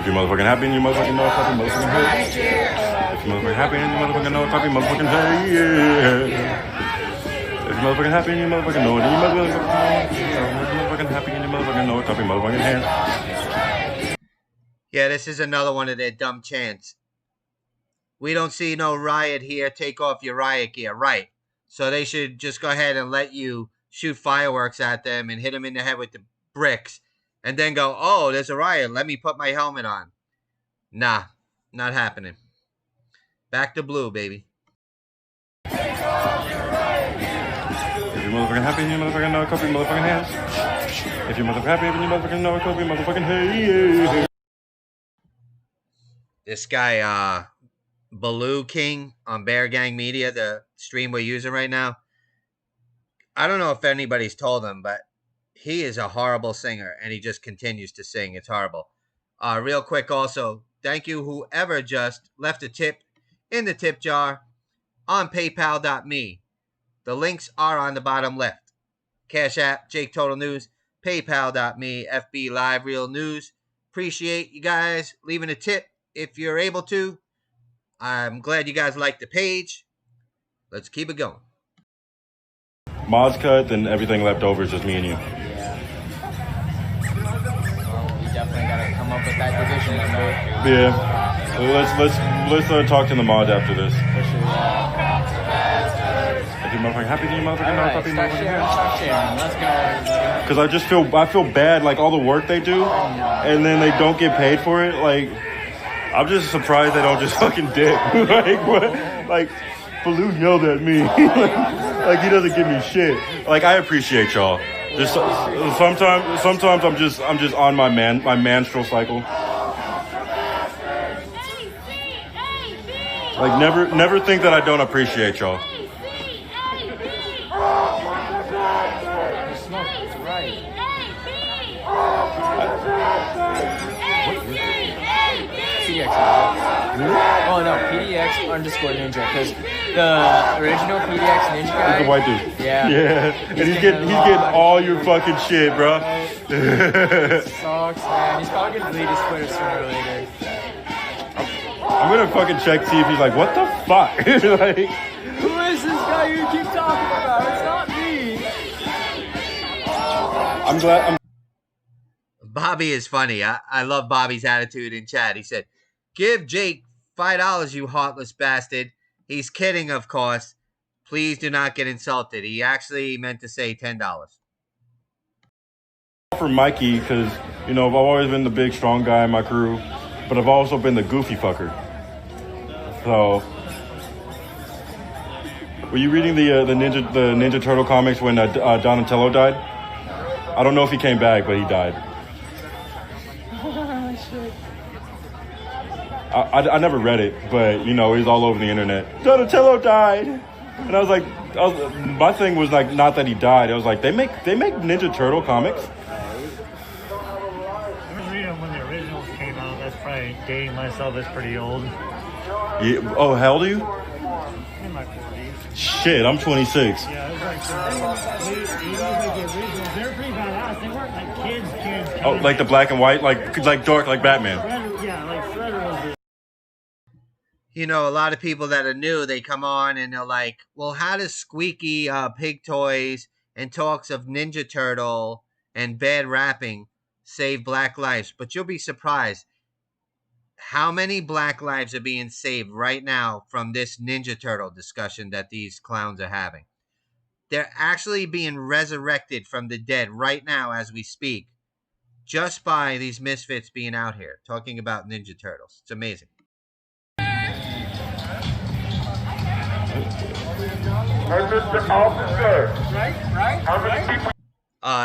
If you're motherfucking happy and you motherfucking know, clap your motherfucking head. If you're motherfucking happy and you motherfucking know, clap your motherfucking head. If you're motherfucking happy and you motherfucking know it, and you motherfucking happy and you motherfucking know it, clap your motherfucking hands. Yeah, this is another one of their dumb chants. We don't see no riot here. Take off your riot gear. Right. So they should just go ahead and let you shoot fireworks at them and hit them in the head with the bricks. And then go, oh, there's a riot. Let me put my helmet on. Nah, not happening. Back to blue, baby. If you're motherfucking happy and you motherfucking know it, clap your motherfucking hands. If you're motherfucking happy and you motherfucking know it, clap your motherfucking hands. This guy, Baloo King on Bear Gang Media, the stream we're using right now. I don't know if anybody's told him, but he is a horrible singer, and he just continues to sing. It's horrible. Real quick also, thank you whoever just left a tip in the tip jar on paypal.me. The links are on the bottom left. Cash App, Jake Total News, paypal.me, FB Live Real News. Appreciate you guys leaving a tip if you're able to. I'm glad you guys like the page. Let's keep it going. Mod's cut, then everything left over is just me and you. Well, we definitely gotta come up with that division number. Yeah. Let's talk to the mod after this. For sure, yeah. If you're motherfucking happy, then you motherfucking know, Alright, start sharing. Let's go. Because I feel bad, like all the work they do, and then they don't get paid for it. Like, I'm just surprised they don't just fucking dip. Like what? Like Baloo yelled at me. like he doesn't give me shit. Like I appreciate y'all. Just sometimes I'm just on my menstrual cycle. Like never think that I don't appreciate y'all. Oh no, PDX _ Ninja, because the original PDX Ninja guy. He's a white dude. Yeah. Yeah. And he's getting all your fucking shit, bro. Sucks, man. He's probably gonna delete his Twitter sooner or later. I'm gonna fucking check, see if he's like, what the fuck? Like, who is this guy you keep talking about? It's not me. I'm glad. Bobby is funny. I love Bobby's attitude in chat. He said, give Jake $5, you heartless bastard. He's kidding, of course. Please do not get insulted. He actually meant to say $10. For Mikey, because, you know, I've always been the big, strong guy in my crew, but I've also been the goofy fucker. So, Were you reading the Ninja Turtle comics when Donatello died? I don't know if he came back, but he died. I never read it, but you know, it was all over the internet. Donatello died, and I was like, my thing was like, not that he died. I was like, they make Ninja Turtle comics. I was reading when the originals came out. That's probably dating myself. It's pretty old. Yeah. Oh, how old are you? In my 40s. Shit, I'm 26. Yeah, it was like the originals. They were pretty badass. They weren't like kids. Oh, like the black and white, like dark, like Batman. Yeah, like Shredder was the... You know, a lot of people that are new, they come on and they're like, well, how does Squeaky Pig Toys and talks of Ninja Turtle and bad rapping save black lives? But you'll be surprised how many black lives are being saved right now from this Ninja Turtle discussion that these clowns are having. They're actually being resurrected from the dead right now as we speak, just by these misfits being out here talking about Ninja Turtles. It's amazing.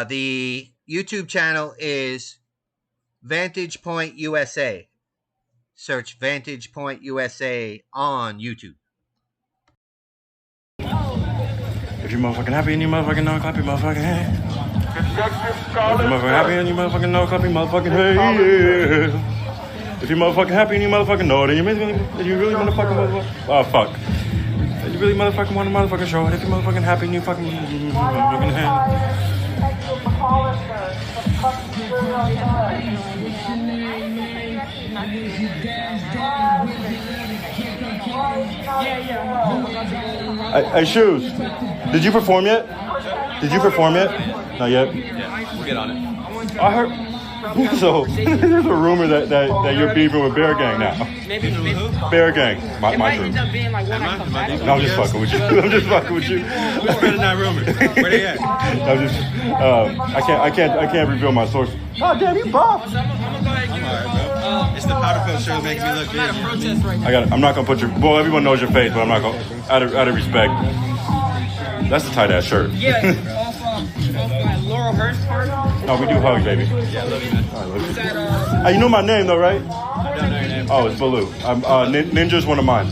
The YouTube channel is Vantage Point USA. Search Vantage Point USA on YouTube. If you motherfucking happy and you motherfucking know, clap your motherfucking hand. If you motherfucking happy and you motherfucking know, clap your motherfucking hand. Yeah. If you motherfucking happy and you motherfucking know, then you really motherfucking motherfucker. Oh, fuck. You really motherfucking want a motherfucking show. And if you motherfucking happy and you fucking hand. Hey, Shoes, did you perform yet? Not yet? Yeah, we'll get on it. I heard. So, there's a rumor that you're beefing with Bear Gang now. Maybe who? Bear Gang, my crew. No, I'm just fucking with you. Who's spreading that rumor? Where they at? I can't reveal my source. Oh, damn, you buff. I'm gonna go ahead and give you it's the powder pill shirt making me look good. I'm at a protest right now. I'm not gonna put your. Well, everyone knows your face, but I'm not gonna. Out of respect. That's a tight ass shirt. Yeah, off Laurel Hurst part. No, we do hugs, baby. Yeah, I love you, man. All right, love you. Hey, you know my name though, right? I don't know your name. Oh, it's Baloo. Ninja's one of mine.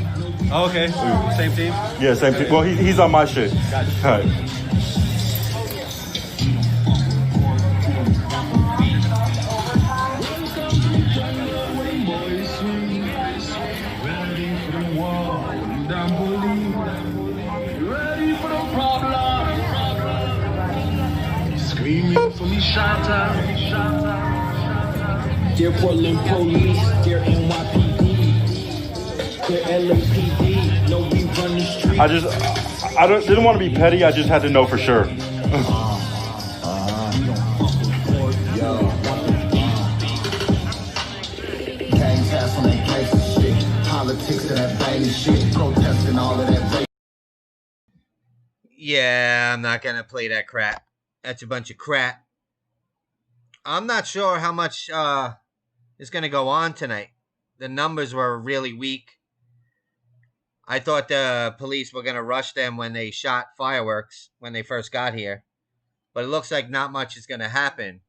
Oh, okay. Ooh. Same team? Yeah, same team. Well, he's on my shit. Gotcha. All right. Dear Portland Police, dear NYPD, dear LAPD, no we run the street. I didn't want to be petty. I just had to know for sure. Gangs have some that gangsta shit, politics and that banging shit, protesting all of that. Yeah, I'm not gonna play that crap. That's a bunch of crap. I'm not sure how much is going to go on tonight. The numbers were really weak. I thought the police were going to rush them when they shot fireworks when they first got here. But it looks like not much is going to happen.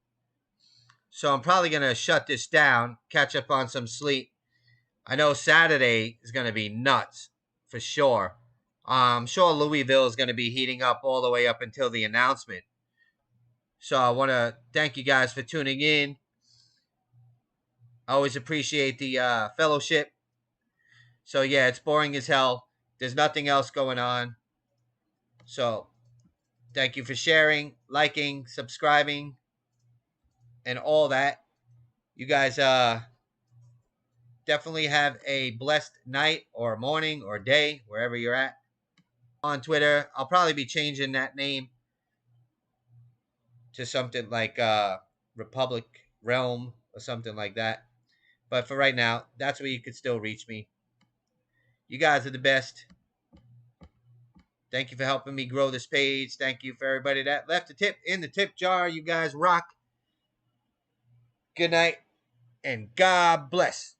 So I'm probably going to shut this down, catch up on some sleep. I know Saturday is going to be nuts, for sure. I'm sure Louisville is going to be heating up all the way up until the announcement. So I want to thank you guys for tuning in. I always appreciate the fellowship. So yeah, it's boring as hell. There's nothing else going on. So thank you for sharing, liking, subscribing, and all that. You guys definitely have a blessed night or morning or day, wherever you're at. On Twitter, I'll probably be changing that name to something like Republic Realm or something like that. But for right now, that's where you could still reach me. You guys are the best. Thank you for helping me grow this page. Thank you for everybody that left a tip in the tip jar. You guys rock. Good night, and God bless.